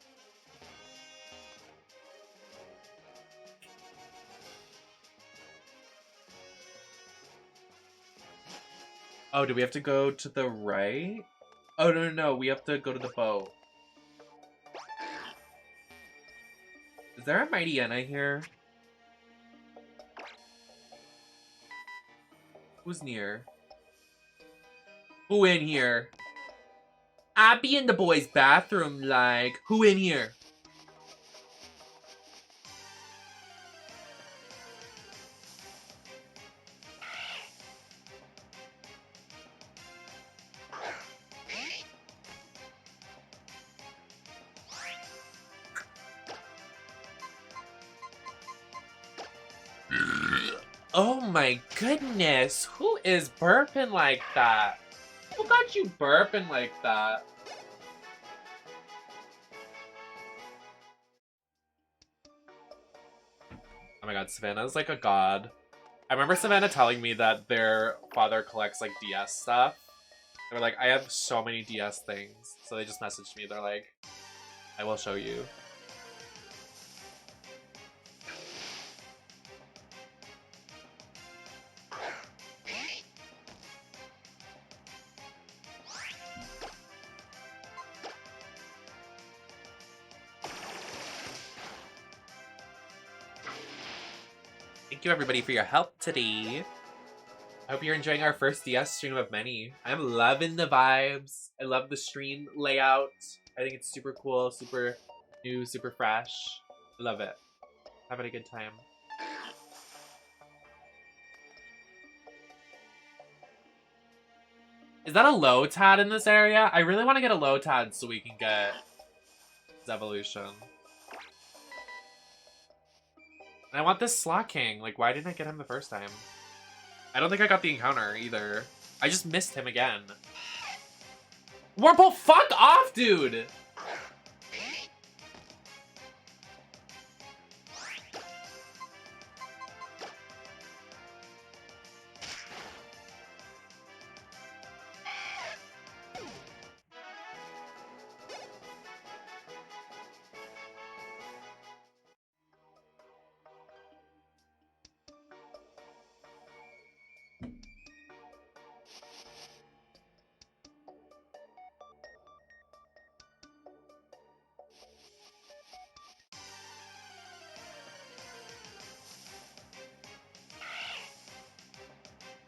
A: Oh, do we have to go to the right? Oh, no, we have to go to the boat. Is there a Mighty Enna here? Who's near? Who in here? I be in the boys' bathroom, like, who in here? Oh my goodness, who is burping like that? Who got you burping like that? Oh my god, Savannah's like a god. I remember Savannah telling me that their father collects like DS stuff. They were like, I have so many DS things. So they just messaged me. They're like, I will show you. Thank you everybody for your help today. I hope you're enjoying our first DS stream of many. I'm loving the vibes. I love the stream layout. I think it's super cool, super new, super fresh. I love it. Having a good time. Is that a low tad in this area? I really want to get a low tad so we can get his evolution. And I want this Slot King. Like, why didn't I get him the first time? I don't think I got the encounter either. I just missed him again. Warple, fuck off, dude!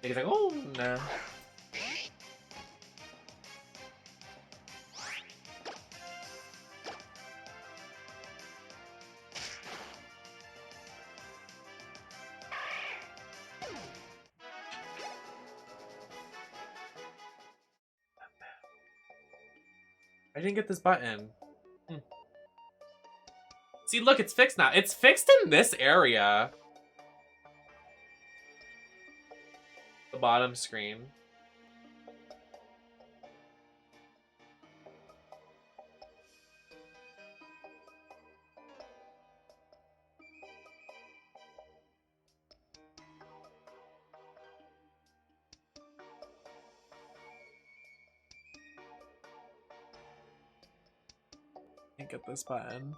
A: He's like, oh, no. I didn't get this button. See, look, it's fixed now. It's fixed in this area. The bottom screen. Can't get this button.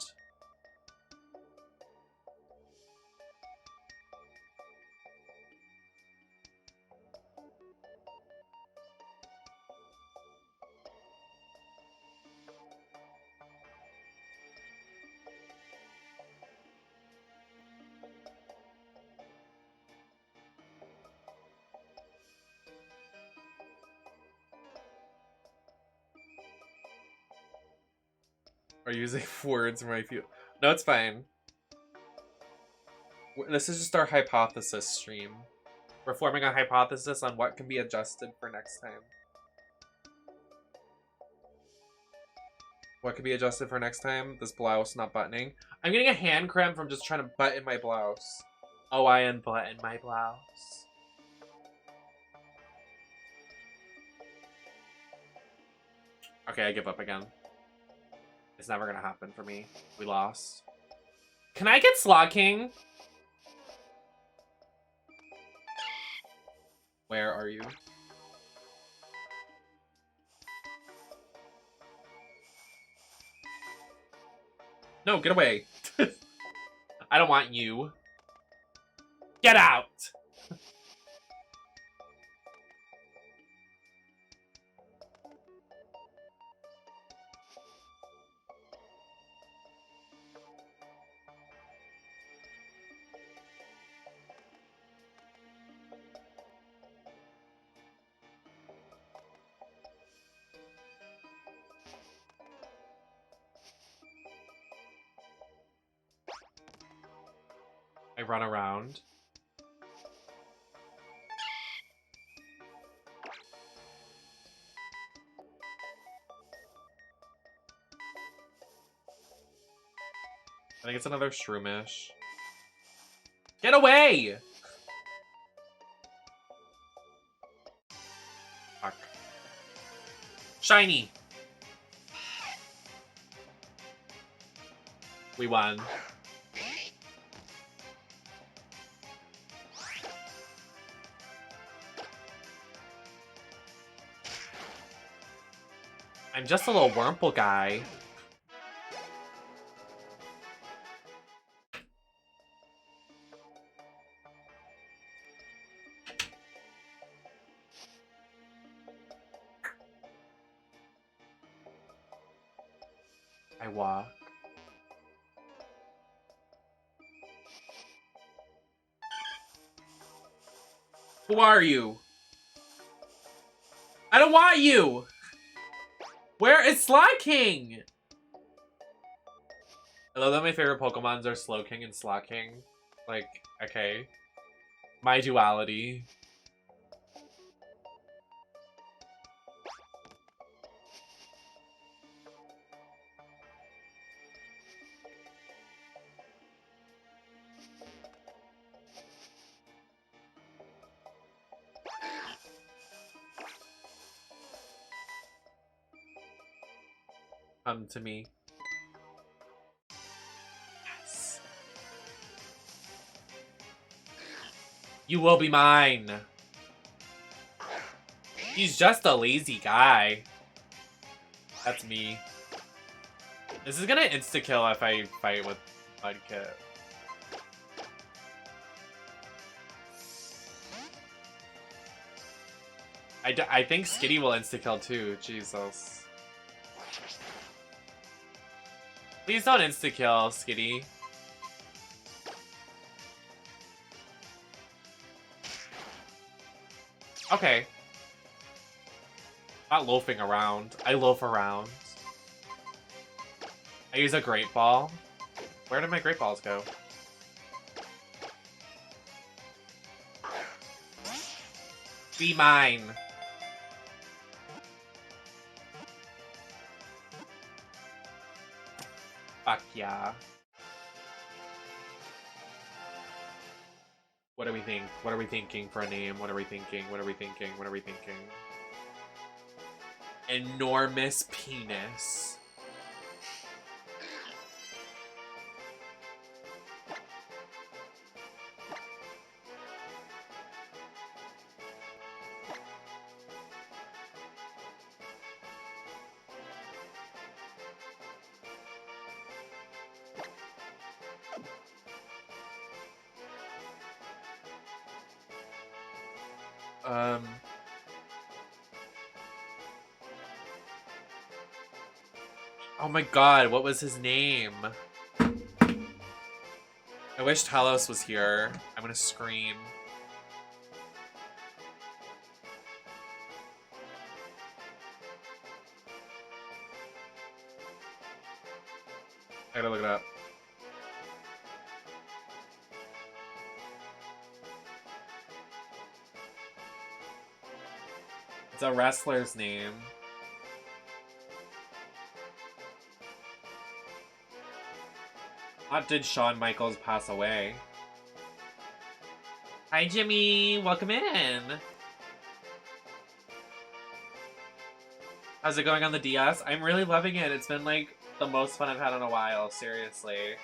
A: Are you using words from my view? No, it's fine. This is just our hypothesis stream. We're forming a hypothesis on what can be adjusted for next time. What could be adjusted for next time? This blouse not buttoning. I'm getting a hand cramp from just trying to button my blouse. Oh, I unbuttoned my blouse. Okay, I give up again. It's never gonna happen for me. We lost. Can I get Slot King? Where are you? No, get away. I don't want you. Get out! I run around. I think it's another Shroomish. Get away! Fuck. Shiny! We won. I'm just a little Wurmple guy. I walk. Who are you? I don't want you! Where is Sly King? I love that my favorite Pokemons are Slowking and Slacking. Like, okay. My duality. Come to me. Yes. You will be mine. He's just a lazy guy. That's me. This is gonna insta-kill if I fight with Mudkip. I think Skitty will insta-kill too. Jesus. Please don't insta-kill, Skitty. Okay. Not loafing around. I loaf around. I use a Great Ball. Where did my Great Balls go? Be mine. Fuck yeah. What do we think? What are we thinking for a name? What are we thinking? What are we thinking? What are we thinking? Enormous penis. Oh my god, what was his name? I wish Talos was here. I'm gonna scream. I gotta look it up. It's a wrestler's name. Not did Shawn Michaels pass away. Hi, Jimmy. Welcome in. How's it going on the DS? I'm really loving it. It's been like the most fun I've had in a while, seriously.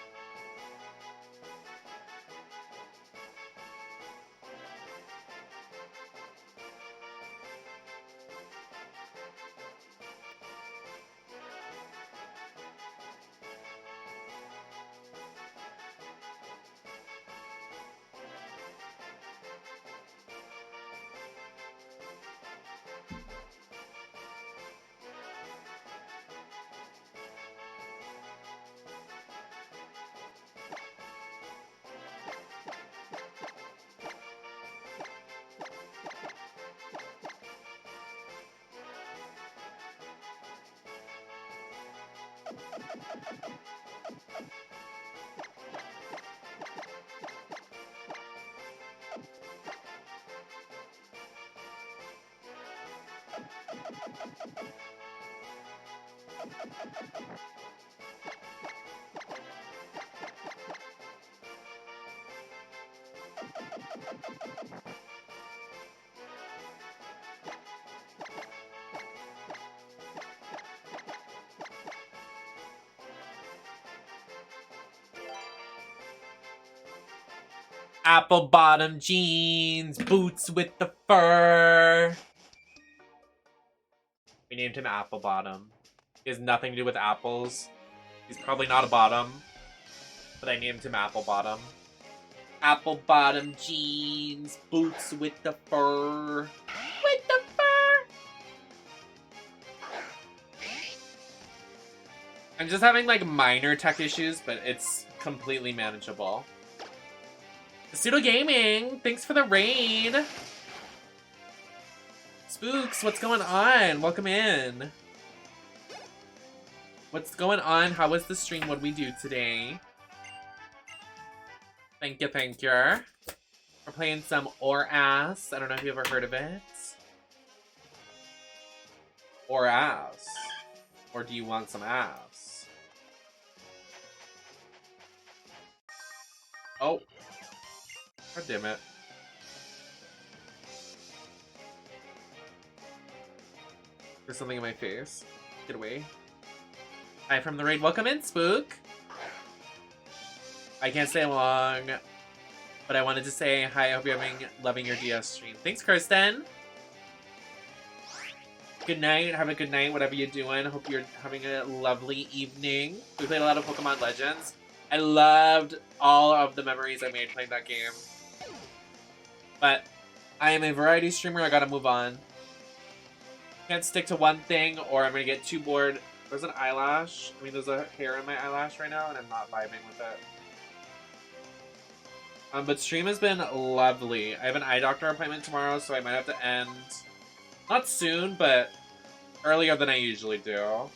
A: Apple bottom jeans, boots with the fur. We named him Apple Bottom. He has nothing to do with apples. He's probably not a bottom, but I named him Apple Bottom. Apple bottom jeans, boots with the fur. With the fur! I'm just having like minor tech issues, but it's completely manageable. Pseudo Gaming, thanks for the raid. Spooks, what's going on? Welcome in. What's going on? How was the stream? What did we do today? Thank you, thank you. We're playing some Or Ass. I don't know if you've ever heard of it. Or Ass. Or do you want some ass? Oh. God damn it. There's something in my face. Get away. Hi from the raid. Welcome in, Spook. I can't stay long, but I wanted to say hi. I hope you're loving your DS stream. Thanks, Kirsten. Good night. Have a good night, whatever you're doing. Hope you're having a lovely evening. We played a lot of Pokemon Legends. I loved all of the memories I made playing that game. But I am a variety streamer. I gotta move on. Can't stick to one thing or I'm gonna get too bored. There's an eyelash. I mean, there's a hair in my eyelash right now and I'm not vibing with it. But stream has been lovely. I have an eye doctor appointment tomorrow, so I might have to end. Not soon, but earlier than I usually do.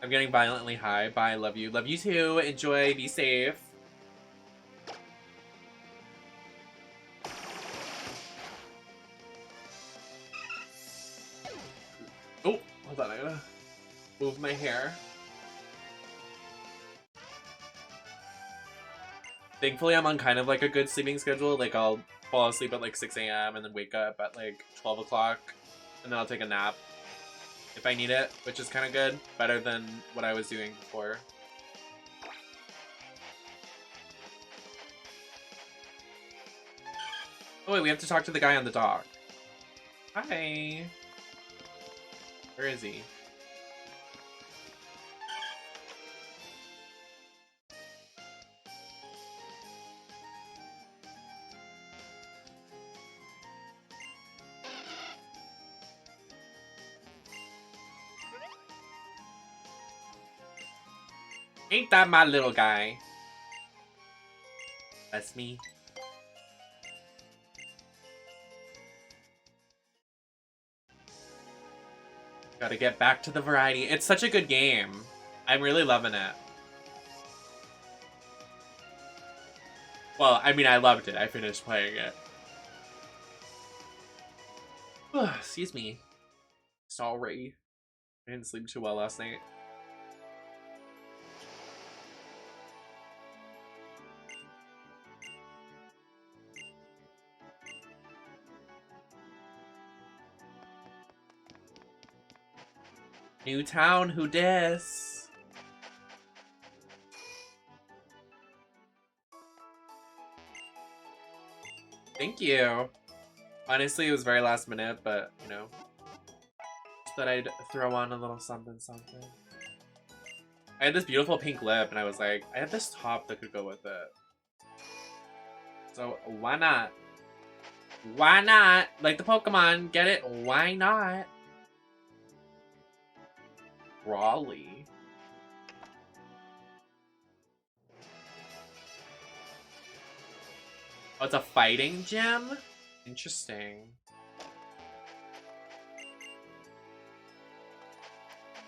A: I'm getting violently high. Bye, love you. Love you too. Enjoy. Be safe. Oh, hold on. I gotta move my hair. Thankfully, I'm on kind of like a good sleeping schedule. Like, I'll fall asleep at like 6 a.m. and then wake up at like 12 o'clock. And then I'll take a nap if I need it, which is kind of good. Better than what I was doing before. Oh wait, we have to talk to the guy on the dock. Hi. Where is he? Ain't that my little guy? That's me. Gotta get back to the variety. It's such a good game. I'm really loving it. Well, I mean, I loved it. I finished playing it. Excuse me. Sorry. I didn't sleep too well last night. New town, who dis? Thank you. Honestly, it was very last minute, but, you know. Just thought I'd throw on a little something, something. I had this beautiful pink lip, and I was like, I had this top that could go with it. So, why not? Why not? Like the Pokemon, get it? Why not? Raleigh. Oh, it's a fighting gym? Interesting.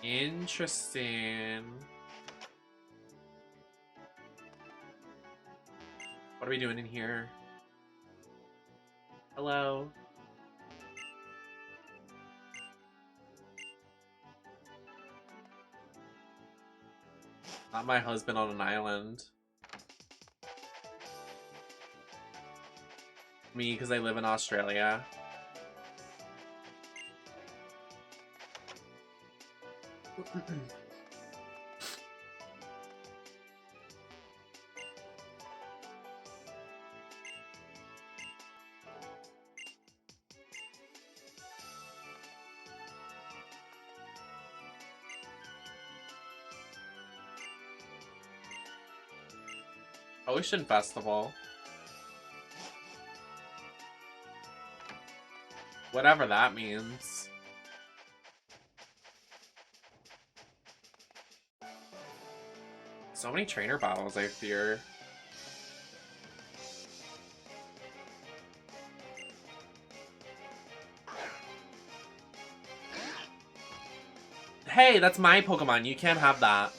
A: Interesting. What are we doing in here? Hello? Not my husband on an island. Me, because I live in Australia. Ocean Festival. Whatever that means. So many trainer battles, I fear. Hey, that's my Pokemon. You can't have that.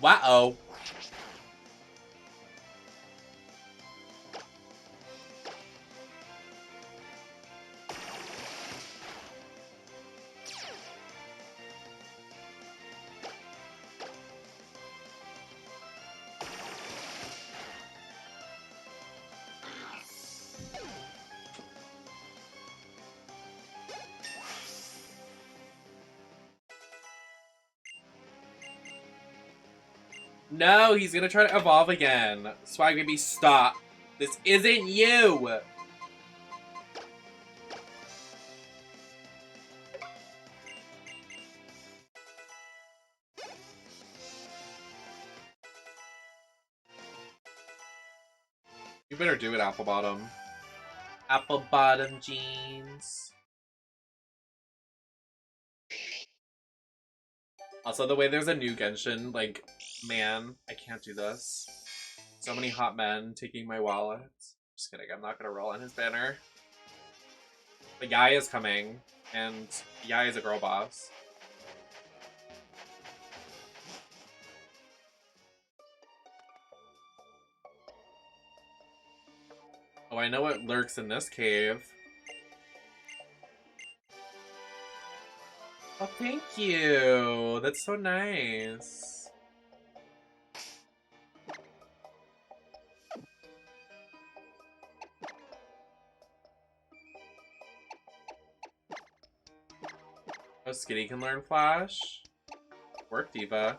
A: Wow. No, he's gonna try to evolve again. Swag baby, stop. This isn't you. You better do it, Apple Bottom. Apple Bottom jeans. Also, the way there's a new Genshin, like, man, I can't do this. So many hot men taking my wallet. Just kidding, I'm not gonna roll on his banner. But Yai is coming, and Yai is a girl boss. Oh, I know what lurks in this cave. Oh, thank you! That's so nice. Oh, Skitty can learn Flash. Work, Diva.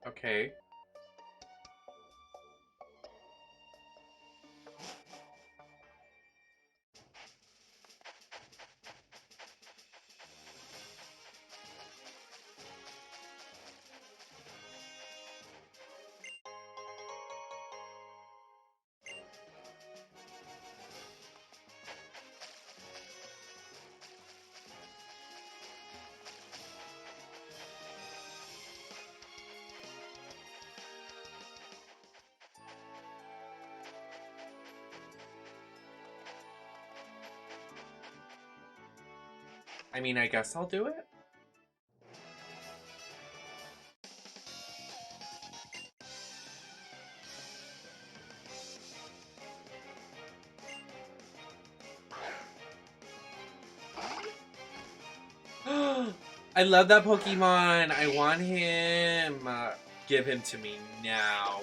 A: Okay. I mean, I guess I'll do it. I love that Pokemon. I want him. Give him to me now.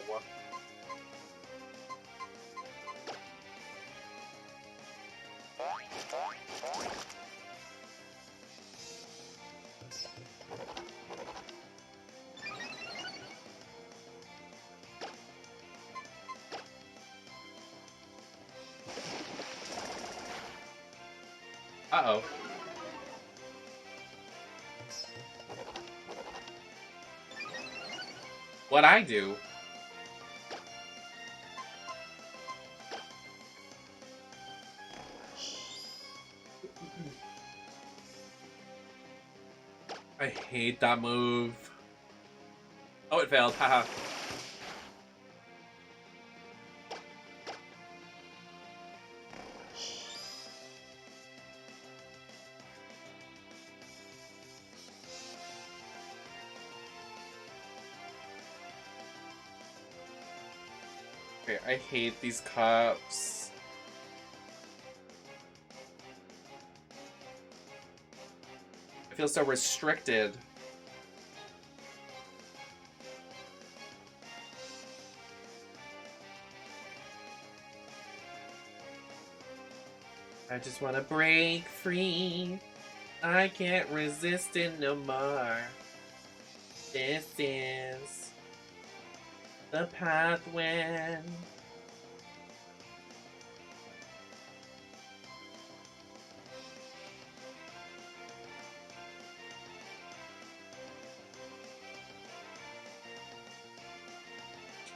A: Uh-oh. What'd I do? I hate that move. Oh, it failed. Haha. Okay, I hate these cups. feel so restricted. I just wanna break free. I can't resist it no more. This is the path when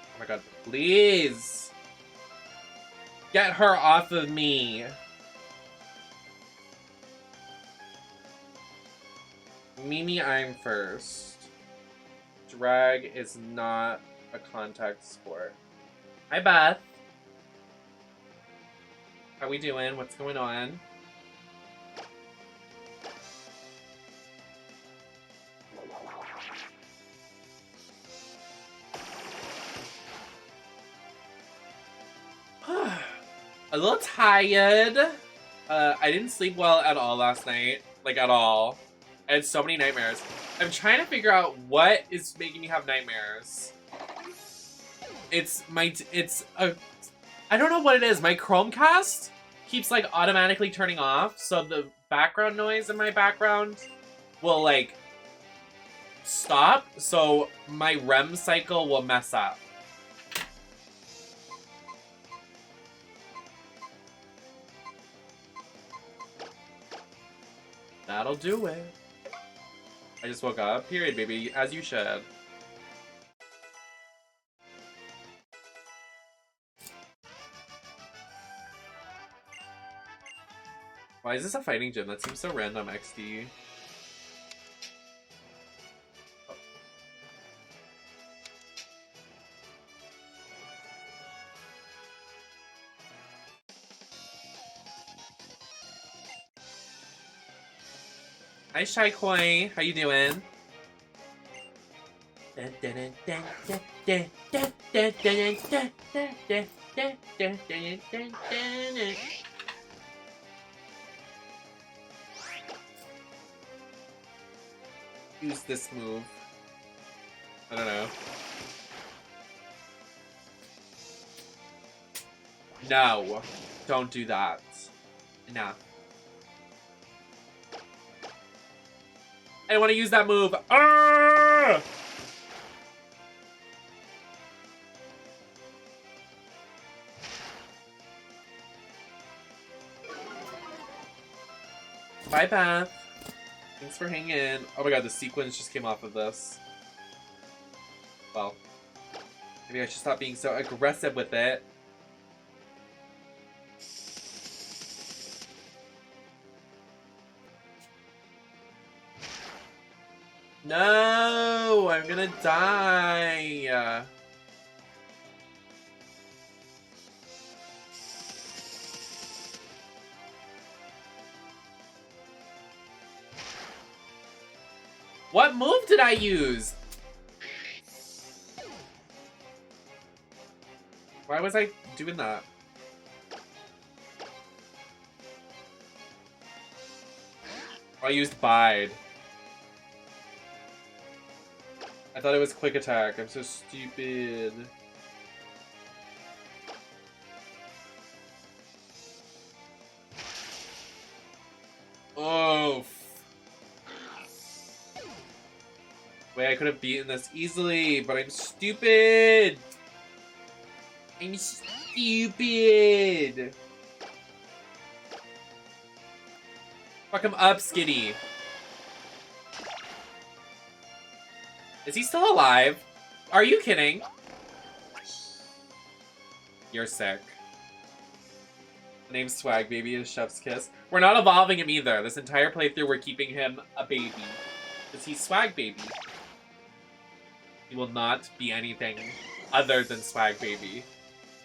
A: oh my god, please get her off of me. Mimi, I'm first. Drag is not a contact sport. Hi, Beth. How we doing? What's going on? A little tired. I didn't sleep well at all last night. Like, at all. I had so many nightmares. I'm trying to figure out what is making me have nightmares. I don't know what it is. My Chromecast keeps like automatically turning off, so the background noise in my background will like stop, so my REM cycle will mess up. That'll do it. I just woke up. Period, baby. As you should. Why is this a fighting gym? That seems so random, XD. Hi, Shy Koi. How you doing? Use this move. I don't know. No. Don't do that. No. I don't want to use that move. Arrgh! Bye, Beth. Thanks for hanging. Oh my god, the sequins just came off of this. Well, maybe I should stop being so aggressive with it. No, I'm gonna die. What move did I use? Why was I doing that? I used Bide. I thought it was quick attack. I'm so stupid. Oh. Wait, I could have beaten this easily, but I'm stupid. I'm stupid. Fuck him up, Skitty. Is he still alive? Are you kidding? You're sick. The name's Swag Baby is Chef's Kiss. We're not evolving him either. This entire playthrough, we're keeping him a baby. Because he's Swag Baby. He will not be anything other than Swag Baby.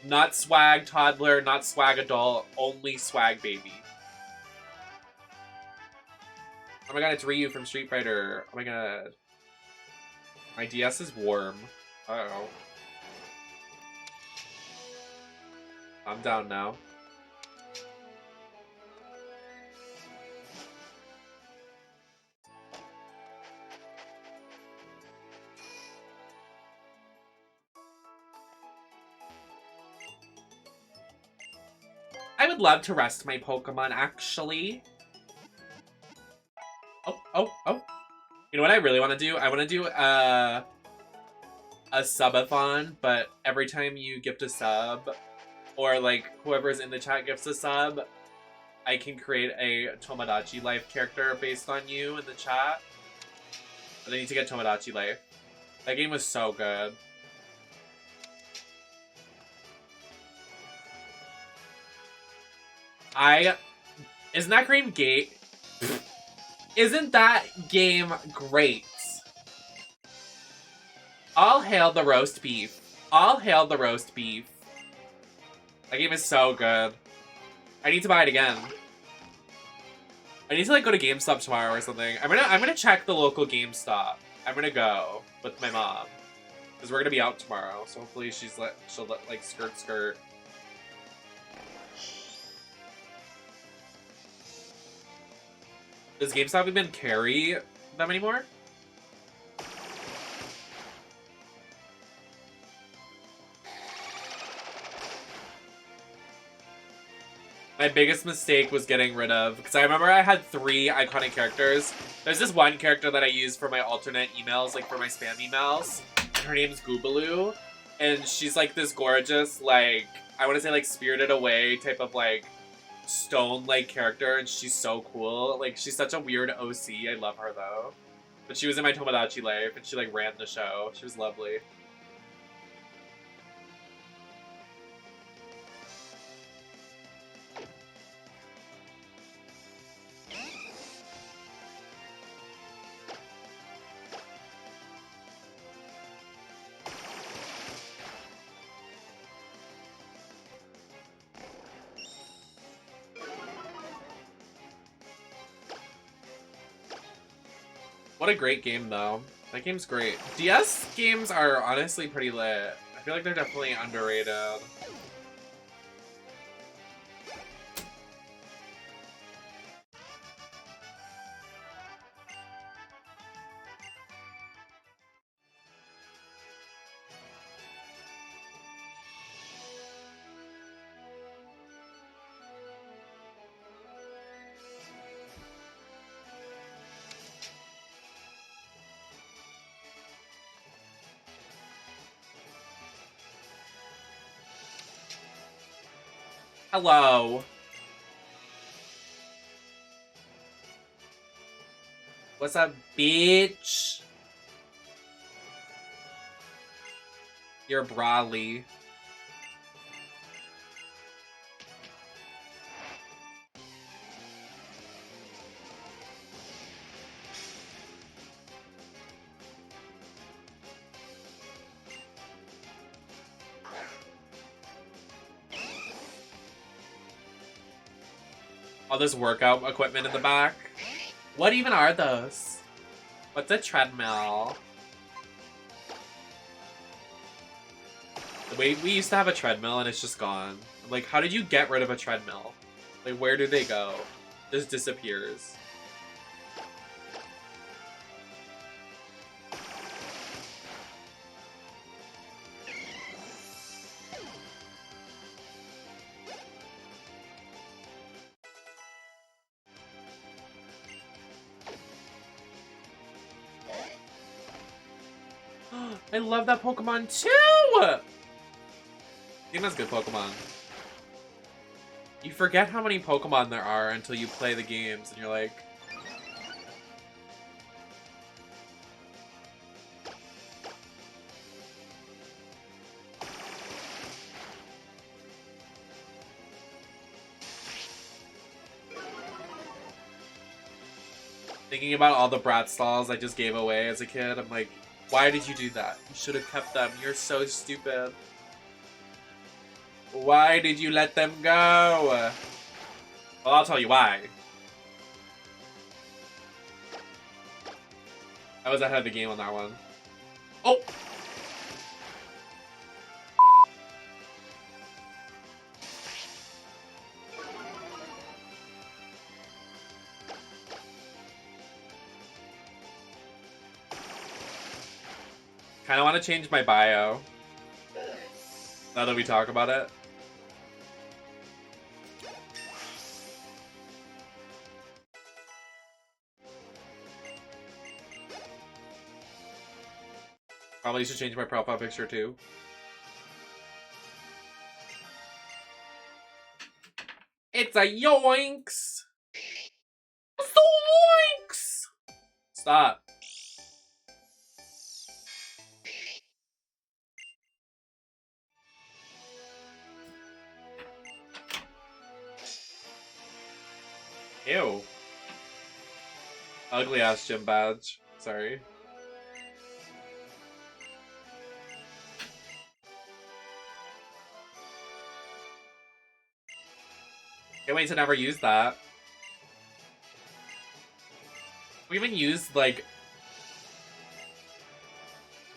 A: Not Swag Toddler, not Swag Adult, only Swag Baby. Oh my god, it's Ryu from Street Fighter. Oh my god. My DS is warm. Uh-oh. I'm down now. would love to rest my Pokemon, actually. Oh. You know what I really want to do? I want to do a subathon, but every time you gift a sub, or like whoever's in the chat gifts a sub, I can create a Tomodachi Life character based on you in the chat. But I need to get Tomodachi Life. That game was so good. Isn't that game gay? Isn't that game great? All hail the roast beef. All hail the roast beef. That game is so good. I need to buy it again. I need to like go to GameStop tomorrow or something. I'm gonna check the local GameStop. I'm gonna go with my mom because we're gonna be out tomorrow. So hopefully she'll let like skirt. Does GameStop even carry them anymore? My biggest mistake was getting rid of, because I remember I had 3 iconic characters. There's this one character that I use for my alternate emails, like for my spam emails, and her name's Goobaloo, and she's like this gorgeous, like, I want to say like Spirited Away type of like stone-like character, and she's so cool. Like, she's such a weird OC. I love her though. But she was in my Tomodachi Life, and she like ran the show. She was lovely. What a great game, though. That game's great. DS games are honestly pretty lit. I feel like they're definitely underrated. Hello. What's up, bitch? You're Brawly. All this workout equipment in the back. What even are those? What's a treadmill? We used to have a treadmill and it's just gone. Like, how did you get rid of a treadmill? Like, where do they go? Just disappears. I love that Pokemon too! Game has good Pokemon. You forget how many Pokemon there are until you play the games and you're like... Thinking about all the Brat Stalls I just gave away as a kid, I'm like, why did you do that? You should have kept them. You're so stupid. Why did you let them go? Well, I'll tell you why. I was ahead of the game on that one. Oh! Kinda want to change my bio. Now that we talk about it. Probably should change my profile picture too. It's a yoinks! Zoinks! Stop. Ew. Ugly ass gym badge. Sorry. Can't wait to never use that. We even used, like...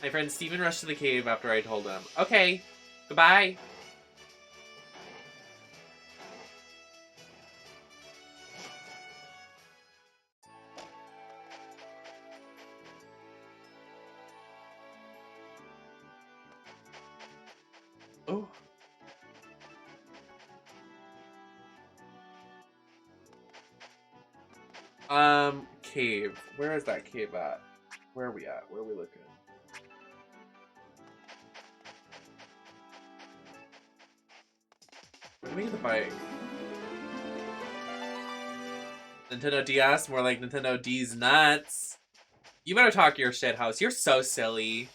A: My friend Steven rushed to the cave after I told him. Okay, goodbye. Oh. Cave. Where is that cave at? Where are we at? Where are we looking? Give me the bike. Nintendo DS, more like Nintendo D's nuts. You better talk your shit, House. You're so silly.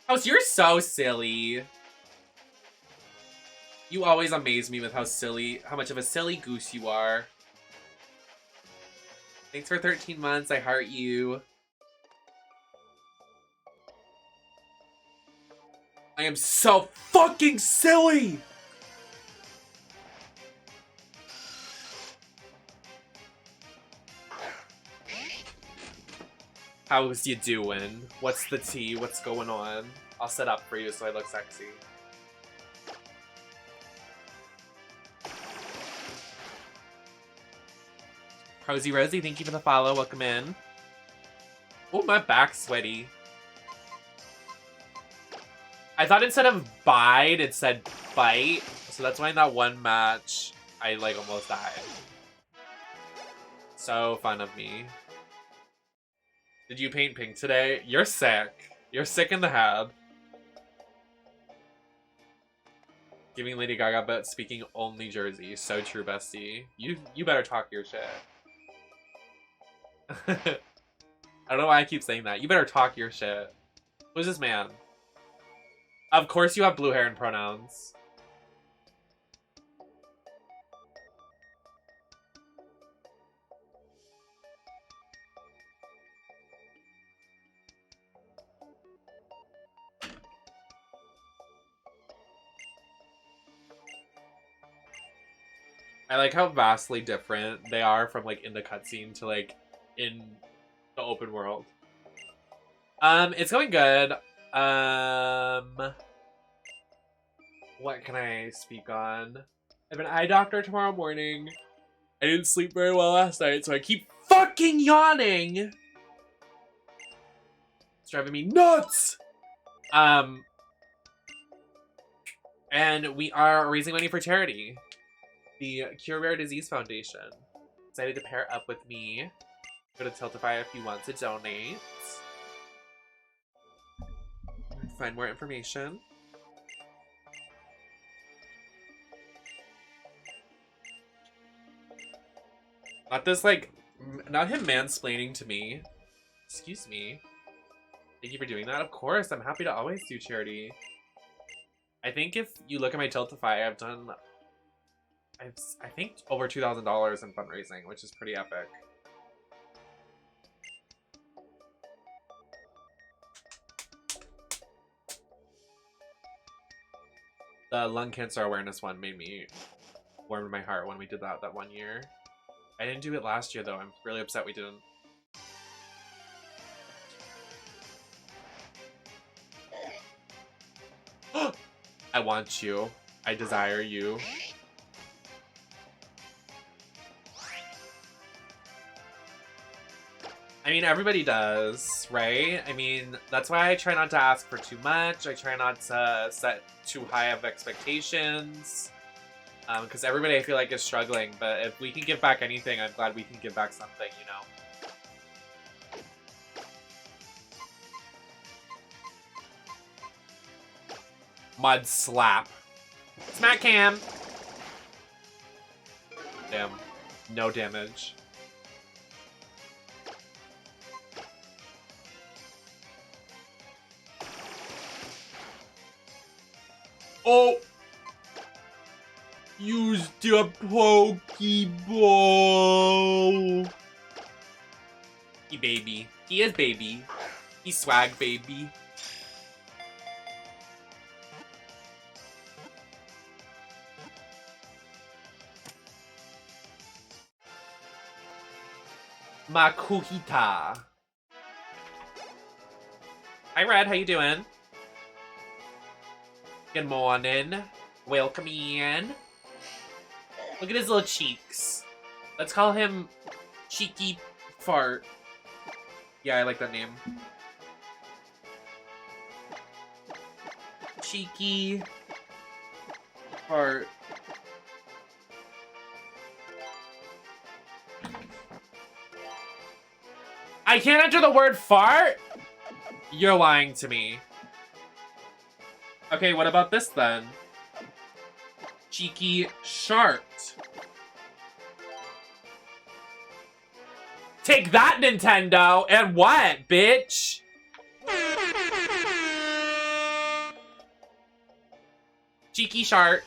A: House, you're so silly. You always amaze me with how much of a silly goose you are. Thanks for 13 months. I heart you. I am so fucking silly. How's you doing? What's the tea? What's going on? I'll set up for you so I look sexy. Rosy Rosie, thank you for the follow. Welcome in. Oh, my back's sweaty. I thought instead of bide, it said bite. So that's why in that one match, I like almost died. So fun of me. Did you paint pink today? You're sick. You're sick in the head. Giving Lady Gaga but speaking only Jersey. So true, bestie. You better talk your shit. I don't know why I keep saying that. You better talk your shit. Who's this man? Of course you have blue hair and pronouns. I like how vastly different they are from like in the cutscene to like in the open world. It's going good. What can I speak on? I have an eye doctor tomorrow morning. I didn't sleep very well last night, so I keep fucking yawning. It's driving me nuts. And we are raising money for charity. The Cure Rare Disease Foundation decided to pair up with me. Go to Tiltify if you want to donate. Find more information. Not this, like, not him mansplaining to me. Excuse me. Thank you for doing that. Of course, I'm happy to always do charity. I think if you look at my Tiltify, I've done, I think over $2,000 in fundraising, which is pretty epic. The lung cancer awareness one made me warm my heart when we did that one year. I didn't do it last year though. I'm really upset we didn't. I want you. I desire you. I mean, everybody does, right? I mean, that's why I try not to ask for too much. I try not to set too high of expectations. Because everybody, I feel like, is struggling. But if we can give back anything, I'm glad we can give back something, you know? Mud slap. Smack him. Damn. No damage. Oh! Use the Pokeball. He baby. He is baby. He's swag baby. Makuhita. Hi Red, how you doing? Good morning. Welcome in. Look at his little cheeks. Let's call him Cheeky Fart. Yeah, I like that name. Cheeky Fart. I can't enter the word fart? You're lying to me. Okay, what about this then? Cheeky Shart. Take that, Nintendo! And what, bitch? Cheeky Shart.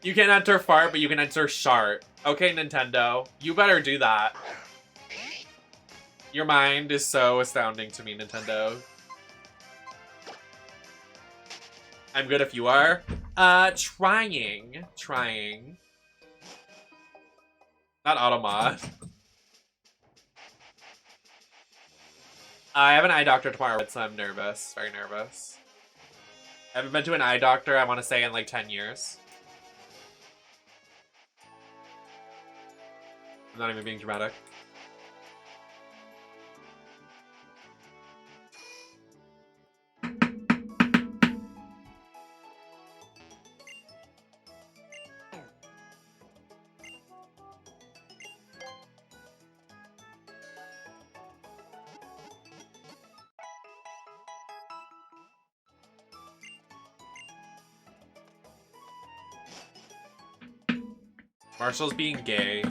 A: You can enter fart, but you can enter shart. Okay, Nintendo. You better do that. Your mind is so astounding to me, Nintendo. I'm good if you are. Trying. Not Automod. I have an eye doctor tomorrow, so I'm nervous. Very nervous. I haven't been to an eye doctor, I want to say, in like 10 years. I'm not even being dramatic. Marshall's being gay.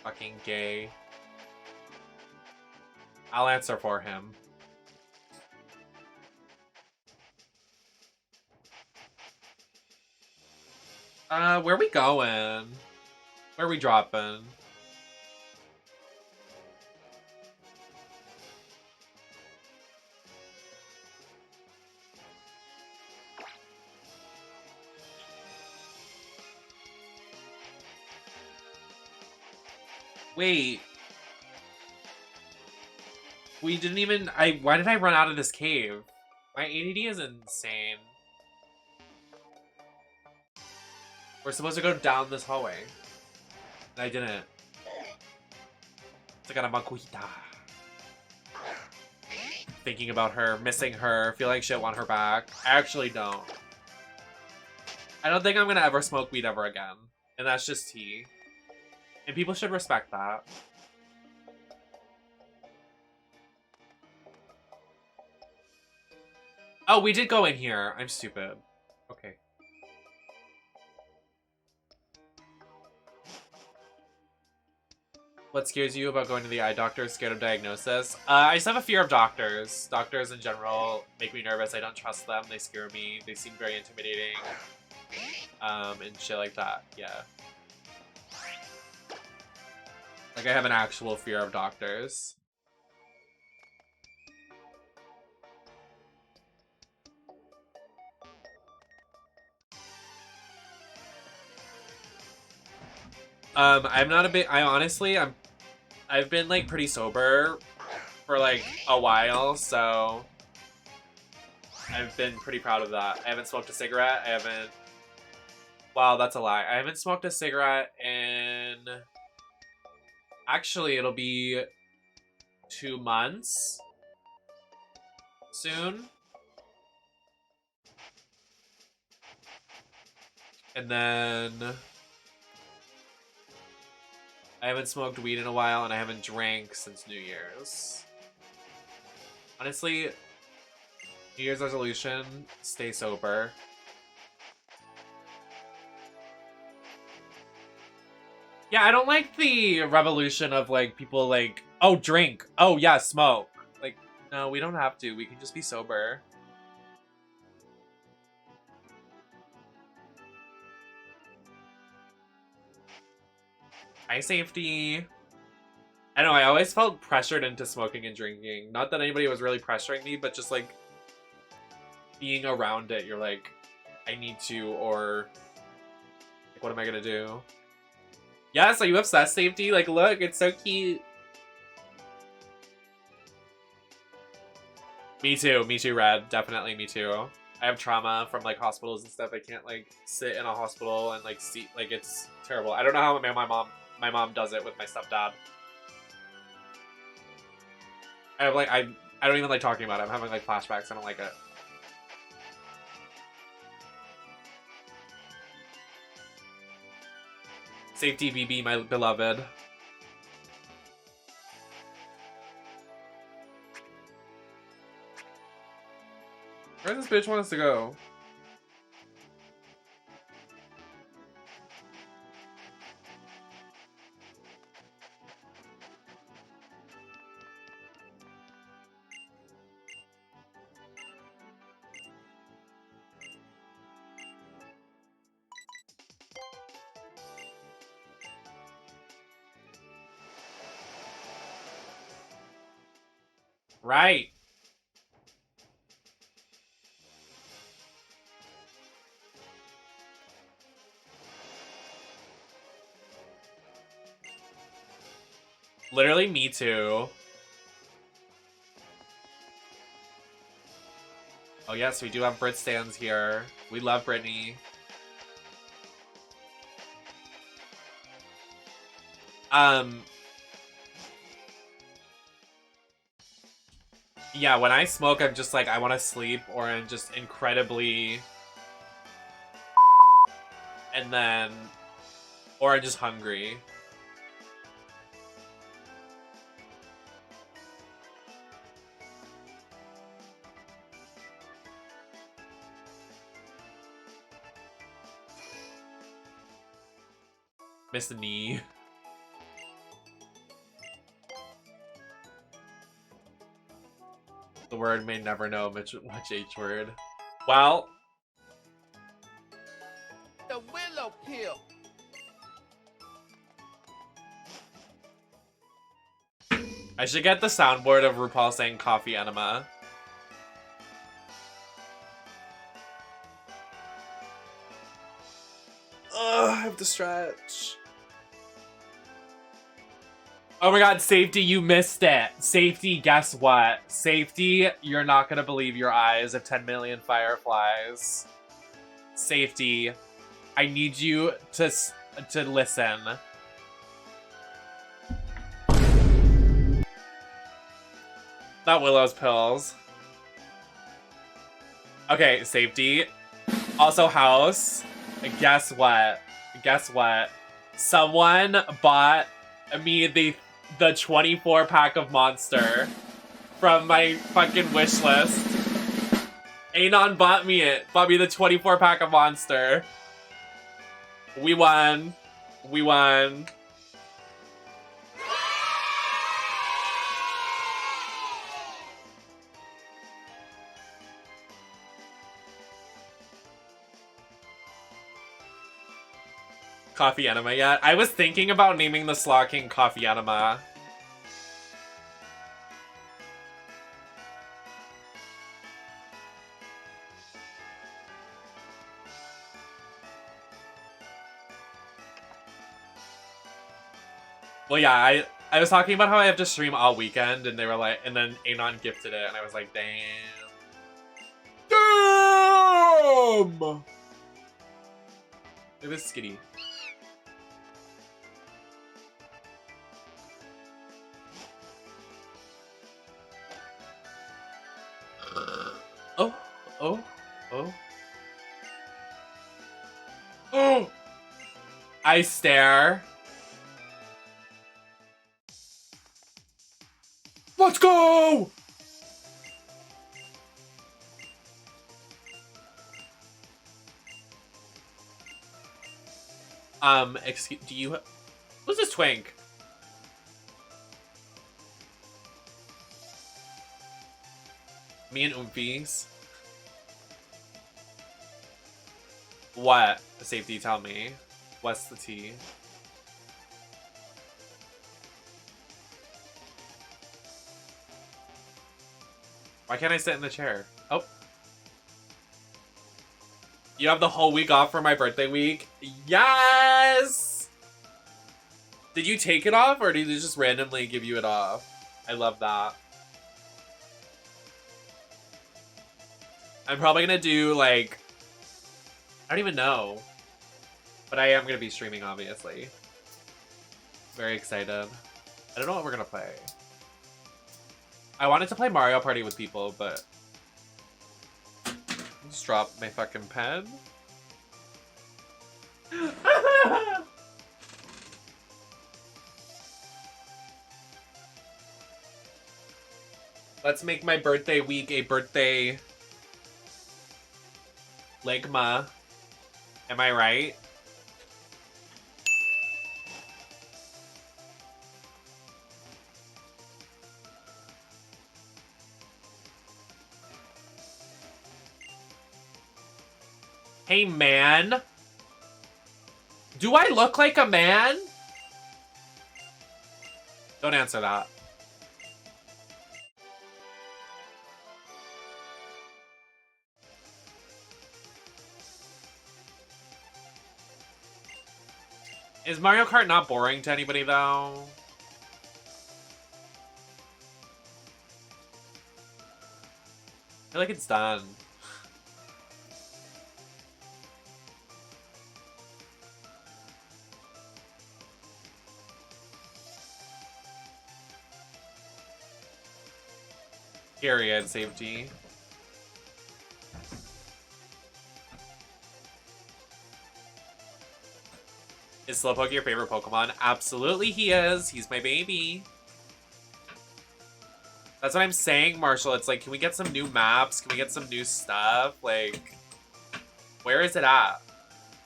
A: Fucking gay. I'll answer for him. Where are we going? Where are we dropping? Wait. We didn't even... Why did I run out of this cave? My ADD is insane. We're supposed to go down this hallway. And I didn't. It's like a Makuhita. Thinking about her, missing her, feel like shit, want her back. I actually don't. I don't think I'm gonna ever smoke weed ever again. And that's just tea. And people should respect that. Oh, we did go in here. I'm stupid. Okay. What scares you about going to the eye doctor? Scared of diagnosis? I just have a fear of doctors. Doctors in general make me nervous. I don't trust them. They scare me. They seem very intimidating. And shit like that. Yeah. Like, I have an actual fear of doctors. I'm not a big... I've been, like, pretty sober for, like, a while, so... I've been pretty proud of that. I haven't smoked a cigarette. I haven't... Wow, that's a lie. I haven't smoked a cigarette in... Actually, it'll be 2 months soon. And then I haven't smoked weed in a while, and I haven't drank since New Year's. Honestly, New Year's resolution, stay sober. Yeah, I don't like the revolution of like people like, oh, drink. Oh, yeah, smoke. Like, no, we don't have to. We can just be sober. High safety. I don't know, I always felt pressured into smoking and drinking. Not that anybody was really pressuring me, but just like being around it, you're like, I need to, or like, what am I gonna do? Yes, are you obsessed, safety? Like, look, it's so cute. Me too, Red. Definitely me too. I have trauma from like hospitals and stuff. I can't like sit in a hospital and like see, like it's terrible. I don't know how my mom does it with my stepdad. I have like, I don't even like talking about it. I'm having like flashbacks. I don't like it. Safety BB, my beloved. Where does this bitch want us to go? Right. Literally me too. Oh yes, we do have Brit stands here. We love Britney. Yeah, when I smoke, I'm just like, I want to sleep, or I'm just incredibly... And then... Or I'm just hungry. Miss the knee. The word may never know which H word. Well...
D: The willow pill.
A: I should get the soundboard of RuPaul saying coffee enema. Ugh, I have to stretch. Oh my god, Safety, you missed it. Safety, guess what? Safety, you're not gonna believe your eyes of 10 million fireflies. Safety, I need you to listen. Not Willow's pills. Okay, Safety. Also, House. Guess what? Guess what? Someone bought me the 24 pack of Monster from my fucking wish list. Anon bought me it. Bought me the 24 pack of Monster. We won. We won. Coffee enema yet? I was thinking about naming the Slaw King Coffee Enema. Well, yeah, I was talking about how I have to stream all weekend, and they were like, and then Anon gifted it, and I was like, damn. Damn! It was skitty. Oh, oh, oh. Oh! I stare. Let's go! Excuse, do you, who's this twink? Me and Oompies. What? Safety, tell me. What's the tea? Why can't I sit in the chair? Oh. You have the whole week off for my birthday week? Yes! Did you take it off or did they just randomly give you it off? I love that. I'm probably gonna do like, I don't even know. But I am gonna be streaming, obviously. Very excited. I don't know what we're gonna play. I wanted to play Mario Party with people, but just drop my fucking pen. Let's make my birthday week a birthday ligma. Am I right? Hey, man. Do I look like a man? Don't answer that. Is Mario Kart not boring to anybody, though? I feel like it's done. Period, safety. Is Slowpoke your favorite Pokemon? Absolutely he is. He's my baby. That's what I'm saying, Marshall. It's like, can we get some new maps? Can we get some new stuff? Like, where is it at?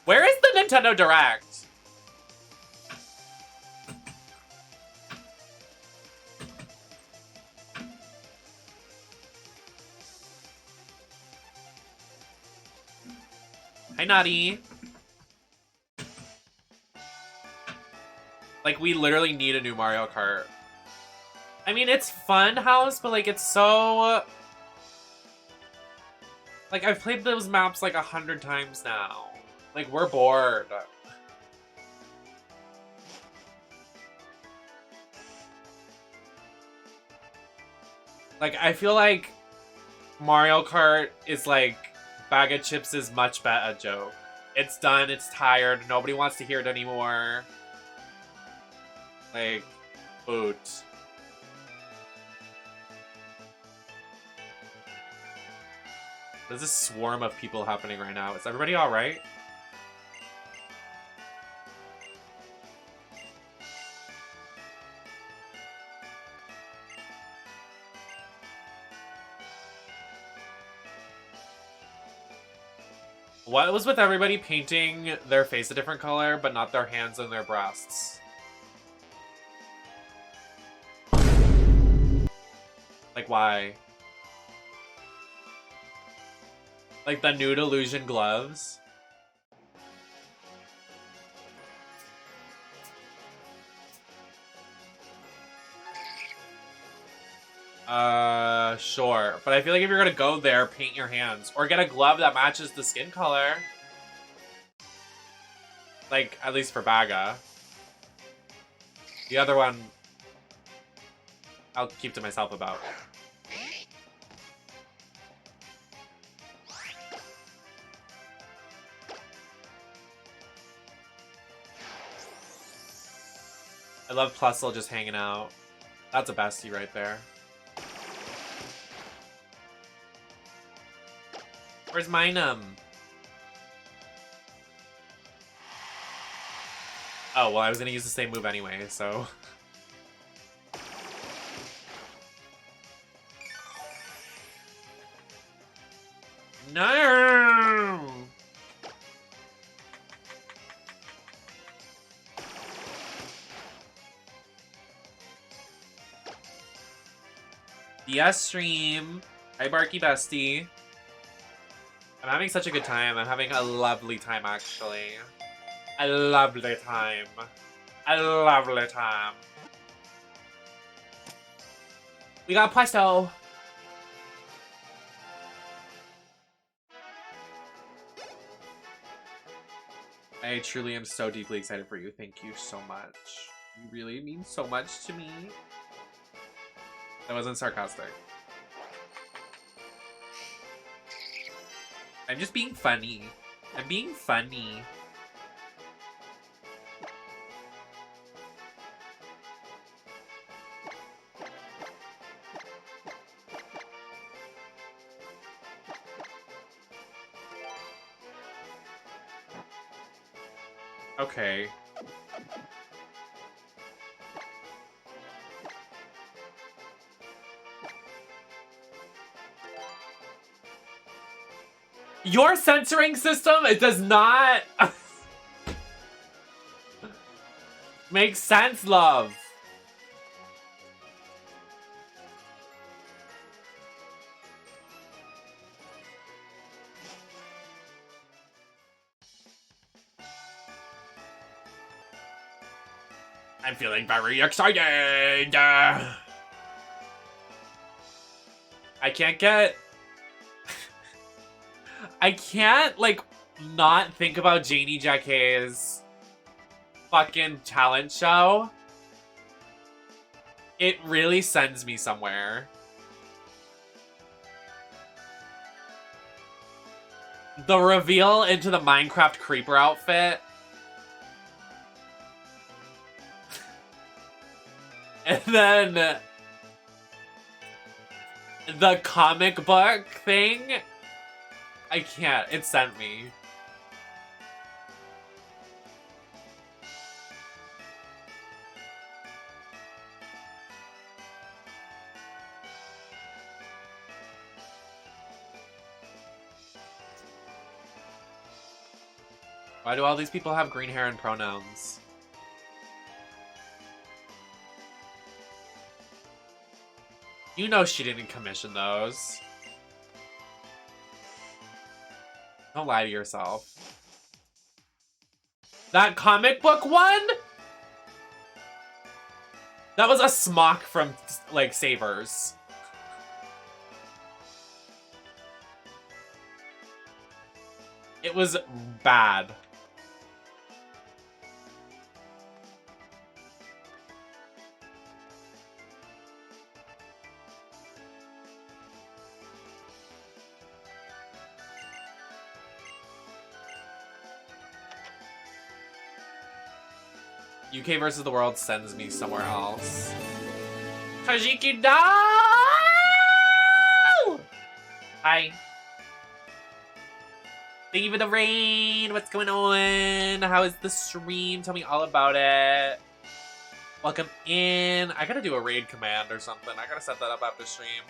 A: Where is the Nintendo Direct? Hi, Naughty. Like, we literally need a new Mario Kart. I mean, it's fun, House, but, like, it's so... Like, I've played those maps, like, 100 times now. Like, we're bored. Like, I feel like Mario Kart is, like, Bag of Chips is much better joke. It's done, it's tired, nobody wants to hear it anymore. Like, boot. There's a swarm of people happening right now. Is everybody alright? What was with everybody painting their face a different color, but not their hands and their breasts? Like, why? Like the nude illusion gloves? Sure. But I feel like if you're gonna go there, paint your hands. Or get a glove that matches the skin color. Like, at least for Baga. The other one, I'll keep to myself about. I love Plusle just hanging out. That's a bestie right there. Where's Minum? Oh, well, I was gonna use the same move anyway, so... No! DS stream. Hi, Barky Bestie. I'm having such a good time. I'm having a lovely time, actually. A lovely time. A lovely time. We got Presto. I truly am so deeply excited for you. Thank you so much. You really mean so much to me. That wasn't sarcastic. I'm just being funny. I'm being funny. Okay. Your censoring system, it does not make sense, love. I'm feeling very excited. I can't get... I can't, like, not think about Janie Jacquet's fucking talent show. It really sends me somewhere. The reveal into the Minecraft Creeper outfit. And then the comic book thing. I can't. It sent me. Why do all these people have green hair and pronouns? You know she didn't commission those. Don't lie to yourself. That comic book one? That was a smock from, like, Savers. It was bad. UK versus the world sends me somewhere else. Tajiki, no! Hi. Thank you for the rain. What's going on? How is the stream? Tell me all about it. Welcome in. I gotta do a raid command or something. I gotta set that up after stream.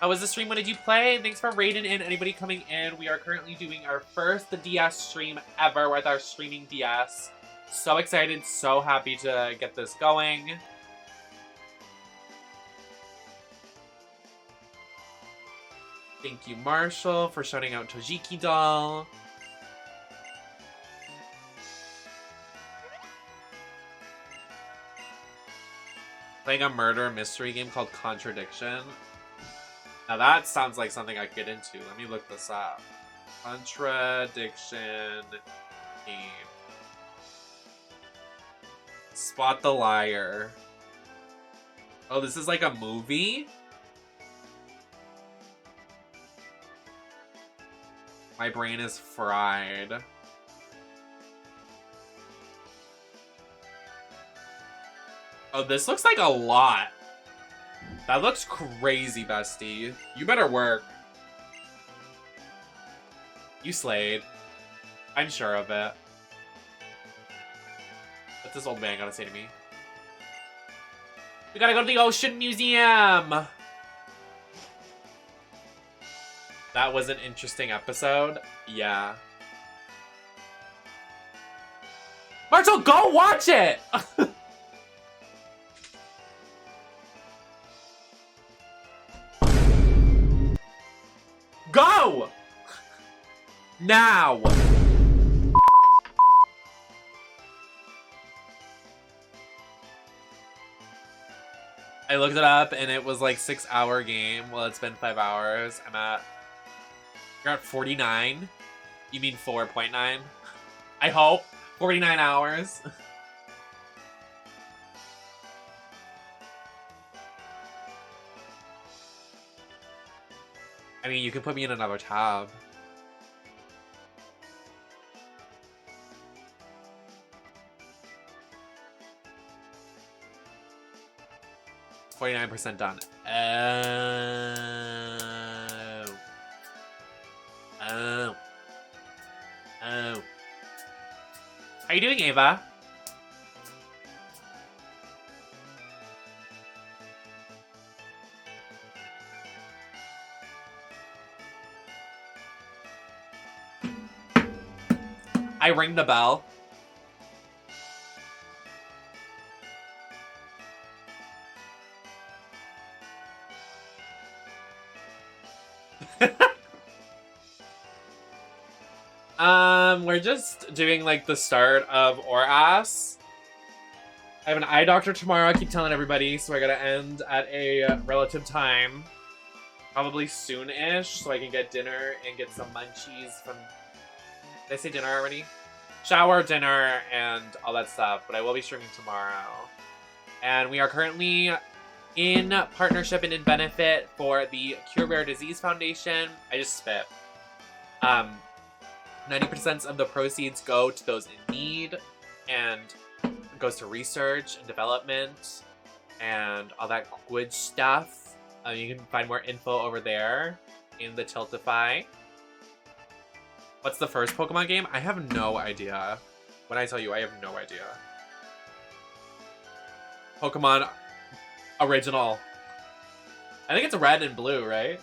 A: How was the stream? What did you play? Thanks for raiding in. Anybody coming in? We are currently doing our first DS stream ever with our streaming DS. So excited, so happy to get this going. Thank you, Marshall, for shouting out Tojiki Doll. Playing a murder mystery game called Contradiction. Now that sounds like something I could get into. Let me look this up. Contradiction game. Spot the Liar. Oh, this is like a movie? My brain is fried. Oh, this looks like a lot. That looks crazy, bestie. You better work. You slayed. I'm sure of it. What's this old man gotta say to me? We gotta go to the Ocean Museum! That was an interesting episode. Yeah. Marshall, go watch it! Now! I looked it up and it was like 6-hour game. Well, it's been 5 hours. You're at 49? You mean 4.9? I hope. 49 hours. I mean, you could put me in another tab. %49 done. Oh. How you doing, Ava? I ring the bell. We're just doing like the start of ORAS. I have an eye doctor tomorrow, I keep telling everybody, so I gotta end at a relative time. Probably soon-ish, so I can get dinner and get some munchies from... Did I say dinner already? Shower, dinner, and all that stuff, but I will be streaming tomorrow. And we are currently in partnership and in benefit for the Cure Rare Disease Foundation. I just spit. 90% of the proceeds go to those in need, and it goes to research and development and all that good stuff. You can find more info over there in the Tiltify. What's the first Pokemon game? I have no idea. When I tell you, I have no idea. Pokemon original. I think it's red and blue, right?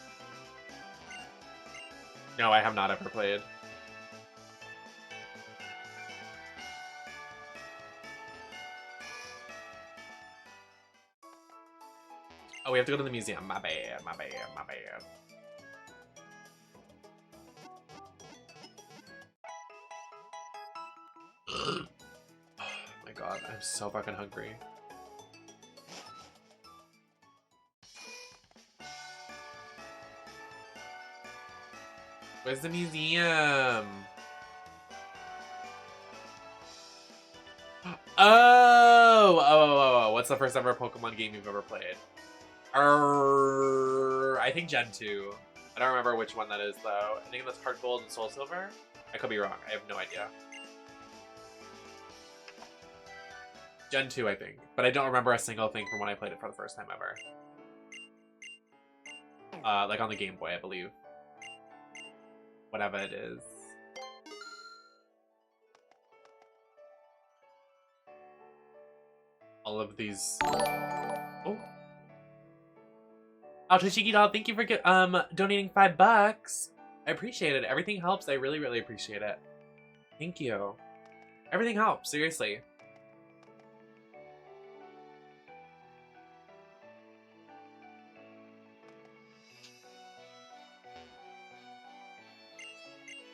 A: No, I have not ever played. Oh, we have to go to the museum. My bad, my bad, my bad. Oh my god, I'm so fucking hungry. Where's the museum? Oh, what's the first ever Pokemon game you've ever played? I think Gen 2. I don't remember which one that is, though. I think that's Heart Gold and Soul Silver. I could be wrong. I have no idea. Gen 2, I think. But I don't remember a single thing from when I played it for the first time ever. Like on the Game Boy, I believe. Whatever it is. All of these... Oh. Oh, Toshiki doll, thank you for donating $5. I appreciate it. Everything helps. I really, really appreciate it. Thank you. Everything helps, seriously.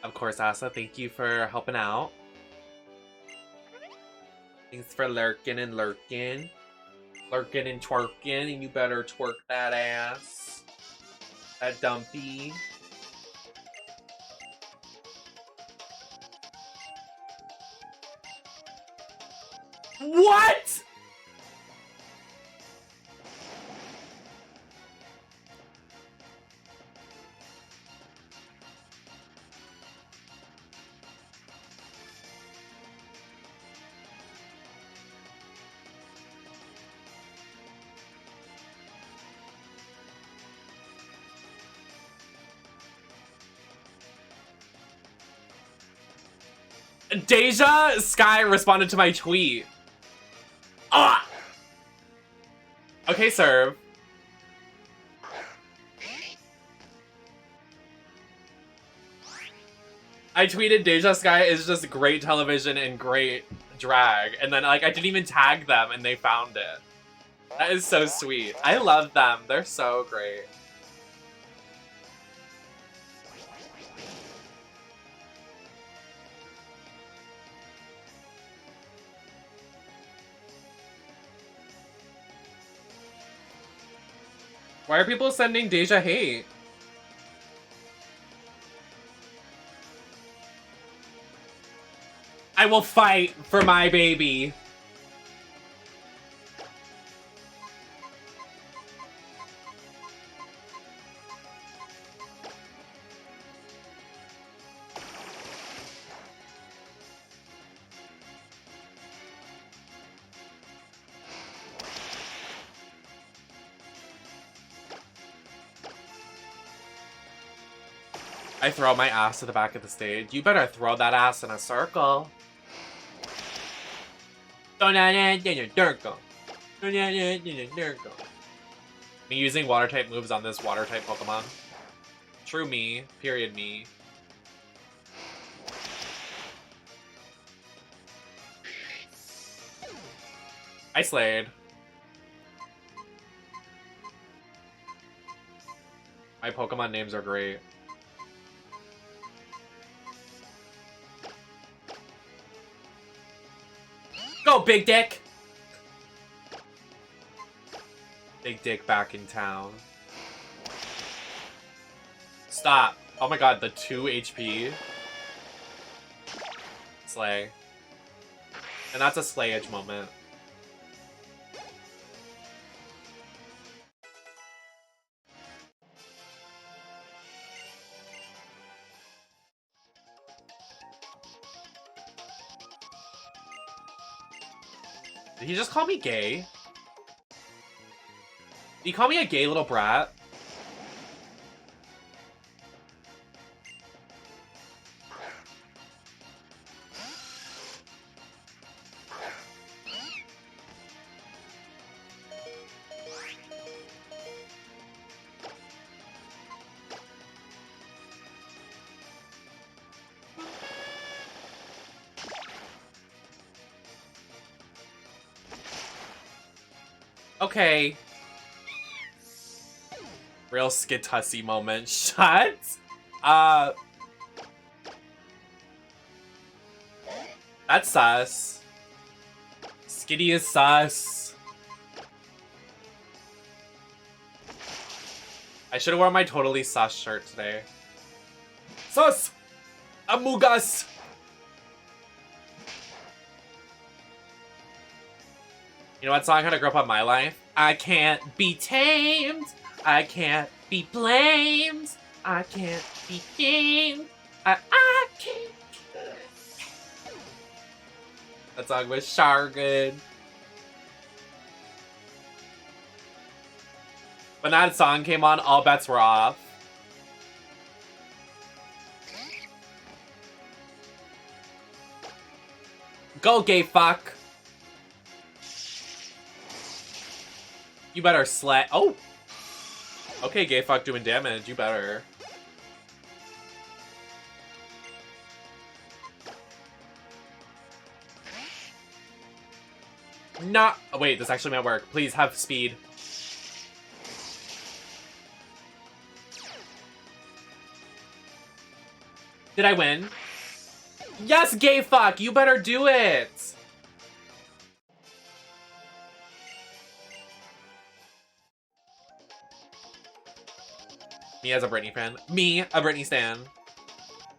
A: Of course, Asa, thank you for helping out. Thanks for lurking and lurking. Lurking and twerking, and you better twerk that ass. That dumpy. What?! Deja Sky responded to my tweet. Ah! Okay, serve. I tweeted Deja Sky is just great television and great drag. And then, like, I didn't even tag them and they found it. That is so sweet. I love them. They're so great. Why are people sending Deja hate? I will fight for my baby. I throw my ass to the back of the stage. You better throw that ass in a circle. Me using water type moves on this water type Pokemon. True me. Period me. I slayed. My Pokemon names are great. Go, Big Dick! Big Dick back in town. Stop. Oh my god, the 2 HP. Slay. And that's a Slay Edge moment. Did he just call me gay? Did he call me a gay little brat? Okay. Real Skitussy moment. Shut! That's sus. Skitty is sus. I should've worn my totally sus shirt today. Sus! Amugas! You know what song had a grow up on my life? I can't be tamed. I can't be blamed. I can't be gamed. I can't. That song was sure good. When that song came on, all bets were off. Go, gay fuck. You better slay. Oh! Okay, gay fuck doing damage. You better. Not. Oh, wait, this actually might work. Please have speed. Did I win? Yes, gay fuck! You better do it! Me as a Britney fan. Me, a Britney stan.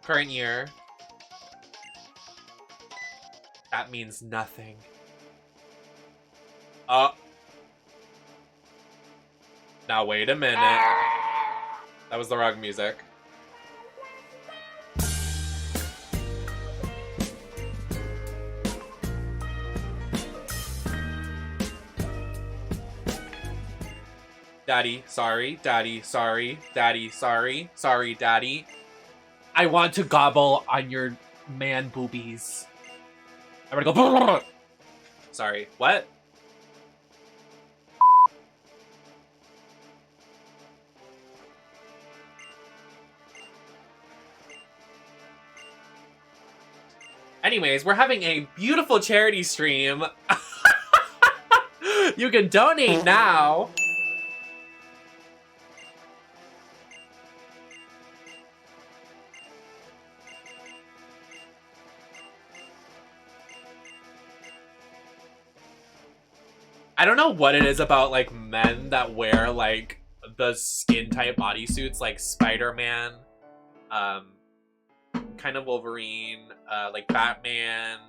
A: Current year. That means nothing. Now wait a minute. That was the wrong music. Daddy, sorry. Daddy, sorry. Daddy, sorry. Sorry, Daddy. I want to gobble on your man boobies. I'm gonna go. Sorry, what? Anyways, we're having a beautiful charity stream. You can donate now. I don't know what it is about, like, men that wear, like, the skin type bodysuits like Spider-Man, kind of Wolverine, like Batman,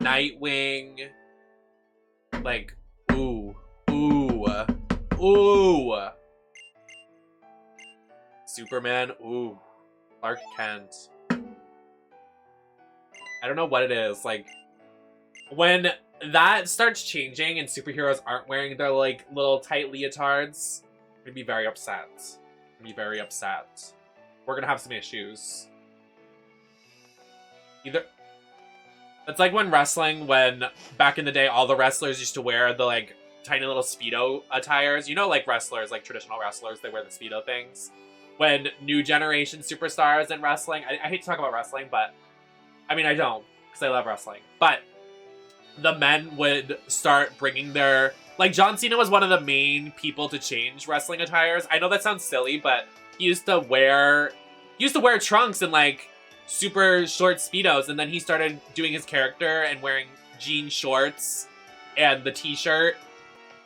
A: Nightwing, like, ooh. Superman, ooh. Clark Kent. I don't know what it is, like, when that starts changing and superheroes aren't wearing their, like, little tight leotards, I'm gonna be very upset. We're gonna have some issues. Either... It's like when wrestling, when back in the day, all the wrestlers used to wear the, like, tiny little Speedo attires. You know, like, wrestlers, like, traditional wrestlers, they wear the Speedo things. When new generation superstars in wrestling... I hate to talk about wrestling, but... I mean, I don't, because I love wrestling. But the men would start bringing their... Like, John Cena was one of the main people to change wrestling attires. I know that sounds silly, but he used to wear trunks and, like, super short Speedos, and then he started doing his character and wearing jean shorts and the t-shirt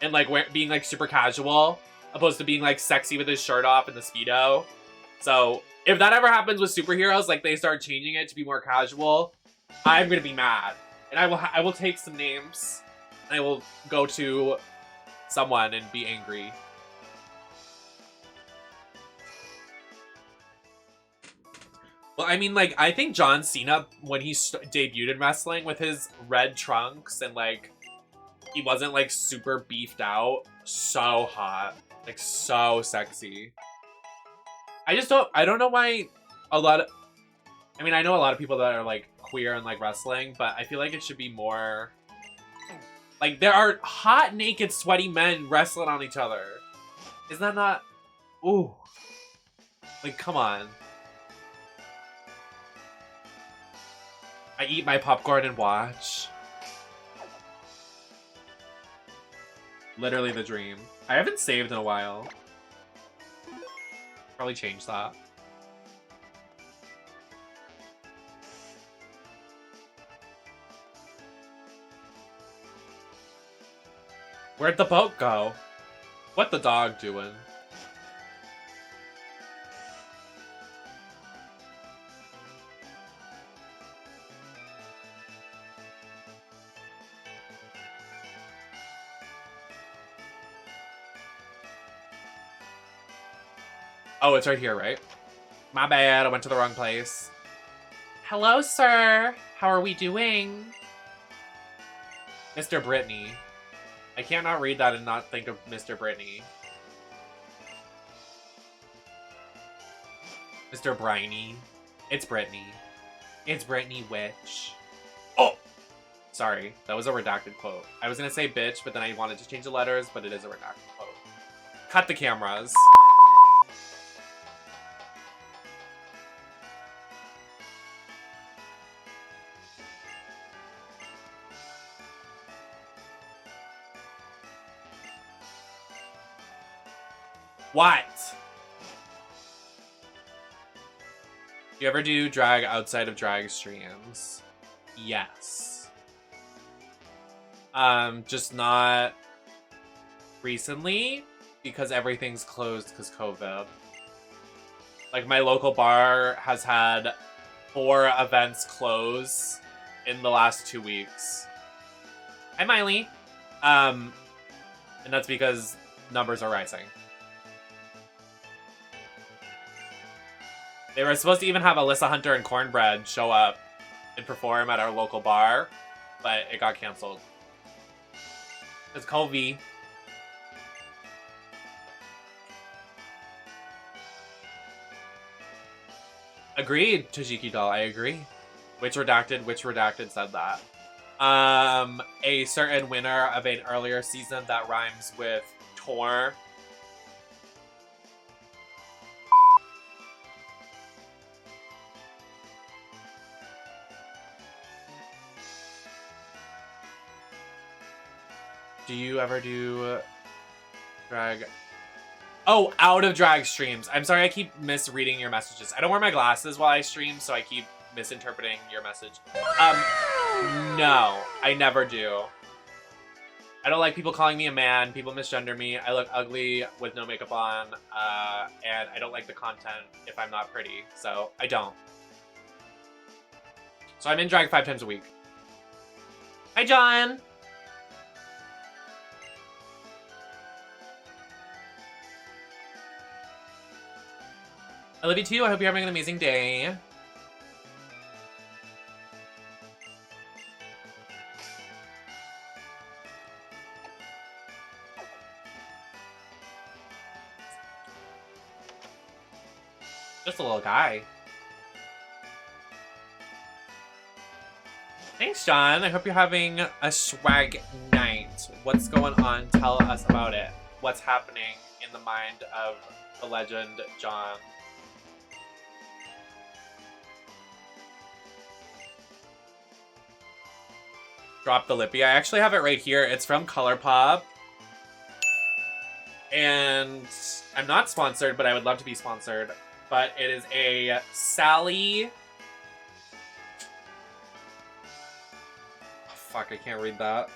A: and, like, being, like, super casual, opposed to being, like, sexy with his shirt off and the Speedo. So, if that ever happens with superheroes, like, they start changing it to be more casual, I'm gonna be mad. And I will take some names, and I will go to someone and be angry. Well, I mean, like, I think John Cena, when he debuted in wrestling with his red trunks and, like, he wasn't, like, super beefed out, so hot. Like, so sexy. I don't know why I mean, I know a lot of people that are, like, queer and like wrestling, but I feel like it should be more... Like, there are hot, naked, sweaty men wrestling on each other. Is that not... Ooh. Like, come on. I eat my popcorn and watch. Literally the dream. I haven't saved in a while. Probably change that. Where'd the boat go? What the dog doing? Oh, it's right here, right? My bad, I went to the wrong place. Hello, sir. How are we doing? Mr. Brittany. I can't not read that and not think of Mr. Brittany. Mr. Briny. It's Brittany. It's Brittany Witch. Oh! Sorry, that was a redacted quote. I was gonna say bitch, but then I wanted to change the letters, but it is a redacted quote. Cut the cameras. What? You ever do drag outside of drag streams? Yes. Just not recently because everything's closed because COVID. Like, my local bar has had 4 events close in the last 2 weeks. Hi, Miley. And that's because numbers are rising. They were supposed to even have Alyssa Hunter and Cornbread show up and perform at our local bar, but it got canceled. It's COVID. Agreed, Tajiki Doll, I agree. Which redacted said that. A certain winner of an earlier season that rhymes with Tor. Do you ever do drag? Oh, out of drag streams. I'm sorry, I keep misreading your messages. I don't wear my glasses while I stream, so I keep misinterpreting your message. No, I never do. I don't like people calling me a man. People misgender me. I look ugly with no makeup on. And I don't like the content if I'm not pretty. So I don't. So I'm in drag 5 times a week. Hi, John. I love you too. I hope you're having an amazing day. Just a little guy. Thanks, John. I hope you're having a swag night. What's going on? Tell us about it. What's happening in the mind of the legend, John? Drop the lippy. I actually have it right here. It's from ColourPop. And I'm not sponsored, but I would love to be sponsored. But it is a Sally... Oh, fuck, I can't read that.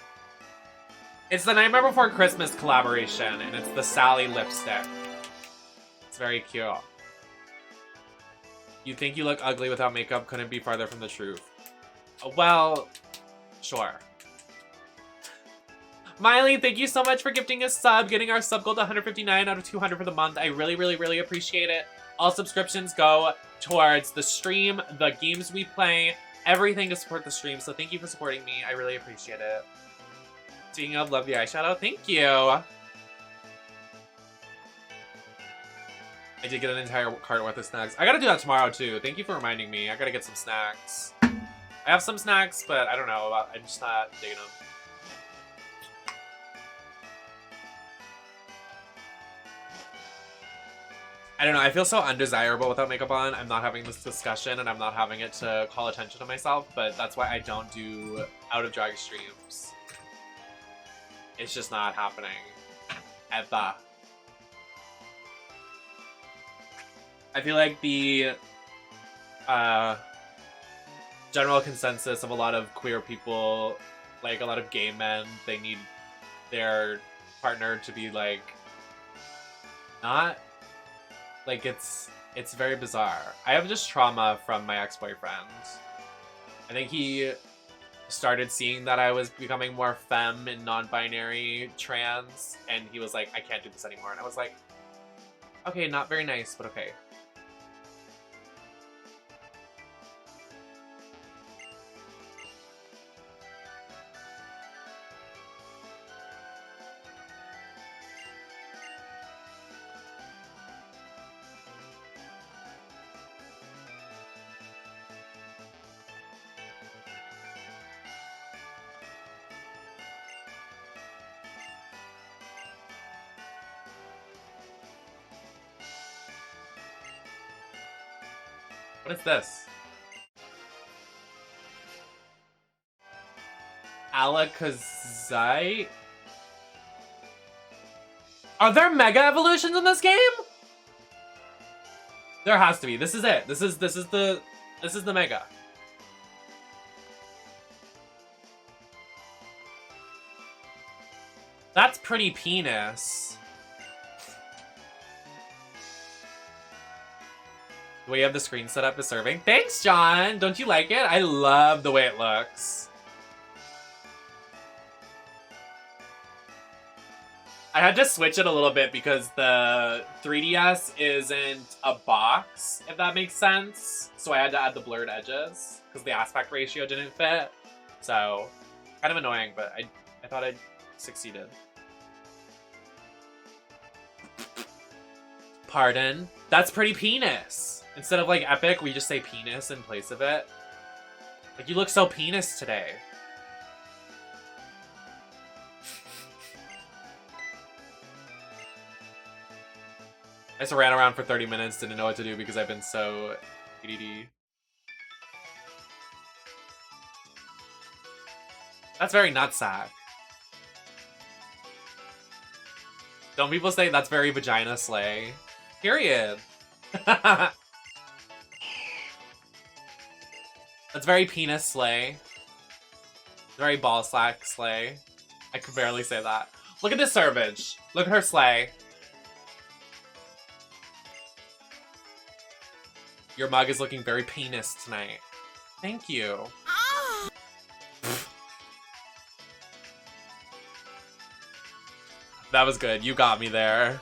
A: It's the Nightmare Before Christmas collaboration, and it's the Sally lipstick. It's very cute. You think you look ugly without makeup? Couldn't be farther from the truth. Well, sure. Miley, thank you so much for gifting a sub, getting our sub goal to 159 out of 200 for the month. I really, really, really appreciate it. All subscriptions go towards the stream, the games we play, everything to support the stream. So thank you for supporting me. I really appreciate it. Speaking of, love the eyeshadow. Thank you. I did get an entire cart worth of snacks. I gotta do that tomorrow too. Thank you for reminding me. I gotta get some snacks. I have some snacks, but I don't know. I'm just not digging them. I don't know, I feel so undesirable without makeup on. I'm not having this discussion and I'm not having it to call attention to myself, but that's why I don't do out of drag streams. It's just not happening. Ever. I feel like the general consensus of a lot of queer people, like a lot of gay men, they need their partner to be like, not... Like, it's very bizarre. I have just trauma from my ex-boyfriend. I think he started seeing that I was becoming more femme and non-binary trans, and he was like, I can't do this anymore. And I was like, okay, not very nice, but okay. What is this? Alakazai? Are there mega evolutions in this game? There has to be. This is it. This is the mega. That's pretty penis. The way you have the screen set up is serving. Thanks, John! Don't you like it? I love the way it looks. I had to switch it a little bit because the 3DS isn't a box, if that makes sense. So I had to add the blurred edges because the aspect ratio didn't fit. So, kind of annoying, but I thought I succeeded. Pardon? That's pretty penis. Instead of like epic, we just say penis in place of it. Like, you look so penis today. I just ran around for 30 minutes, didn't know what to do because I've been so ADD. That's very nutsack. Don't people say that's very vagina slay? Period. That's very penis slay. Very ball slack slay. I could barely say that. Look at this servage. Look at her slay. Your mug is looking very penis tonight. Thank you. That was good. You got me there.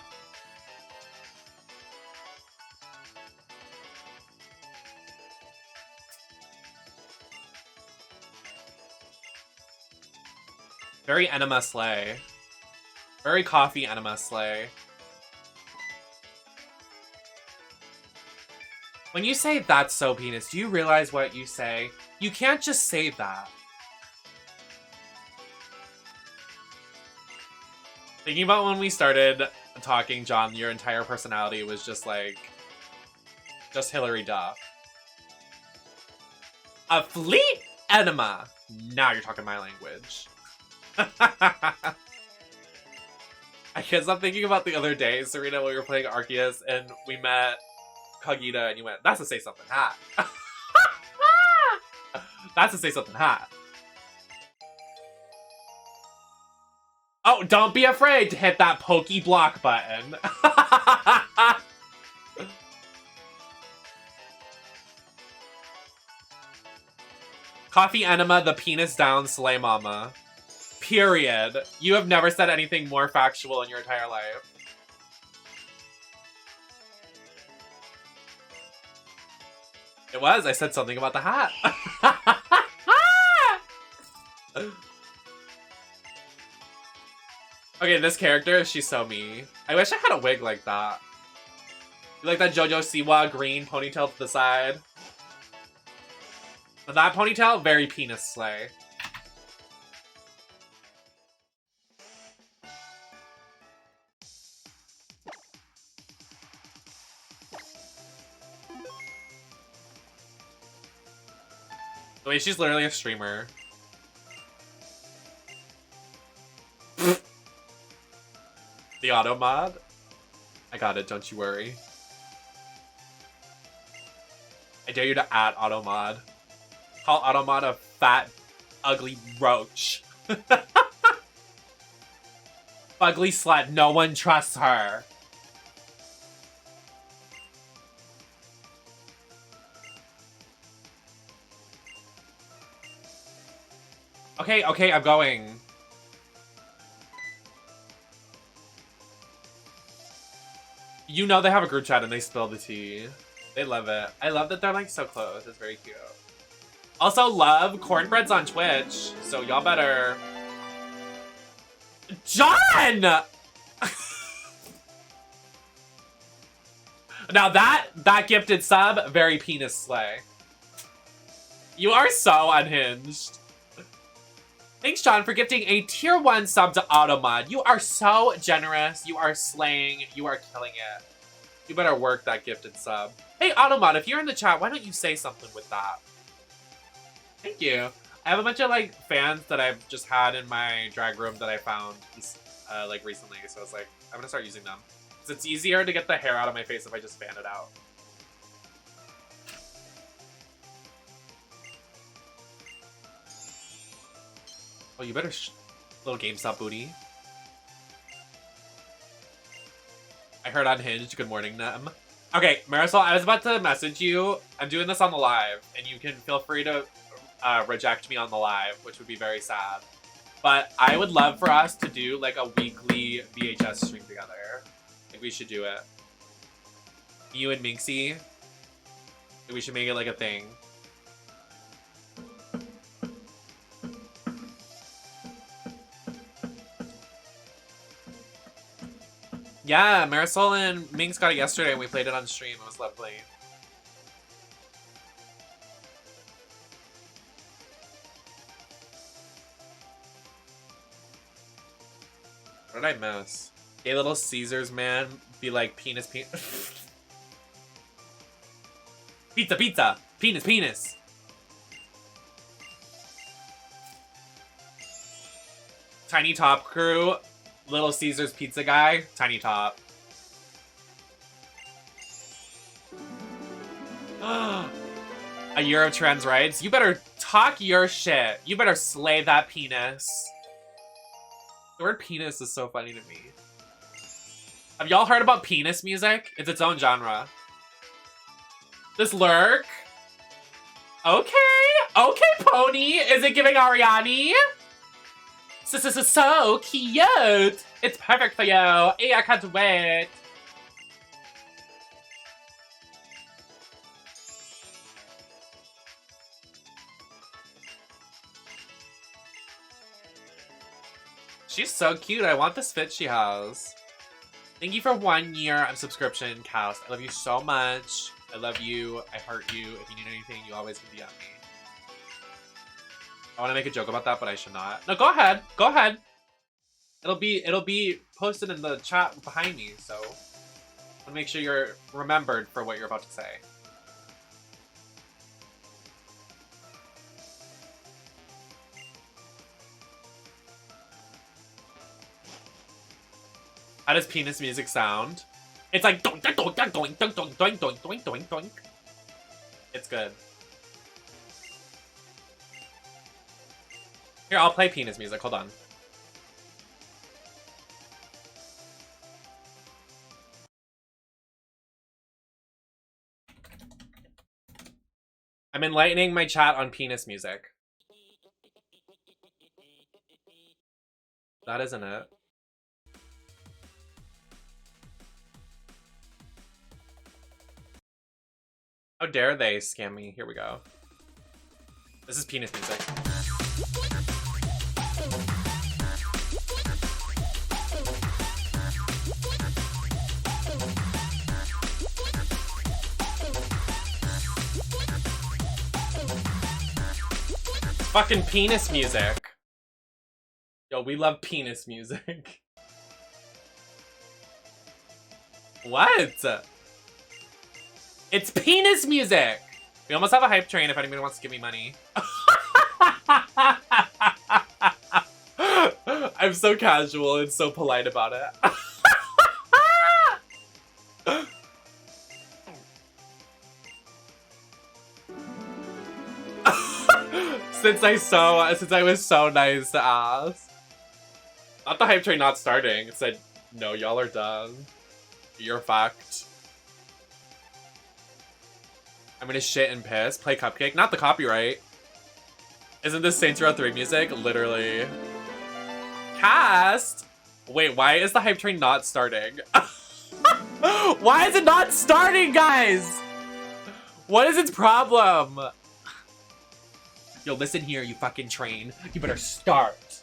A: Very enema slay. Very coffee enema slay. When you say that's so penis, do you realize what you say? You can't just say that. Thinking about when we started talking, John, your entire personality was just like, just Hillary Duff. A fleet enema. Now you're talking my language. I can't stop thinking about the other day, Serena, when we were playing Arceus and we met Kagita and you went, that's a say something hat. That's a say something hat. Oh, don't be afraid to hit that pokey block button. Coffee enema, the penis down slay mama. Period. You have never said anything more factual in your entire life. It was. I said something about the hat. Okay, this character, she's so me. I wish I had a wig like that. You like that JoJo Siwa green ponytail to the side? But that ponytail, very penis slay. The way she's literally a streamer. The auto mod? I got it, don't you worry. I dare you to add auto mod. Call auto mod a fat, ugly roach. Ugly slut, no one trusts her. Okay, okay, I'm going. You know they have a group chat and they spill the tea. They love it. I love that they're like so close. It's very cute. Also love Cornbread's on Twitch, so y'all better... John! Now that gifted sub, very penis slay. You are so unhinged. Thanks, John, for gifting a tier 1 sub to Automod. You are so generous. You are slaying. You are killing it. You better work that gifted sub. Hey, Automod, if you're in the chat, why don't you say something with that? Thank you. I have a bunch of, like, fans that I've just had in my drag room that I found, like, recently. So I was like, I'm gonna start using them. Because it's easier to get the hair out of my face if I just fan it out. Oh, you better little GameStop booty. I heard unhinged. Good morning, Nem. Okay, Marisol, I was about to message you. I'm doing this on the live, and you can feel free to reject me on the live, which would be very sad. But I would love for us to do like a weekly VHS stream together. I think we should do it. You and Minxie. We should make it like a thing. Yeah, Marisol and Minx got it yesterday and we played it on stream. It was lovely. What did I miss? Hey, Little Caesars, man. Be like, penis. Pizza, pizza. Penis, penis. Tiny Top Crew. Little Caesars pizza guy, Tiny Top. A year of trans rights. You better talk your shit. You better slay that penis. The word penis is so funny to me. Have y'all heard about penis music? It's its own genre. This lurk? Okay. Okay, pony. Is it giving Ariani? So cute. It's perfect for you. Hey, I can't wait. She's so cute. I want this fit she has. Thank you for 1 year of subscription, Cass. I love you so much. I love you. I heart you. If you need anything, you always can DM me. I want to make a joke about that, but I should not. No, go ahead. Go ahead. It'll be posted in the chat behind me, so I want to make sure you're remembered for what you're about to say. How does penis music sound? It's like doink doink doink doink doink doink doink doink doink doink doink. It's good. Here, I'll play penis music. Hold on. I'm enlightening my chat on penis music. That isn't it. How dare they scam me? Here we go. This is penis music. Fucking penis music. Yo, we love penis music. What? It's penis music! We almost have a hype train if anybody wants to give me money. I'm so casual and so polite about it. Since I was so nice to ask. Not the hype train not starting. It said, no, y'all are done. You're fucked. I'm gonna shit and piss. Play Cupcake. Not the copyright. Isn't this Saints Row 3 music? Literally. Cast! Wait, why is the hype train not starting? Why is it not starting, guys? What is its problem? Yo, listen here, you fucking train. You better start.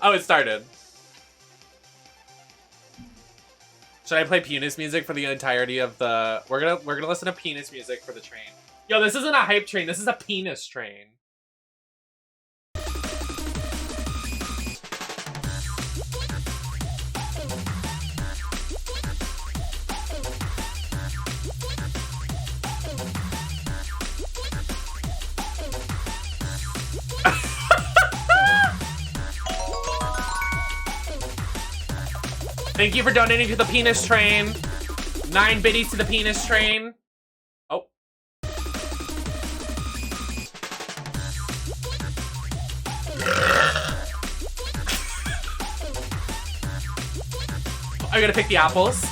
A: Oh, it started. Should I play penis music for the entirety of the... We're gonna listen to penis music for the train. Yo, this isn't a hype train. This is a penis train. Thank you for donating to the penis train. 9 biddies to the penis train. Oh. I'm gonna pick the apples.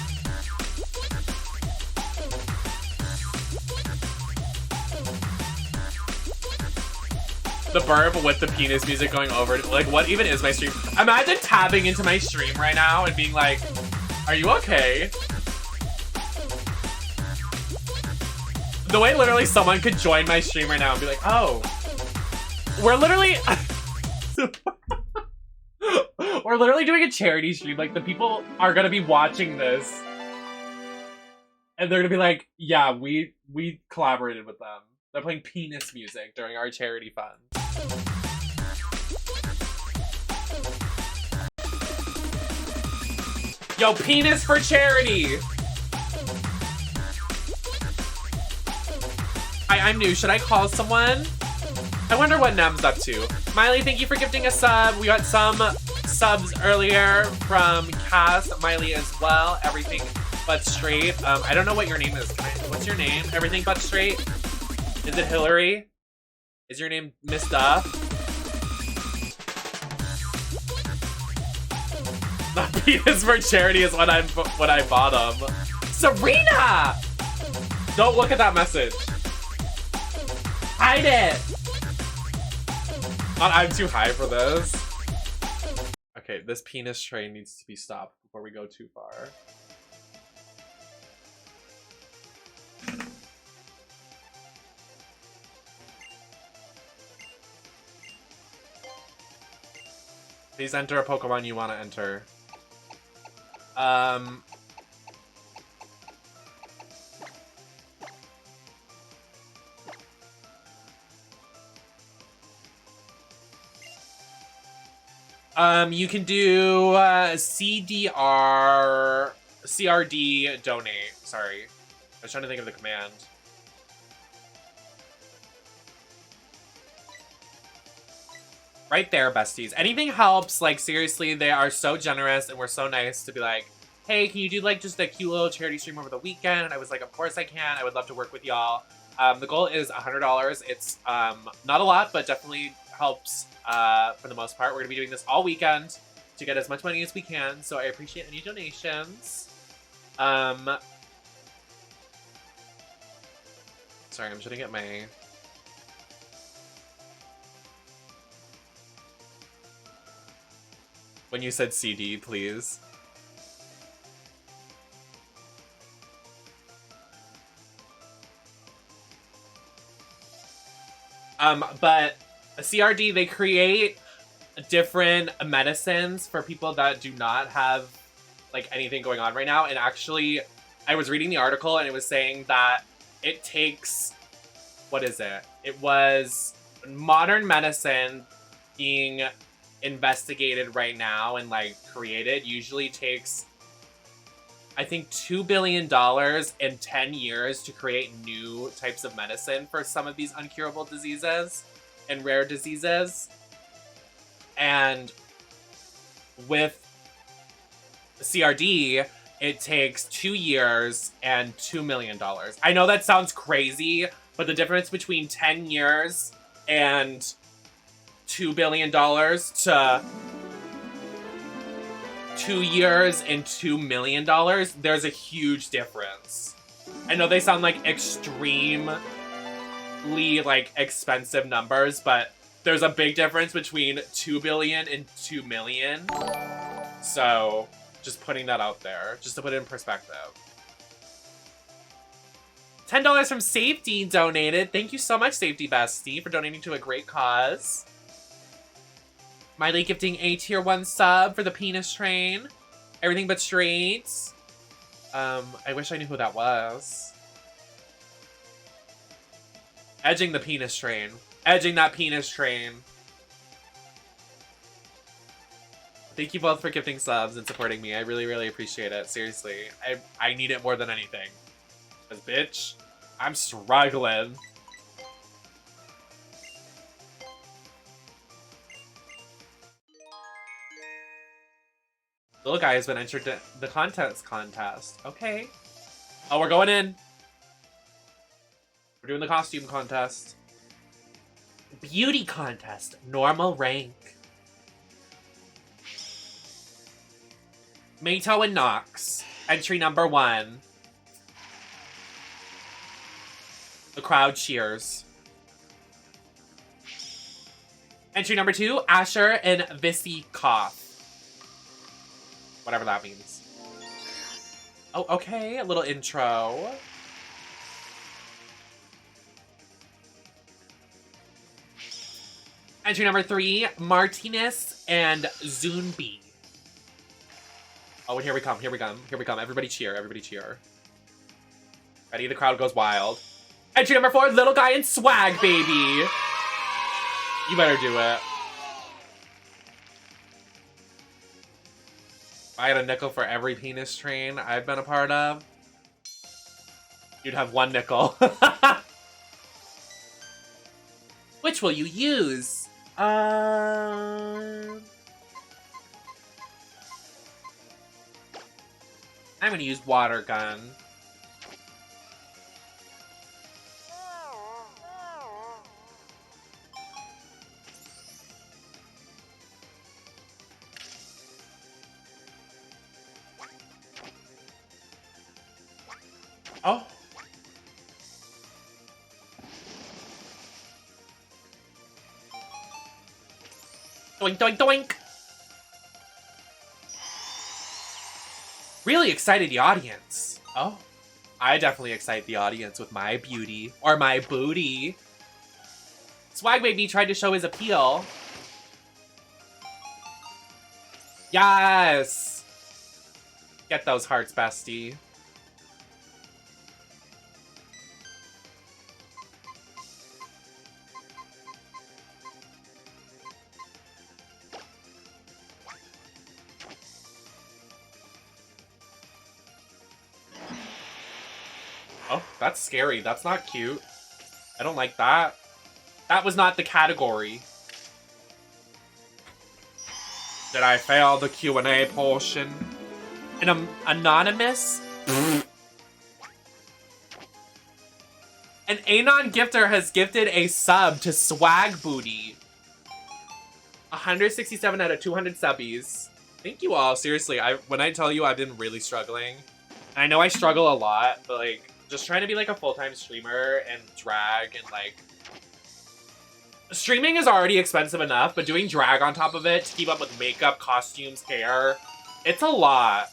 A: The burp with the penis music going over. Like, what even is my stream? Imagine tabbing into my stream right now and being like, are you okay? The way literally someone could join my stream right now and be like, oh, we're literally... we're literally doing a charity stream. Like, the people are gonna be watching this. And they're gonna be like, yeah, we collaborated with them. They're playing penis music during our charity fund. Yo, penis for charity! I'm new. Should I call someone? I wonder what Nem's up to. Miley, thank you for gifting a sub. We got some subs earlier from Cass, Miley as well. Everything but straight. I don't know what your name is. What's your name? Everything but straight? Is it Hillary? Is your name Miss Duff? The penis for charity is when I bought them. Serena! Don't look at that message. Hide it! I'm too high for this. Okay, this penis train needs to be stopped before we go too far. Please enter a Pokemon you want to enter. You can do CRD donate. Sorry. I was trying to think of the command. Right there, besties. Anything helps. Like, seriously, they are so generous and we're so nice to be like, hey, can you do like just a cute little charity stream over the weekend? And I was like, of course I can. I would love to work with y'all. The goal is $100. It's not a lot, but definitely helps for the most part. We're gonna be doing this all weekend to get as much money as we can. So I appreciate any donations. Sorry, I'm trying to get my... When you said CD, please. But a CRD, they create different medicines for people that do not have like anything going on right now. And actually, I was reading the article and it was saying that it takes, what is it? It was modern medicine being investigated right now and like created usually takes, I think, $2 billion in 10 years to create new types of medicine for some of these uncurable diseases and rare diseases. And with CRD, it takes 2 years and $2 million. I know that sounds crazy, but the difference between 10 years and $2 billion to 2 years and $2 million, there's a huge difference. I know they sound like extremely like expensive numbers, but there's a big difference between 2 billion and 2 million. So just putting that out there, just to put it in perspective. $10 from Safety donated. Thank you so much, Safety Bestie, for donating to a great cause. Miley gifting a tier 1 sub for the penis train. Everything but straight. I wish I knew who that was. Edging the penis train. Edging that penis train. Thank you both for gifting subs and supporting me. I really, really appreciate it. Seriously. I need it more than anything. Because, bitch, I'm struggling. Little guy has been entered to the contest. Okay. Oh, we're going in. We're doing the costume contest. Beauty contest. Normal rank. Mato and Nox. Entry number 1. The crowd cheers. Entry number 2. Asher and Visikoff. Whatever that means. Oh, okay. A little intro. Entry number 3, Martinez and Zunbi. Oh, and here we come, here we come, here we come. Everybody cheer, everybody cheer. Ready? The crowd goes wild. Entry number 4, Little Guy and Swag, baby. You better do it. I had a nickel for every penis train I've been a part of. You'd have 1 nickel. Which will you use? I'm gonna use water gun. Oh. Doink, doink, doink. Really excited the audience. Oh. I definitely excite the audience with my beauty. Or my booty. Swag Baby tried to show his appeal. Yes! Get those hearts, bestie. Oh, that's scary. That's not cute. I don't like that. That was not the category. Did I fail the Q&A portion? An anonymous? An Anon gifter has gifted a sub to Swag Booty. 167 out of 200 subbies. Thank you all. Seriously, when I tell you I've been really struggling. I know I struggle a lot, but like, just trying to be like a full-time streamer and drag and like... Streaming is already expensive enough, but doing drag on top of it to keep up with makeup, costumes, hair, it's a lot.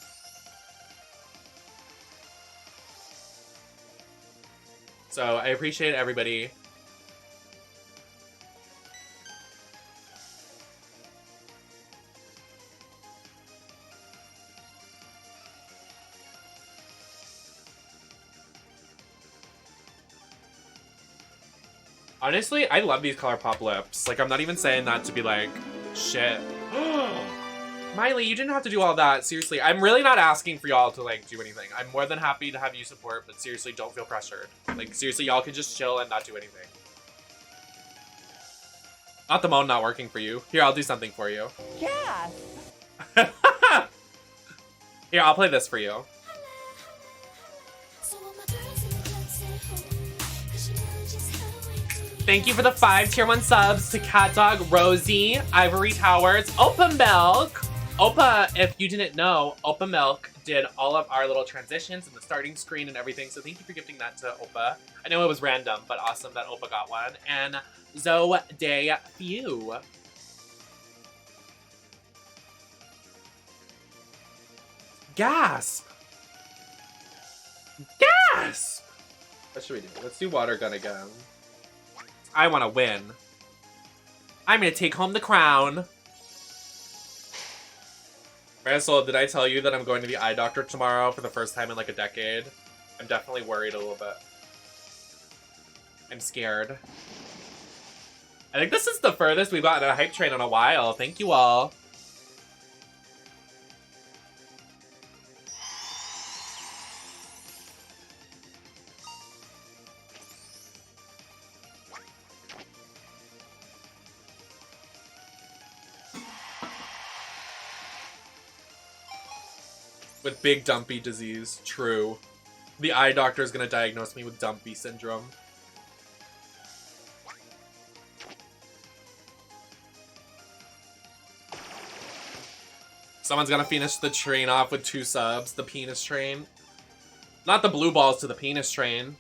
A: So I appreciate everybody. Honestly, I love these ColourPop lips. Like, I'm not even saying that to be like, shit. Miley, you didn't have to do all that. Seriously, I'm really not asking for y'all to, like, do anything. I'm more than happy to have you support, but seriously, don't feel pressured. Like, seriously, y'all can just chill and not do anything. Not the moan not working for you. Here, I'll do something for you.
C: Yeah.
A: Here, I'll play this for you. Thank you for the 5 tier 1 subs to CatDog, Rosie, Ivory Towers, Opa Milk. Opa, if you didn't know, Opa Milk did all of our little transitions and the starting screen and everything. So thank you for gifting that to Opa. I know it was random, but awesome that Opa got one. And Zoe Day Few. Gasp. Gasp. What should we do? Let's do water gun again. I want to win. I'm going to take home the crown. Marisol, did I tell you that I'm going to the eye doctor tomorrow for the first time in like a decade? I'm definitely worried a little bit. I'm scared. I think this is the furthest we've gotten a hype train in a while. Thank you all. With big dumpy disease. True. The eye doctor is going to diagnose me with dumpy syndrome. Someone's going to finish the train off with 2 subs. The penis train. Not the blue balls to the penis train.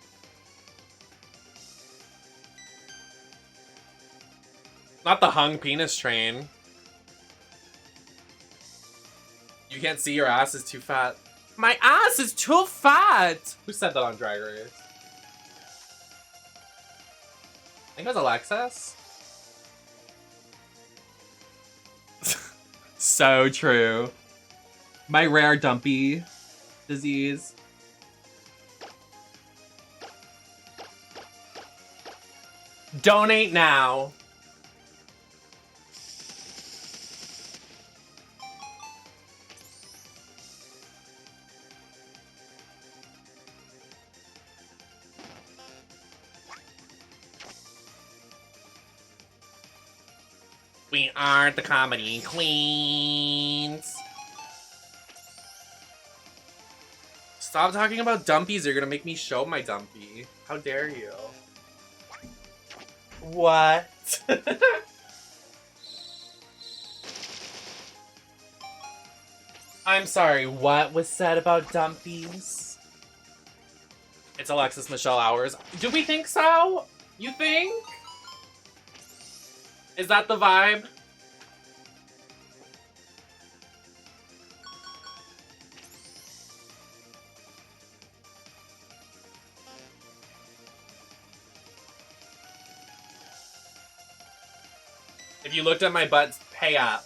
A: Not the hung penis train. You can't see your ass is too fat. My ass is too fat! Who said that on Drag Race? I think it was Alexis. So true. My rare dumpy disease. Donate now. We are the comedy queens. Stop talking about dumpies. You're gonna make me show my dumpy. How dare you? What? I'm sorry, what was said about dumpies? It's Alexis Michelle hours. Do we think so? You think? Is that the vibe? If you looked at my butt, pay up.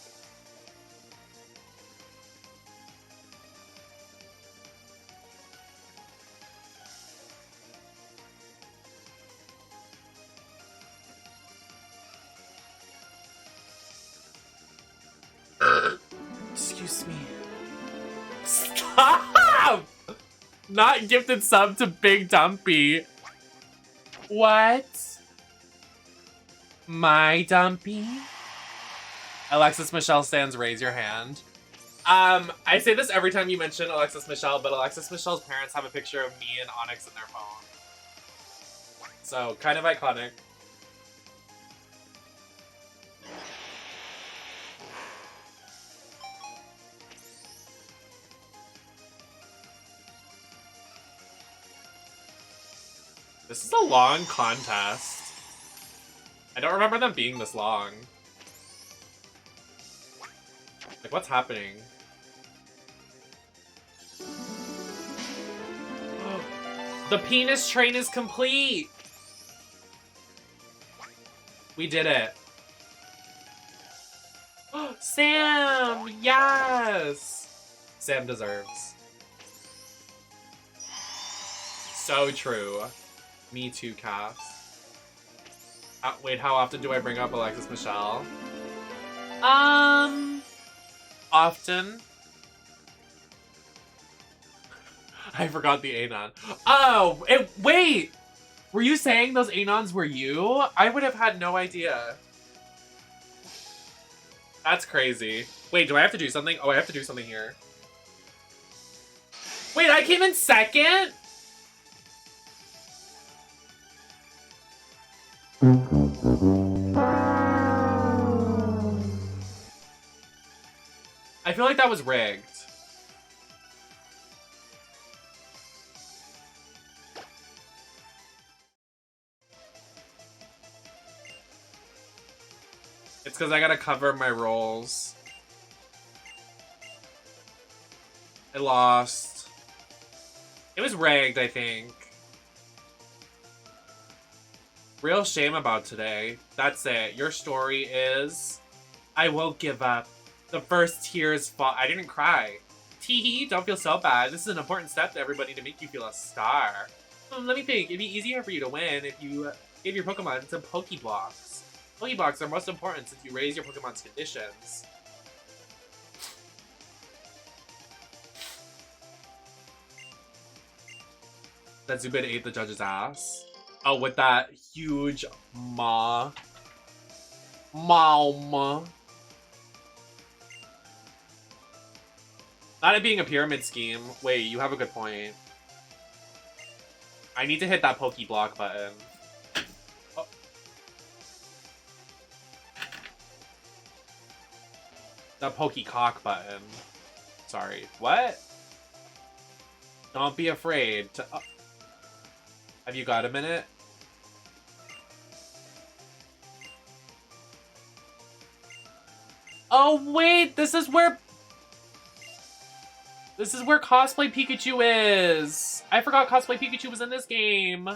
A: Excuse me. Stop! Not gifted sub to Big Dumpy. What? My Dumpy? Alexis Michelle stands, raise your hand. I say this every time you mention Alexis Michelle, but Alexis Michelle's parents have a picture of me and Onyx in their phone. So, kind of iconic. This is a long contest. I don't remember them being this long. Like, what's happening? The penis train is complete! We did it. Sam! Yes! Sam deserves. So true. Me too, Cass. Wait, how often do I bring up Alexis Michelle? Often. I forgot the Anon. Oh, wait! Were you saying those Anons were you? I would have had no idea. That's crazy. Wait, do I have to do something? Oh, I have to do something here. Wait, I came in second? I feel like that was rigged. It's because I gotta cover my rolls. I lost. It was rigged, I think. Real shame about today. That's it. Your story is... I won't give up. The first tears fall. I didn't cry. Teehee, don't feel so bad. This is an important step to everybody to make you feel a star. Let me think. It'd be easier for you to win if you gave your Pokemon some Pokeblocks. Pokeblocks are most important since you raise your Pokemon's conditions. That Zubid ate the judge's ass. Oh, with that huge maw. Not it being a pyramid scheme. Wait, you have a good point. I need to hit that Pokeblock button. Oh. The Pokecock button. Sorry. What? Don't be afraid to... Have you got a minute? Oh, wait! This is where Cosplay Pikachu is! I forgot Cosplay Pikachu was in this game!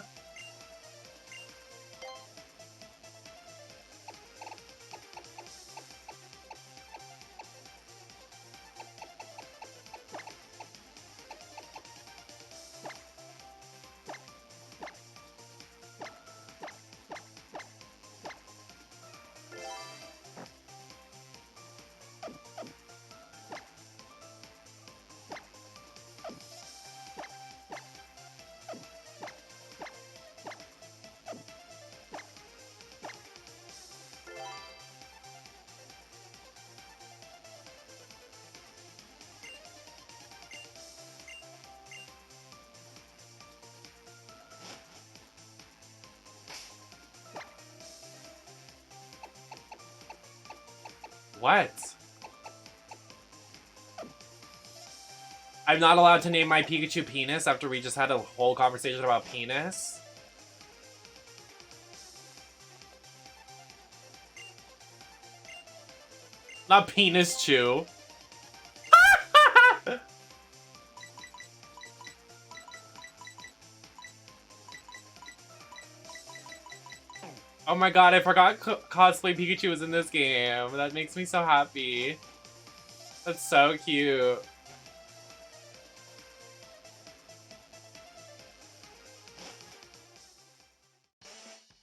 A: What? I'm not allowed to name my Pikachu penis after we just had a whole conversation about penis. Not penis chew. Oh my god, I forgot cosplay Pikachu was in this game. That makes me so happy. That's so cute.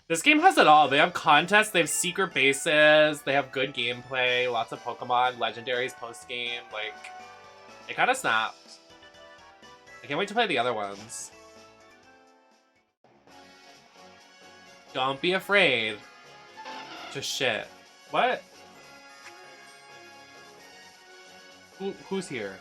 A: This game has it all. They have contests, they have secret bases, they have good gameplay, lots of Pokemon, legendaries post-game, like, it kind of snapped. I can't wait to play the other ones. Don't be afraid. Just shit. What? Who's here?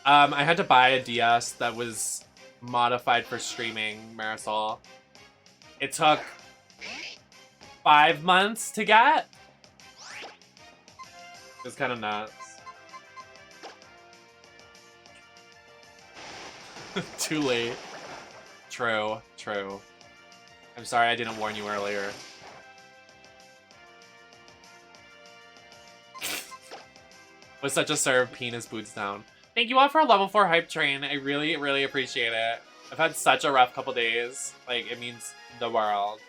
A: I had to buy a DS that was modified for streaming, Marisol. It took 5 months to get. It was kind of nuts. Too late. True, true. I'm sorry I didn't warn you earlier. Was such a serve, penis boots down. Thank you all for a level 4 hype train. I really, really appreciate it. I've had such a rough couple days. Like, it means the world.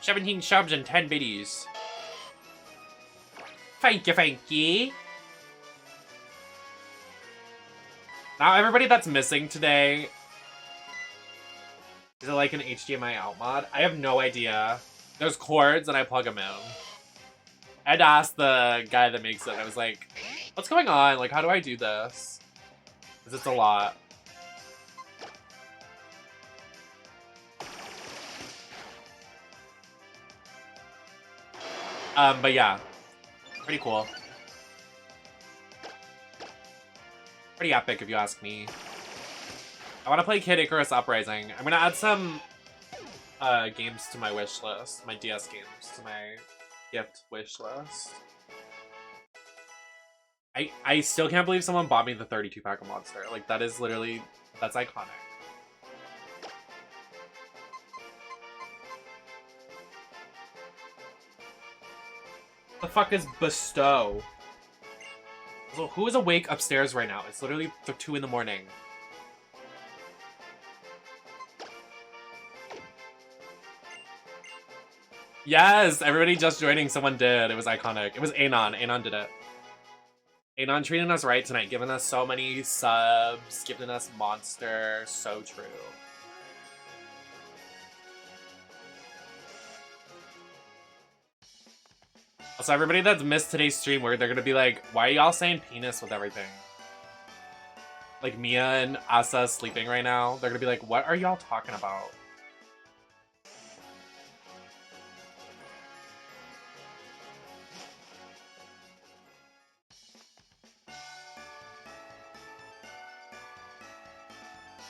A: 17 subs and 10 biddies. Thank you, thank you. Now everybody that's missing today... Is it like an HDMI out mod? I have no idea. There's cords and I plug them in. I had to ask the guy that makes it. I was like, what's going on? Like, how do I do this? Because it's a lot. But yeah. Pretty cool. Pretty epic if you ask me. I want to play Kid Icarus Uprising. I'm gonna add some games to my wish list. My DS games to my gift wish list. I still can't believe someone bought me the 32 pack of Monster. Like, that is literally, that's iconic. The fuck is Bestow? So who is awake upstairs right now? It's literally 2 in the morning. Yes, everybody just joining. Someone did. It was iconic. It was Anon. Anon did it. Anon treating us right tonight, giving us so many subs, giving us Monster. So true. Also, everybody that's missed today's stream, where they're gonna be like, why are y'all saying penis with everything? Like Mia and Asa sleeping right now. They're gonna be like, what are y'all talking about?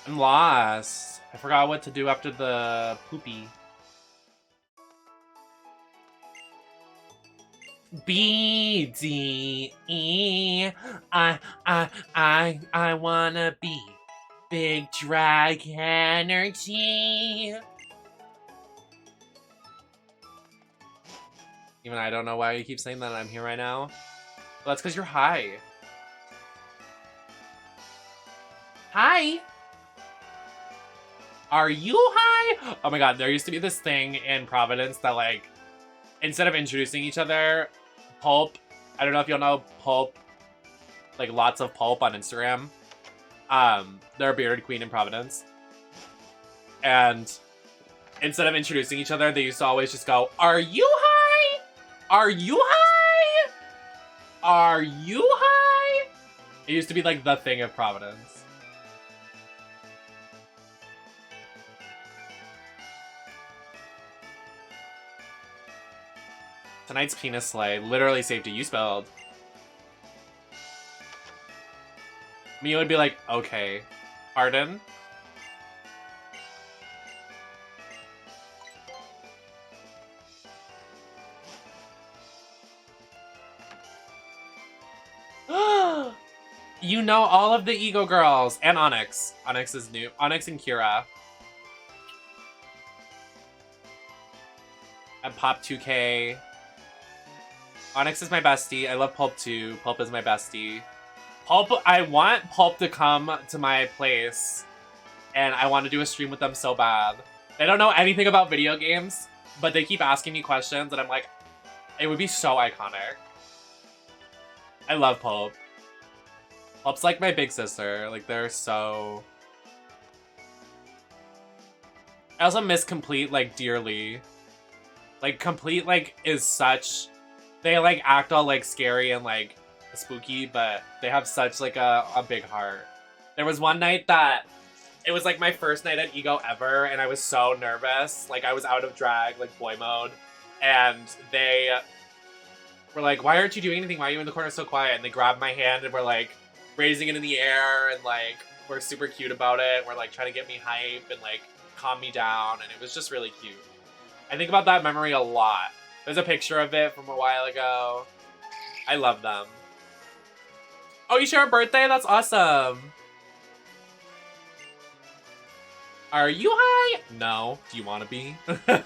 A: I'm lost. I forgot what to do after the poopy. B D E I wanna be big drag energy. Even I don't know why you keep saying that I'm here right now. Well, that's because you're high. Hi. Are you high? Oh my god, there used to be this thing in Providence that, like, instead of introducing each other, Pulp, I don't know if y'all know Pulp, like lots of Pulp on Instagram. They're a bearded queen in Providence. And instead of introducing each other, they used to always just go, are you high? Are you high? Are you high? It used to be like the thing of Providence. Tonight's penis slay. Literally safety. You spelled. Mia would be like, okay. Pardon? You know all of the Ego girls. And Onyx. Onyx is new. Onyx and Kira. And Pop 2K. Onyx is my bestie. I love Pulp too. Pulp is my bestie. Pulp, I want Pulp to come to my place. And I want to do a stream with them so bad. They don't know anything about video games, but they keep asking me questions, and I'm like, it would be so iconic. I love Pulp. Pulp's like my big sister. Like, they're so... I also miss Complete, like, dearly. Like, Complete, like, is such... They, like, act all, like, scary and, like, spooky, but they have such, like, a big heart. There was one night that... It was, like, my first night at Ego ever, and I was so nervous. Like, I was out of drag, like, boy mode. And they were like, why aren't you doing anything? Why are you in the corner so quiet? And they grabbed my hand and were, like, raising it in the air, and, like, were super cute about it. We're, like, trying to get me hype and, like, calm me down, and it was just really cute. I think about that memory a lot. There's a picture of it from a while ago. I love them. Oh, you share a birthday? That's awesome. Are you high? No. Do you want to be? You're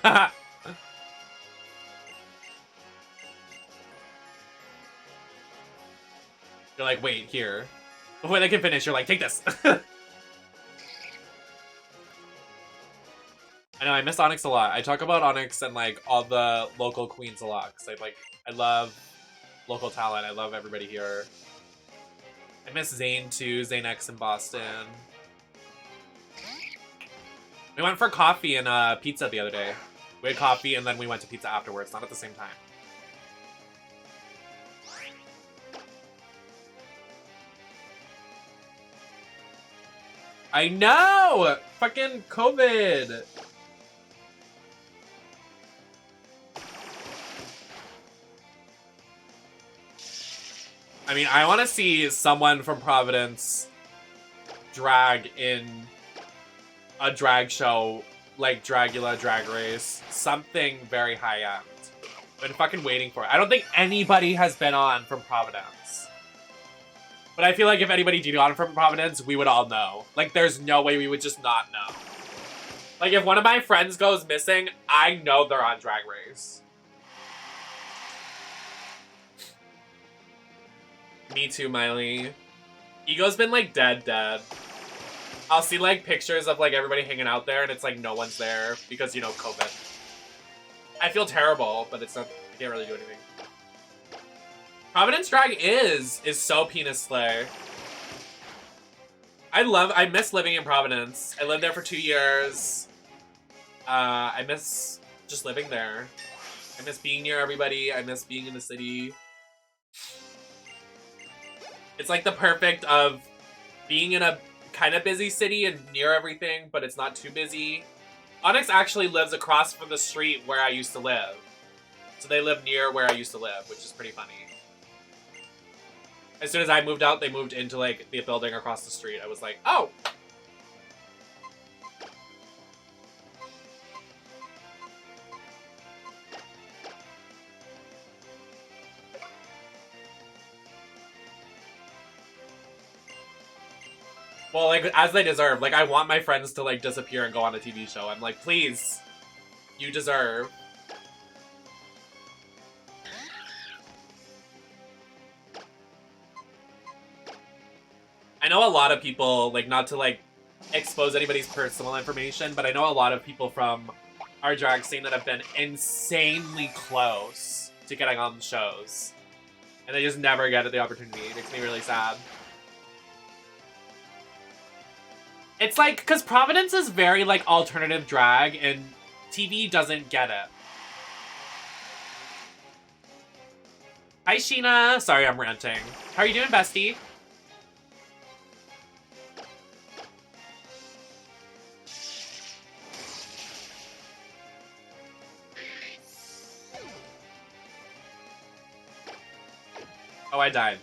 A: like, wait, here. When I can finish, you're like, take this. I know, I miss Onyx a lot. I talk about Onyx and, like, all the local queens a lot. Because I love local talent. I love everybody here. I miss Zane, too. Zane X in Boston. We went for coffee and pizza the other day. We had coffee and then we went to pizza afterwards, not at the same time. I know! Fucking COVID! I mean, I want to see someone from Providence drag in a drag show like Dragula Drag Race. Something very high-end. Been fucking waiting for it. I don't think anybody has been on from Providence. But I feel like if anybody did on from Providence, we would all know. Like, there's no way we would just not know. Like, if one of my friends goes missing, I know they're on Drag Race. Me too, Miley. Ego's been, like, dead. I'll see, like, pictures of, like, everybody hanging out there, and it's like no one's there because, you know, COVID. I feel terrible, but it's not, I can't really do anything. Providence Drag is so penis slay. I miss living in Providence. I lived there for 2 years. I miss just living there. I miss being near everybody. I miss being in the city. It's like the perfect of being in a kind of busy city and near everything, but it's not too busy. Onyx actually lives across from the street where I used to live. So they live near where I used to live, which is pretty funny. As soon as I moved out, they moved into, like, the building across the street. I was like, oh! Well, like, as they deserve. Like, I want my friends to, like, disappear and go on a TV show. I'm like, please. You deserve. I know a lot of people, like, not to, like, expose anybody's personal information, but I know a lot of people from our drag scene that have been insanely close to getting on shows. And they just never get the opportunity. It makes me really sad. It's like, because Providence is very, like, alternative drag, and TV doesn't get it. Hi, Sheena. Sorry, I'm ranting. How are you doing, bestie? Oh, I died.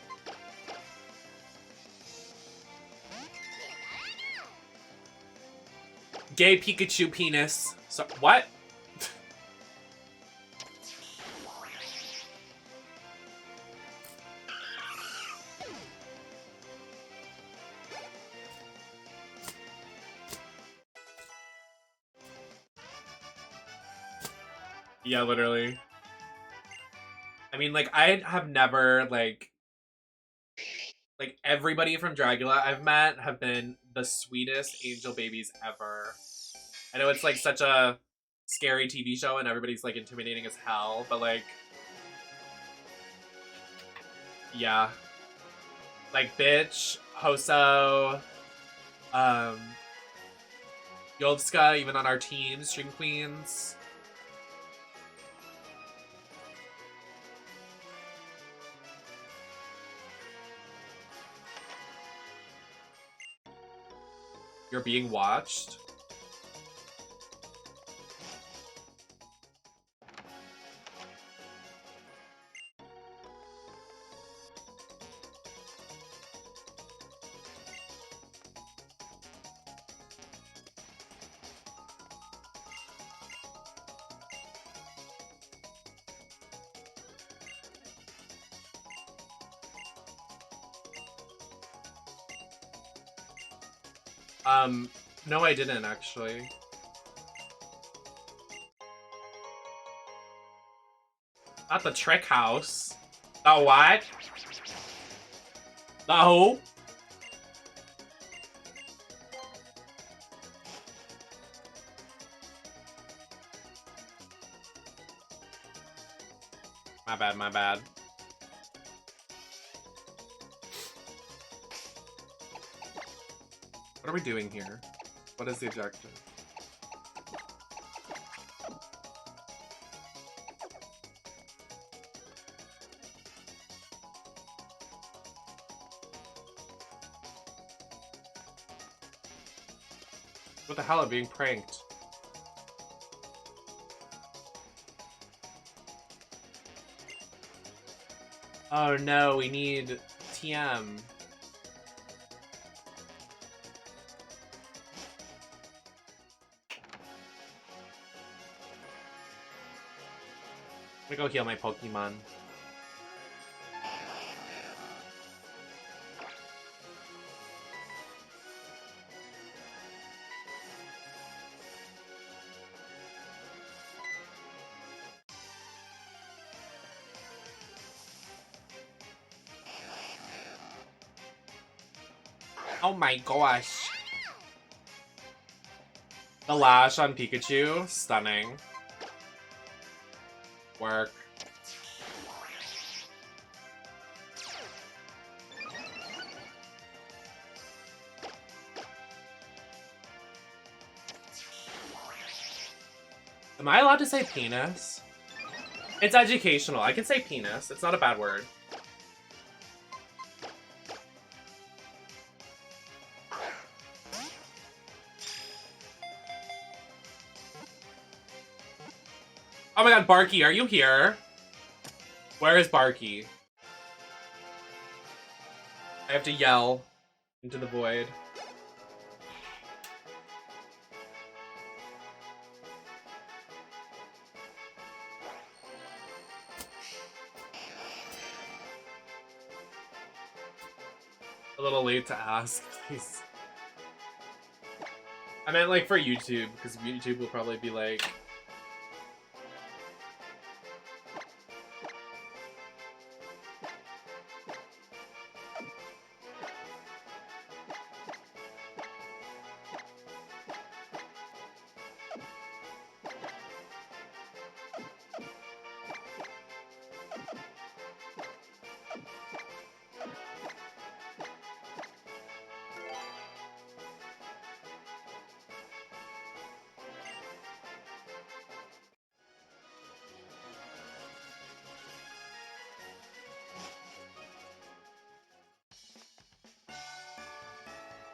A: Gay Pikachu penis. So, what? Yeah, literally. I mean, like, I have never, like, everybody from Dragula I've met have been the sweetest angel babies ever. I know it's, like, such a scary TV show and everybody's, like, intimidating as hell, but, like, yeah. Like, Bitch, Hoso, Yovska, even on our team, Stream Queens. You're being watched. No, I didn't actually. Not the trick house. The what? The who? My bad, my bad. What are we doing here? What is the objective? What the hell? I'm being pranked. Oh no, we need TM. I'm gonna go heal my Pokemon. Oh my gosh. The lash on Pikachu, stunning. Work. Am I allowed to say penis? It's educational. I can say penis. It's not a bad word. Oh my god, Barky, are you here? Where is Barky? I have to yell into the void. A little late to ask, please. I meant like for YouTube, because YouTube will probably be like,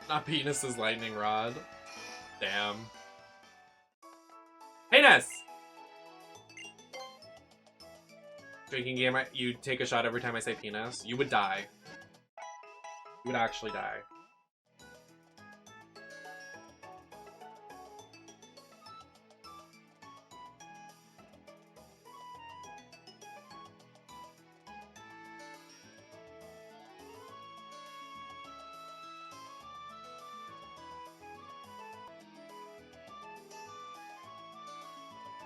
A: not penis is lightning rod. Damn. Penis! Drinking game, you take a shot every time I say penis. You would die. You would actually die.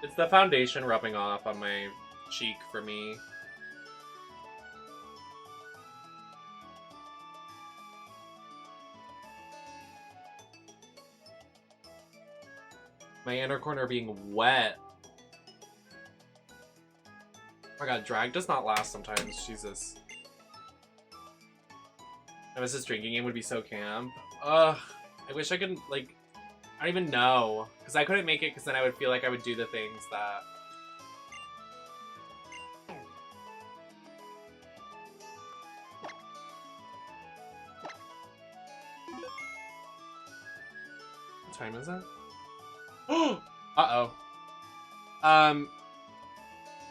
A: It's the foundation rubbing off on my cheek for me. My inner corner being wet. Oh my god, drag does not last sometimes. Jesus. Nemesis drinking game would be so camp. Ugh. I wish I could, like, I don't even know. Because I couldn't make it because then I would feel like I would do the things that... What time is it? Uh-oh.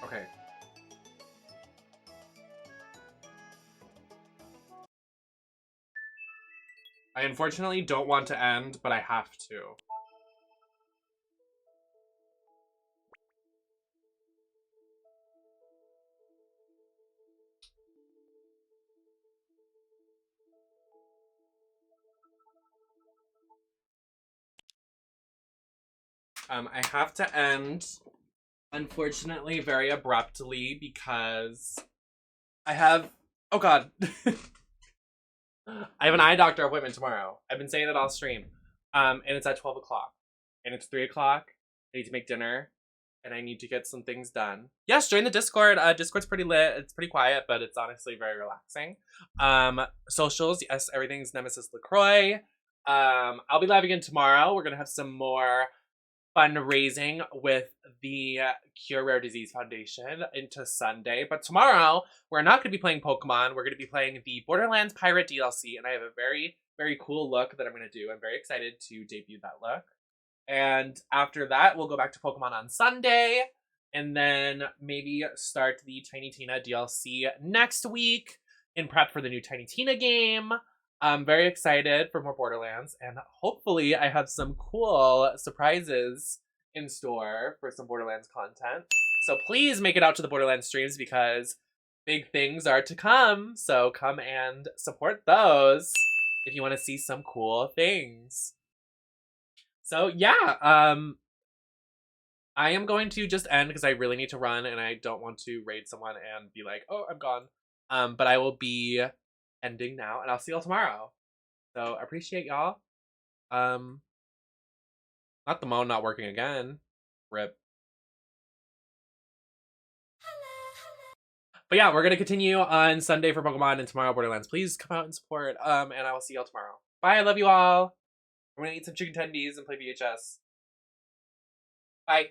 A: Okay. I unfortunately don't want to end, but I have to. I have to end, unfortunately, very abruptly because I have... Oh god. I have an eye doctor appointment tomorrow. I've been saying it all stream. And it's at 12 o'clock. And it's 3 o'clock. I need to make dinner. And I need to get some things done. Yes, join the Discord. Discord's pretty lit. It's pretty quiet, but it's honestly very relaxing. Socials, yes, everything's NemesisLacroix. I'll be live again tomorrow. We're gonna have some more fundraising with the Cure Rare Disease Foundation into Sunday. But tomorrow, we're not going to be playing Pokemon. We're going to be playing the Borderlands Pirate DLC, and I have a very, very cool look that I'm going to do. I'm very excited to debut that look. And after that, we'll go back to Pokemon on Sunday, and then maybe start the Tiny Tina DLC next week in prep for the new Tiny Tina game. I'm very excited for more Borderlands, and hopefully I have some cool surprises in store for some Borderlands content. So please make it out to the Borderlands streams because big things are to come. So come and support those if you want to see some cool things. So yeah, I am going to just end because I really need to run and I don't want to raid someone and be like, oh, I'm gone. But I will be ending now and I'll see y'all tomorrow. So I appreciate y'all. Not the moan not working again. Rip. But yeah, we're gonna continue on Sunday for Pokemon and tomorrow Borderlands. Please come out and support. And I will see y'all tomorrow. Bye, I love you all. I'm gonna eat some chicken tendies and play VHS. Bye.